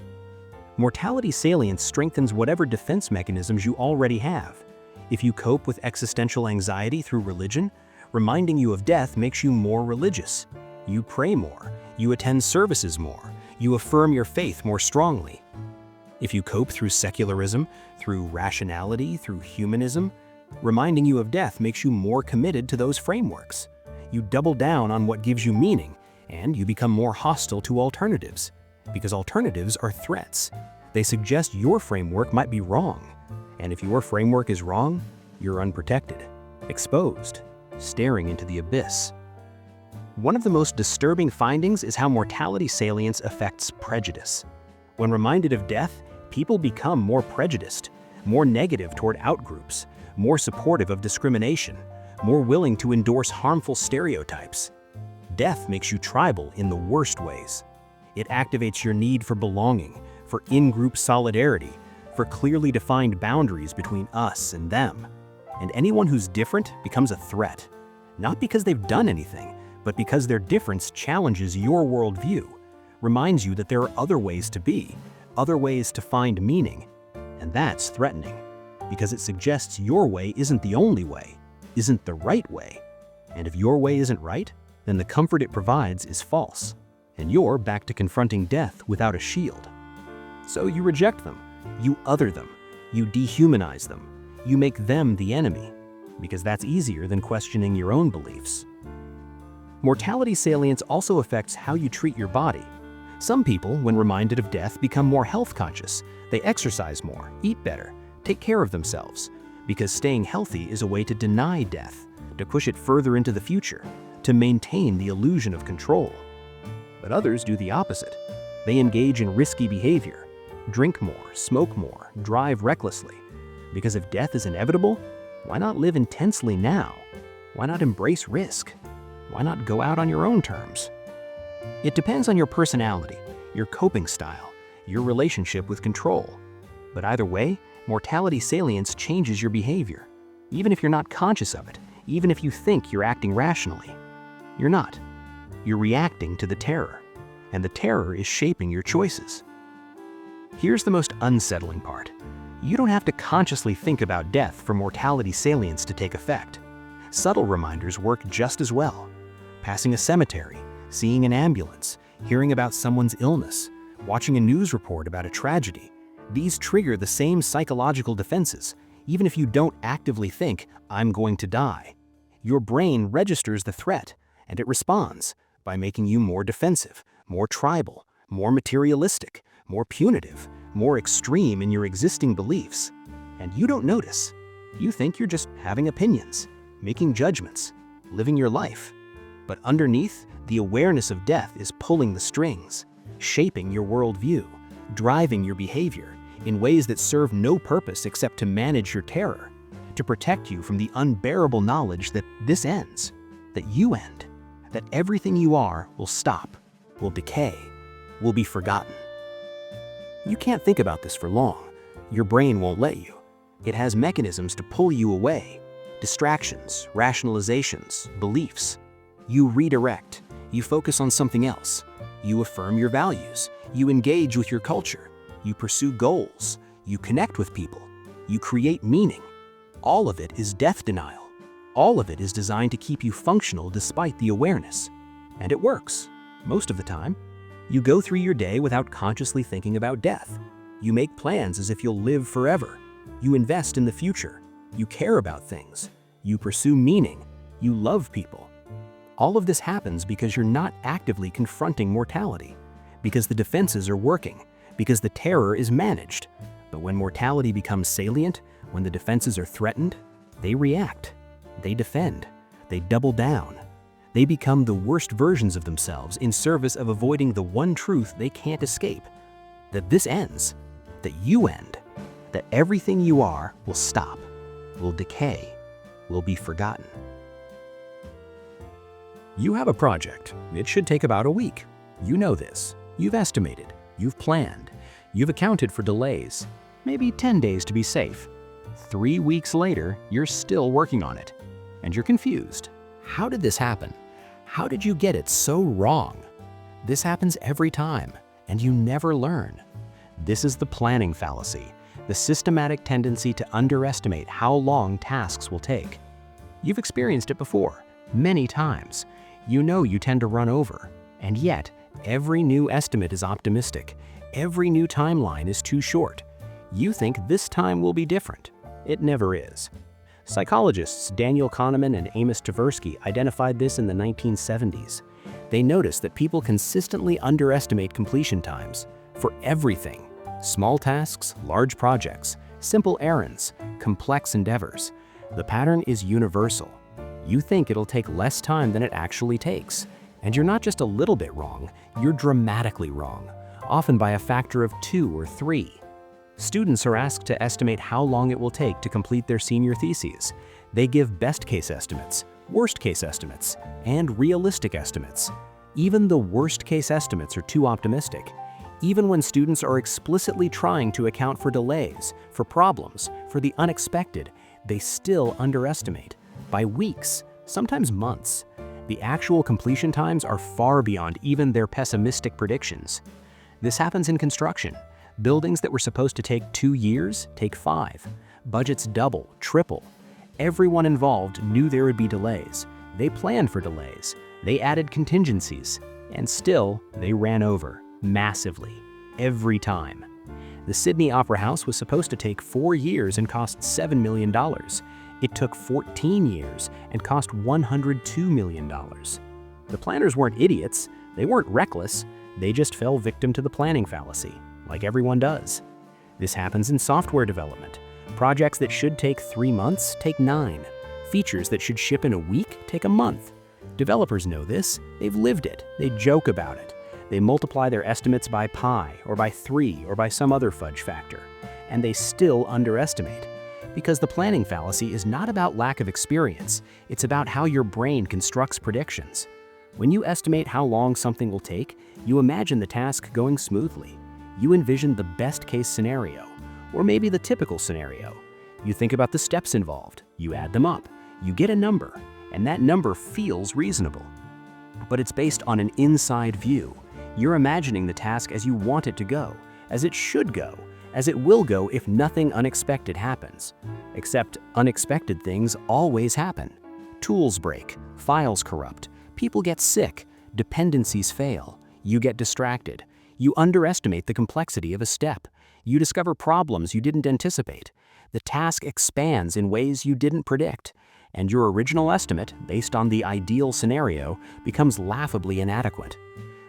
Speaker 1: Mortality salience strengthens whatever defense mechanisms you already have. If you cope with existential anxiety through religion, reminding you of death makes you more religious. You pray more, you attend services more, you affirm your faith more strongly. If you cope through secularism, through rationality, through humanism, reminding you of death makes you more committed to those frameworks. You double down on what gives you meaning, and you become more hostile to alternatives, because alternatives are threats. They suggest your framework might be wrong, and if your framework is wrong, you're unprotected, exposed, staring into the abyss. One of the most disturbing findings is how mortality salience affects prejudice. When reminded of death, people become more prejudiced, more negative toward outgroups, more supportive of discrimination, more willing to endorse harmful stereotypes. Death makes you tribal in the worst ways. It activates your need for belonging, for in-group solidarity, for clearly defined boundaries between us and them. And anyone who's different becomes a threat, not because they've done anything, but because their difference challenges your worldview, reminds you that there are other ways to be, other ways to find meaning. And that's threatening, because it suggests your way isn't the only way, isn't the right way. And if your way isn't right, then the comfort it provides is false, and you're back to confronting death without a shield. So you reject them, you other them, you dehumanize them, you make them the enemy, because that's easier than questioning your own beliefs. Mortality salience also affects how you treat your body. Some people, when reminded of death, become more health conscious. They exercise more, eat better, take care of themselves, because staying healthy is a way to deny death, to push it further into the future, to maintain the illusion of control. But others do the opposite. They engage in risky behavior, drink more, smoke more, drive recklessly. Because if death is inevitable, why not live intensely now? Why not embrace risk? Why not go out on your own terms? It depends on your personality, your coping style, your relationship with control. But either way, mortality salience changes your behavior. Even if you're not conscious of it, even if you think you're acting rationally. You're not. You're reacting to the terror, and the terror is shaping your choices. Here's the most unsettling part. You don't have to consciously think about death for mortality salience to take effect. Subtle reminders work just as well. Passing a cemetery, seeing an ambulance, hearing about someone's illness, watching a news report about a tragedy. These trigger the same psychological defenses, even if you don't actively think, "I'm going to die." Your brain registers the threat, and it responds by making you more defensive, more tribal, more materialistic, more punitive, more extreme in your existing beliefs. And you don't notice. You think you're just having opinions, making judgments, living your life. But underneath, the awareness of death is pulling the strings, shaping your worldview, driving your behavior in ways that serve no purpose except to manage your terror, to protect you from the unbearable knowledge that this ends, that you end, that everything you are will stop, will decay, will be forgotten. You can't think about this for long. Your brain won't let you. It has mechanisms to pull you away. Distractions, rationalizations, beliefs. You redirect. You focus on something else. You affirm your values. You engage with your culture. You pursue goals. You connect with people. You create meaning. All of it is death denial. All of it is designed to keep you functional despite the awareness. And it works, most of the time. You go through your day without consciously thinking about death. You make plans as if you'll live forever. You invest in the future. You care about things. You pursue meaning. You love people. All of this happens because you're not actively confronting mortality, because the defenses are working, because the terror is managed. But when mortality becomes salient, when the defenses are threatened, they react. They defend. They double down. They become the worst versions of themselves in service of avoiding the one truth they can't escape, that this ends, that you end, that everything you are will stop, will decay, will be forgotten. You have a project. It should take about a week. You know this. You've estimated. You've planned. You've accounted for delays. Maybe 10 days to be safe. 3 weeks later, you're still working on it. And you're confused. How did this happen? How did you get it so wrong? This happens every time, and you never learn. This is the planning fallacy, the systematic tendency to underestimate how long tasks will take. You've experienced it before, many times. You know you tend to run over, and yet every new estimate is optimistic. Every new timeline is too short. You think this time will be different. It never is. Psychologists Daniel Kahneman and Amos Tversky identified this in the 1970s. They noticed that people consistently underestimate completion times for everything. Small tasks, large projects, simple errands, complex endeavors. The pattern is universal. You think it'll take less time than it actually takes. And you're not just a little bit wrong, you're dramatically wrong, often by a factor of 2 or 3. Students are asked to estimate how long it will take to complete their senior theses. They give best-case estimates, worst-case estimates, and realistic estimates. Even the worst-case estimates are too optimistic. Even when students are explicitly trying to account for delays, for problems, for the unexpected, they still underestimate. By weeks, sometimes months. The actual completion times are far beyond even their pessimistic predictions. This happens in construction. Buildings that were supposed to take 2 years take 5. Budgets double, triple. Everyone involved knew there would be delays. They planned for delays. They added contingencies. And still, they ran over, massively, every time. The Sydney Opera House was supposed to take 4 years and cost $7 million. It took 14 years and cost $102 million. The planners weren't idiots. They weren't reckless. They just fell victim to the planning fallacy, like everyone does. This happens in software development. Projects that should take 3 months take 9. Features that should ship in a week take a month. Developers know this. They've lived it. They joke about it. They multiply their estimates by pi, or by 3, or by some other fudge factor. And they still underestimate. Because the planning fallacy is not about lack of experience. It's about how your brain constructs predictions. When you estimate how long something will take, you imagine the task going smoothly. You envision the best-case scenario, or maybe the typical scenario. You think about the steps involved, you add them up, you get a number, and that number feels reasonable. But it's based on an inside view. You're imagining the task as you want it to go, as it should go, as it will go if nothing unexpected happens. Except unexpected things always happen. Tools break, files corrupt, people get sick, dependencies fail, you get distracted. You underestimate the complexity of a step. You discover problems you didn't anticipate. The task expands in ways you didn't predict. And your original estimate, based on the ideal scenario, becomes laughably inadequate.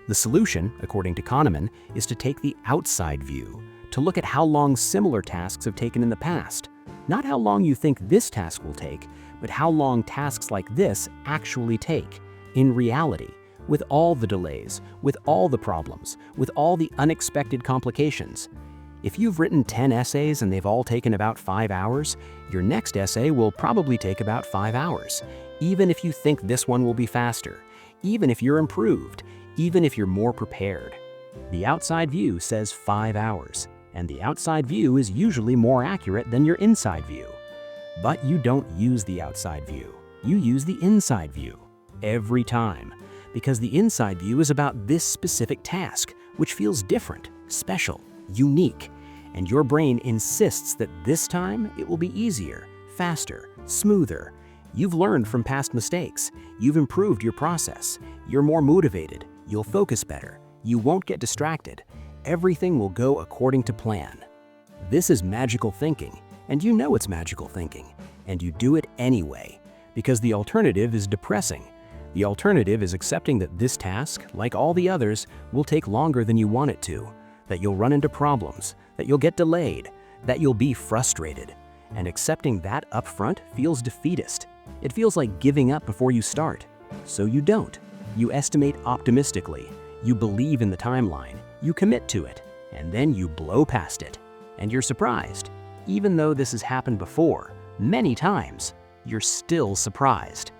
Speaker 1: The solution, according to Kahneman, is to take the outside view, to look at how long similar tasks have taken in the past. Not how long you think this task will take, but how long tasks like this actually take, in reality. With all the delays, with all the problems, with all the unexpected complications. If you've written 10 essays and they've all taken about 5 hours, your next essay will probably take about 5 hours, even if you think this one will be faster, even if you're improved, even if you're more prepared. The outside view says 5 hours, and the outside view is usually more accurate than your inside view. But you don't use the outside view. You use the inside view, every time. Because the inside view is about this specific task, which feels different, special, unique, and your brain insists that this time it will be easier, faster, smoother. You've learned from past mistakes. You've improved your process. You're more motivated. You'll focus better. You won't get distracted. Everything will go according to plan. This is magical thinking, and you know it's magical thinking, and you do it anyway, because the alternative is depressing. The alternative is accepting that this task, like all the others, will take longer than you want it to, that you'll run into problems, that you'll get delayed, that you'll be frustrated. And accepting that up front feels defeatist. It feels like giving up before you start. So you don't. You estimate optimistically. You believe in the timeline. You commit to it. And then you blow past it. And you're surprised. Even though this has happened before, many times, you're still surprised.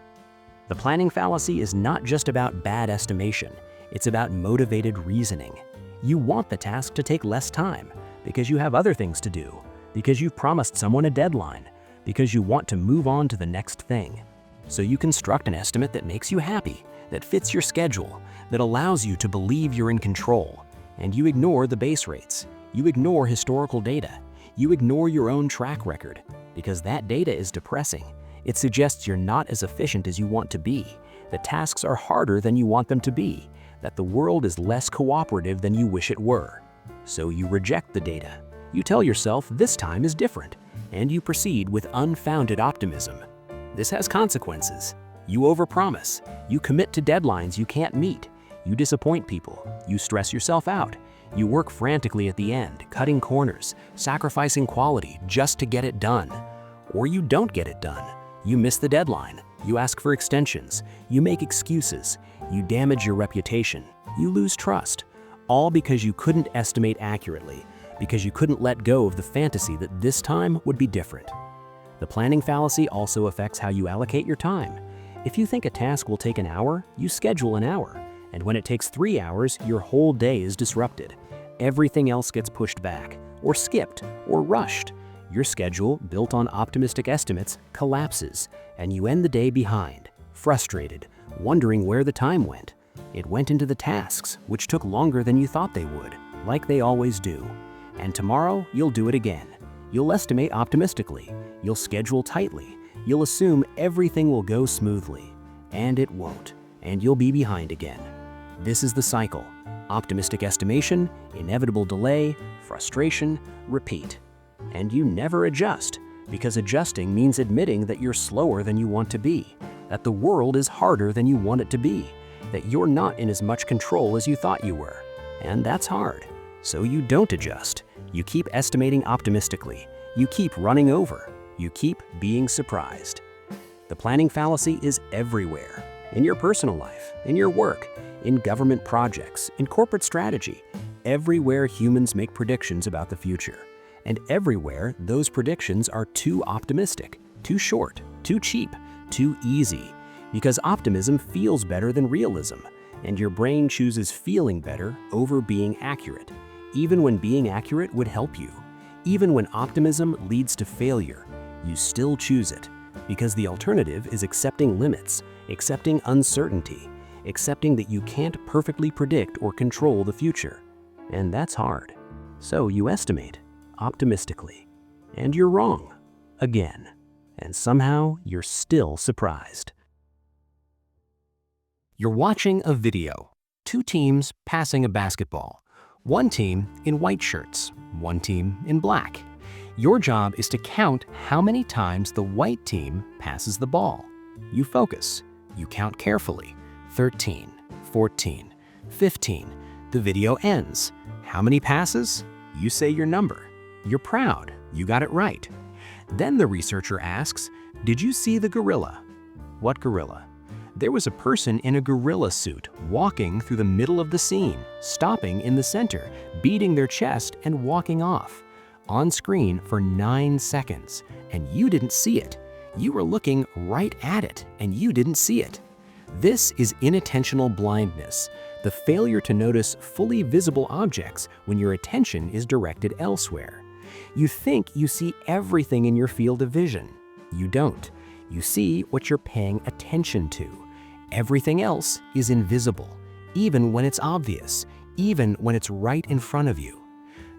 Speaker 1: The planning fallacy is not just about bad estimation, it's about motivated reasoning. You want the task to take less time because you have other things to do. because you've promised someone a deadline, because you want to move on to the next thing. So you construct an estimate that makes you happy, that fits your schedule, that allows you to believe you're in control. And you ignore the base rates. You ignore historical data. You ignore your own track record, because that data is depressing. It suggests you're not as efficient as you want to be, that tasks are harder than you want them to be, that the world is less cooperative than you wish it were. So you reject the data. You tell yourself this time is different, and you proceed with unfounded optimism. This has consequences. You overpromise. You commit to deadlines you can't meet. You disappoint people. You stress yourself out. You work frantically at the end, cutting corners, sacrificing quality just to get it done. Or you don't get it done. You miss the deadline. You ask for extensions. You make excuses. You damage your reputation. You lose trust. All because you couldn't estimate accurately, because you couldn't let go of the fantasy that this time would be different. The planning fallacy also affects how you allocate your time. If you think a task will take an hour, you schedule an hour. And when it takes 3 hours, your whole day is disrupted. Everything else gets pushed back, or skipped, or rushed. Your schedule, built on optimistic estimates, collapses, and you end the day behind, frustrated, wondering where the time went. It went into the tasks, which took longer than you thought they would, like they always do. And tomorrow, you'll do it again. You'll estimate optimistically. You'll schedule tightly. You'll assume everything will go smoothly. And it won't. And you'll be behind again. This is the cycle. Optimistic estimation, inevitable delay, frustration, repeat. And you never adjust, because adjusting means admitting that you're slower than you want to be, that the world is harder than you want it to be, that you're not in as much control as you thought you were. And that's hard. So you don't adjust. You keep estimating optimistically. You keep running over. You keep being surprised. The planning fallacy is everywhere. In your personal life, in your work, in government projects, in corporate strategy. Everywhere humans make predictions about the future. And everywhere those predictions are too optimistic, too short, too cheap, too easy. Because optimism feels better than realism, and your brain chooses feeling better over being accurate, even when being accurate would help you. Even when optimism leads to failure, you still choose it, because the alternative is accepting limits, accepting uncertainty, accepting that you can't perfectly predict or control the future. And that's hard. So you estimate optimistically, and you're wrong again, and somehow you're still surprised. You're watching a video. 2 teams passing a basketball. One team in white shirts, one team in black. Your job is to count how many times the white team passes the ball. You focus. You count carefully. 13, 14, 15. The video ends. How many passes? You say your number. You're proud. You got it right. Then the researcher asks, did you see the gorilla? What gorilla? There was a person in a gorilla suit walking through the middle of the scene, stopping in the center, beating their chest and walking off. On screen for 9 seconds, and you didn't see it. You were looking right at it, and you didn't see it. This is inattentional blindness, the failure to notice fully visible objects when your attention is directed elsewhere. You think you see everything in your field of vision. You don't. You see what you're paying attention to. Everything else is invisible, even when it's obvious, even when it's right in front of you.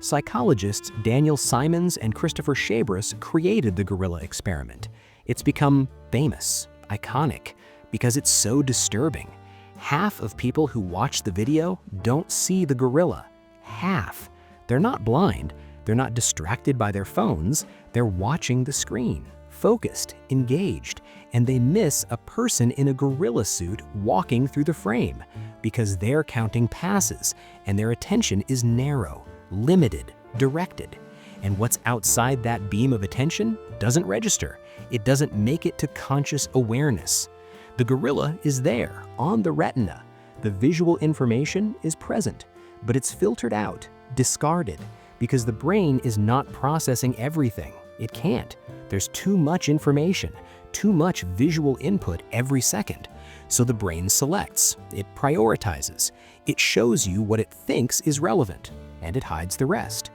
Speaker 1: Psychologists Daniel Simons and Christopher Chabris created the gorilla experiment. It's become famous, iconic, because it's so disturbing. Half of people who watch the video don't see the gorilla. Half. They're not blind. They're not distracted by their phones. They're watching the screen, focused, engaged, and they miss a person in a gorilla suit walking through the frame because they're counting passes and their attention is narrow, limited, directed. And what's outside that beam of attention doesn't register. It doesn't make it to conscious awareness. The gorilla is there, on the retina. The visual information is present, but it's filtered out, discarded, because the brain is not processing everything. It can't. There's too much information, too much visual input every second. So the brain selects, it prioritizes, it shows you what it thinks is relevant, and it hides the rest.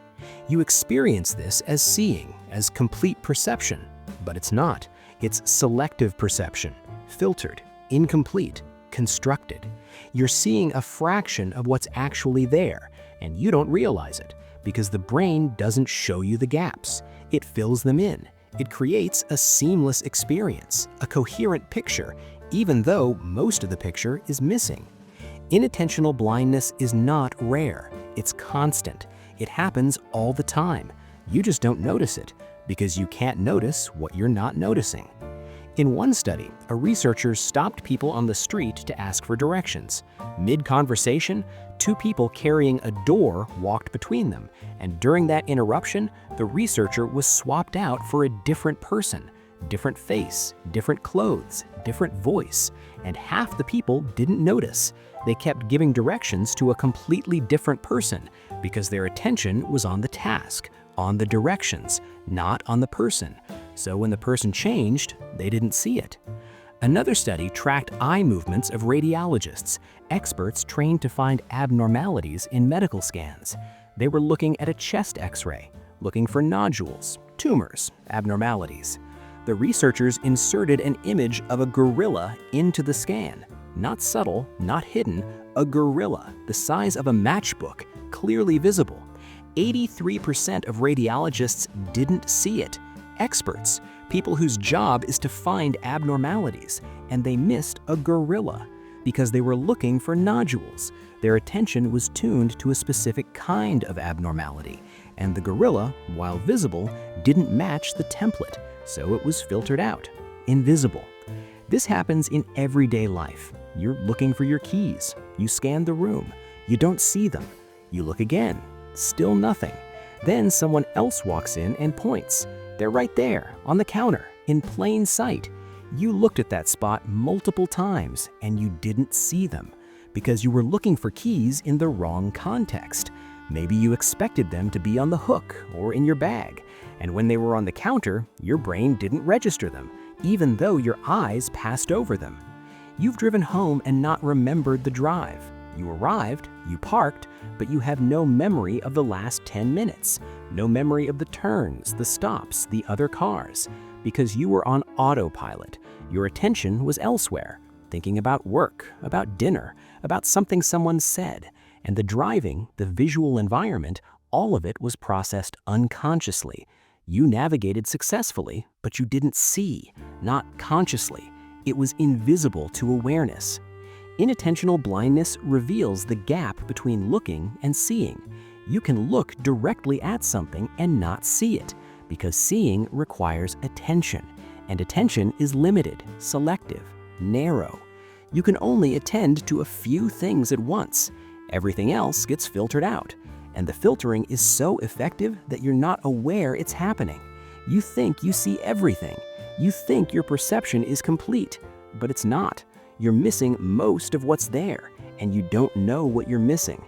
Speaker 1: You experience this as seeing, as complete perception, but it's not. It's selective perception, filtered, incomplete, constructed. You're seeing a fraction of what's actually there, and you don't realize it because the brain doesn't show you the gaps. It fills them in. It creates a seamless experience, a coherent picture, even though most of the picture is missing. Inattentional blindness is not rare. It's constant. It happens all the time. You just don't notice it because you can't notice what you're not noticing. In one study, a researcher stopped people on the street to ask for directions. Mid-conversation, two people carrying a door walked between them, and during that interruption, the researcher was swapped out for a different person, different face, different clothes, different voice, and half the people didn't notice. They kept giving directions to a completely different person because their attention was on the task, on the directions, not on the person. So when the person changed, they didn't see it. Another study tracked eye movements of radiologists, experts trained to find abnormalities in medical scans. They were looking at a chest X-ray, looking for nodules, tumors, abnormalities. The researchers inserted an image of a gorilla into the scan. Not subtle, not hidden, a gorilla the size of a matchbook, clearly visible. 83% of radiologists didn't see it. Experts, people whose job is to find abnormalities, and they missed a gorilla because they were looking for nodules. Their attention was tuned to a specific kind of abnormality, and the gorilla, while visible, didn't match the template, so it was filtered out, invisible. This happens in everyday life. You're looking for your keys. You scan the room. You don't see them. You look again. Still nothing. Then someone else walks in and points. They're right there, on the counter, in plain sight. You looked at that spot multiple times and you didn't see them because you were looking for keys in the wrong context. Maybe you expected them to be on the hook or in your bag, and when they were on the counter, your brain didn't register them, even though your eyes passed over them. You've driven home and not remembered the drive. You arrived, you parked, but you have no memory of the last 10 minutes, no memory of the turns, the stops, the other cars, because you were on autopilot. Your attention was elsewhere, thinking about work, about dinner, about something someone said, and the driving, the visual environment, all of it was processed unconsciously. You navigated successfully, but you didn't see, not consciously. It was invisible to awareness. Inattentional blindness reveals the gap between looking and seeing. You can look directly at something and not see it, because seeing requires attention, and attention is limited, selective, narrow. You can only attend to a few things at once. Everything else gets filtered out, and the filtering is so effective that you're not aware it's happening. You think you see everything. You think your perception is complete, but it's not. You're missing most of what's there, and you don't know what you're missing.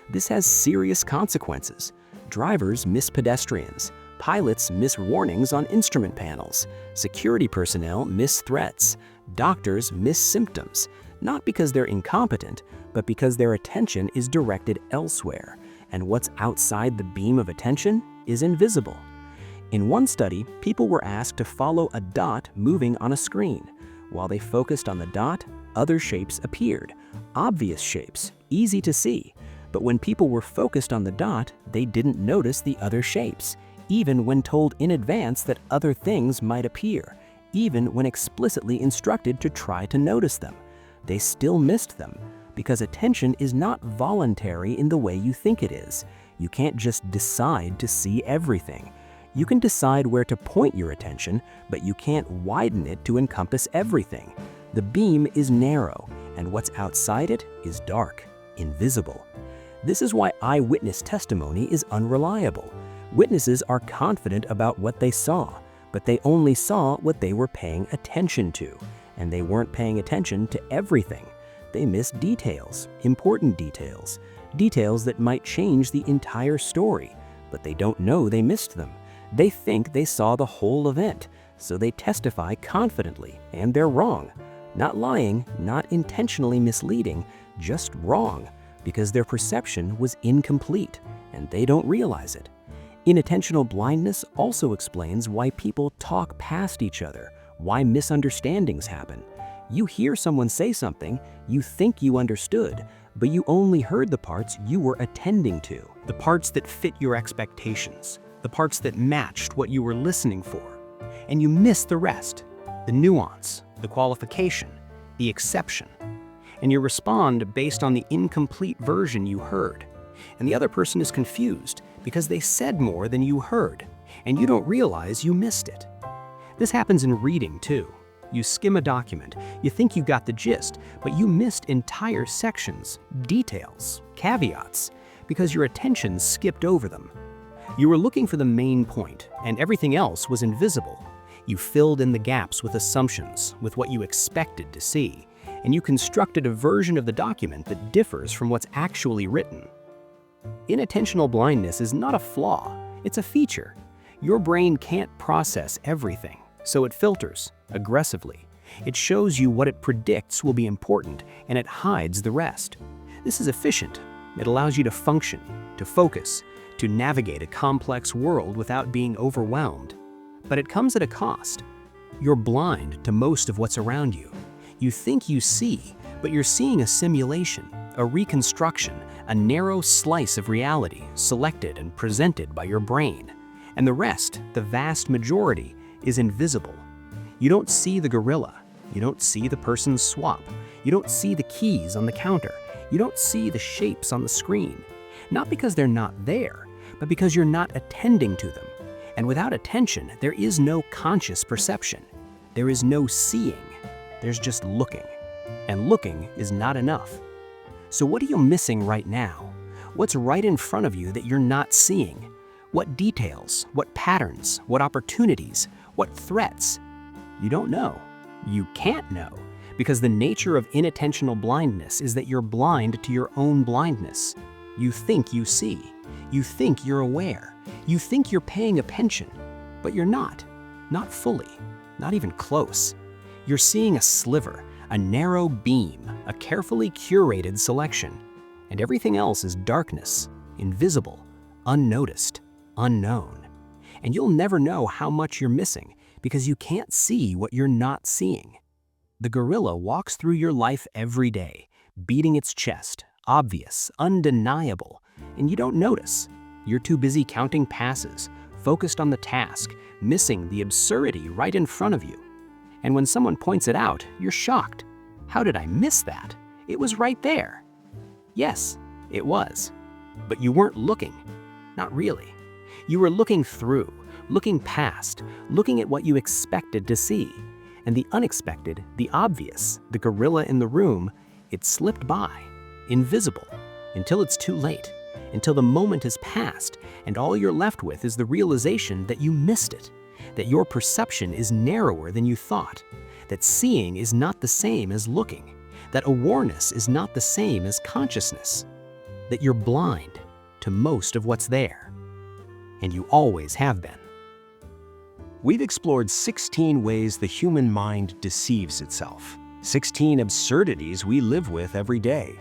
Speaker 1: This has serious consequences. Drivers miss pedestrians. Pilots miss warnings on instrument panels. Security personnel miss threats. Doctors miss symptoms, not because they're incompetent, but because their attention is directed elsewhere, and what's outside the beam of attention is invisible. In one study, people were asked to follow a dot moving on a screen. While they focused on the dot, other shapes appeared, obvious shapes, easy to see. But when people were focused on the dot, they didn't notice the other shapes, even when told in advance that other things might appear, even when explicitly instructed to try to notice them. They still missed them, because attention is not voluntary in the way you think it is. You can't just decide to see everything. You can decide where to point your attention, but you can't widen it to encompass everything. The beam is narrow, and what's outside it is dark, invisible. This is why eyewitness testimony is unreliable. Witnesses are confident about what they saw, but they only saw what they were paying attention to, and they weren't paying attention to everything. They missed details, important details, details that might change the entire story, but they don't know they missed them. They think they saw the whole event, so they testify confidently, and they're wrong. Not lying, not intentionally misleading, just wrong, because their perception was incomplete, and they don't realize it. Inattentional blindness also explains why people talk past each other, why misunderstandings happen. You hear someone say something, you think you understood, but you only heard the parts you were attending to, the parts that fit your expectations, the parts that matched what you were listening for. And you miss the rest, the nuance, the qualification, the exception. And you respond based on the incomplete version you heard. And the other person is confused because they said more than you heard, and you don't realize you missed it. This happens in reading too. You skim a document, you think you got the gist, but you missed entire sections, details, caveats, because your attention skipped over them. You were looking for the main point, and everything else was invisible. You filled in the gaps with assumptions, with what you expected to see, and you constructed a version of the document that differs from what's actually written. Inattentional blindness is not a flaw, it's a feature. Your brain can't process everything, so it filters, aggressively. It shows you what it predicts will be important, and it hides the rest. This is efficient. It allows you to function, to focus, to navigate a complex world without being overwhelmed. But it comes at a cost. You're blind to most of what's around you. You think you see, but you're seeing a simulation, a reconstruction, a narrow slice of reality selected and presented by your brain. And the rest, the vast majority, is invisible. You don't see the gorilla. You don't see the person's swap. You don't see the keys on the counter. You don't see the shapes on the screen. Not because they're not there, but because you're not attending to them. And without attention, there is no conscious perception. There is no seeing. There's just looking. And looking is not enough. So what are you missing right now? What's right in front of you that you're not seeing? What details, what patterns, what opportunities, what threats? You don't know. You can't know, because the nature of inattentional blindness is that you're blind to your own blindness. You think you see. You think you're aware. You think you're paying attention, but you're not. Not fully. Not even close. You're seeing a sliver, a narrow beam, a carefully curated selection. And everything else is darkness, invisible, unnoticed, unknown. And you'll never know how much you're missing because you can't see what you're not seeing. The gorilla walks through your life every day, beating its chest, obvious, undeniable, and you don't notice. You're too busy counting passes, focused on the task, missing the absurdity right in front of you. And when someone points it out, you're shocked. How did I miss that? It was right there. Yes, it was. But you weren't looking. Not really. You were looking through, looking past, looking at what you expected to see. And the unexpected, the obvious, the gorilla in the room, it slipped by, invisible, until it's too late, until the moment has passed, and all you're left with is the realization that you missed it, that your perception is narrower than you thought, that seeing is not the same as looking, that awareness is not the same as consciousness, that you're blind to most of what's there. And you always have been. We've explored 16 ways the human mind deceives itself, 16 absurdities we live with every day.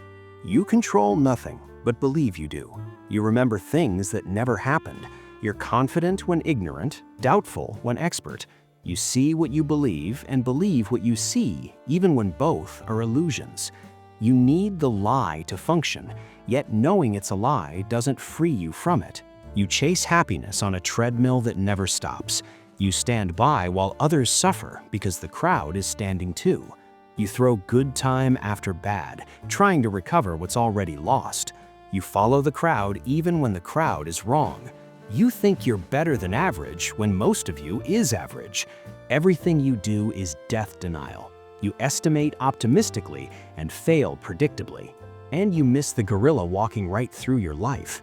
Speaker 1: You control nothing, but believe you do. You remember things that never happened. You're confident when ignorant, doubtful when expert. You see what you believe and believe what you see, even when both are illusions. You need the lie to function, yet knowing it's a lie doesn't free you from it. You chase happiness on a treadmill that never stops. You stand by while others suffer because the crowd is standing too. You throw good time after bad, trying to recover what's already lost. You follow the crowd even when the crowd is wrong. You think you're better than average when most of you is average. Everything you do is death denial. You estimate optimistically and fail predictably. And you miss the gorilla walking right through your life.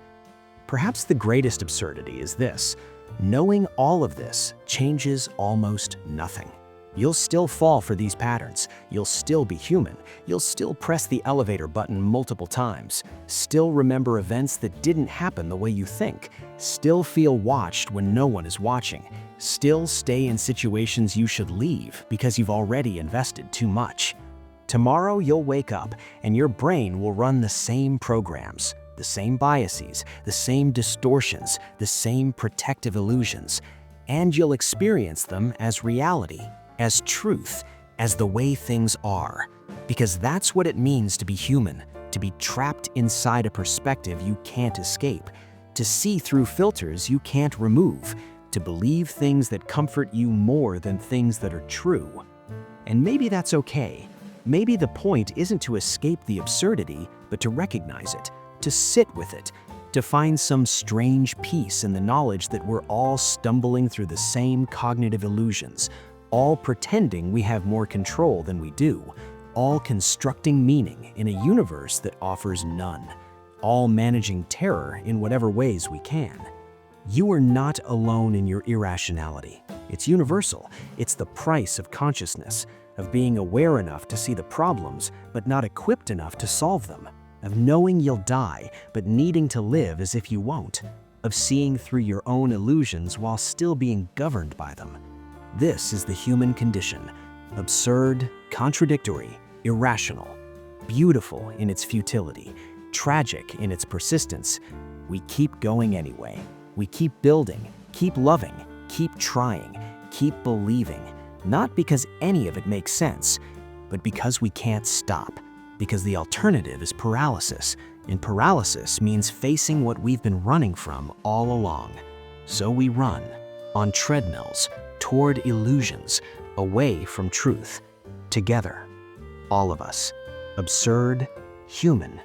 Speaker 1: Perhaps the greatest absurdity is this: knowing all of this changes almost nothing. You'll still fall for these patterns. You'll still be human. You'll still press the elevator button multiple times. Still remember events that didn't happen the way you think. Still feel watched when no one is watching. Still stay in situations you should leave because you've already invested too much. Tomorrow you'll wake up and your brain will run the same programs.
Speaker 2: the same biases, the same distortions, the same protective illusions, and you'll experience them as reality, as truth, as the way things are. Because that's what it means to be human, to be trapped inside a perspective you can't escape, to see through filters you can't remove, to believe things that comfort you more than things that are true. And maybe that's okay. Maybe the point isn't to escape the absurdity, but to recognize it, to sit with it, to find some strange peace in the knowledge that we're all stumbling through the same cognitive illusions, all pretending we have more control than we do, all constructing meaning in a universe that offers none, all managing terror in whatever ways we can. You are not alone in your irrationality. It's universal. It's the price of consciousness, of being aware enough to see the problems, but not equipped enough to solve them, of knowing you'll die, but needing to live as if you won't, of seeing through your own illusions while still being governed by them. This is the human condition: absurd, contradictory, irrational, beautiful in its futility, tragic in its persistence. We keep going anyway. We keep building, keep loving, keep trying, keep believing, not because any of it makes sense, but because we can't stop, because the alternative is paralysis, and paralysis means facing what we've been running from all along. So we run, on treadmills, toward illusions, away from truth, together, all of us, absurd, human,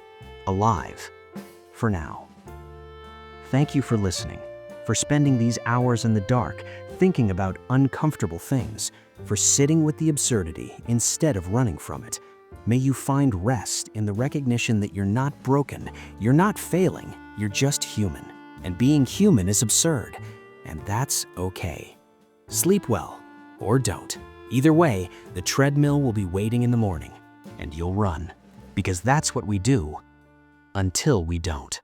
Speaker 2: alive, for now. Thank you for listening, for spending these hours in the dark thinking about uncomfortable things, for sitting with the absurdity instead of running from it. May you find rest in the recognition that you're not broken, you're not failing, you're just human. And being human is absurd, and that's okay. Sleep well, or don't. Either way, the treadmill will be waiting in the morning, and you'll run, because that's what we do until we don't.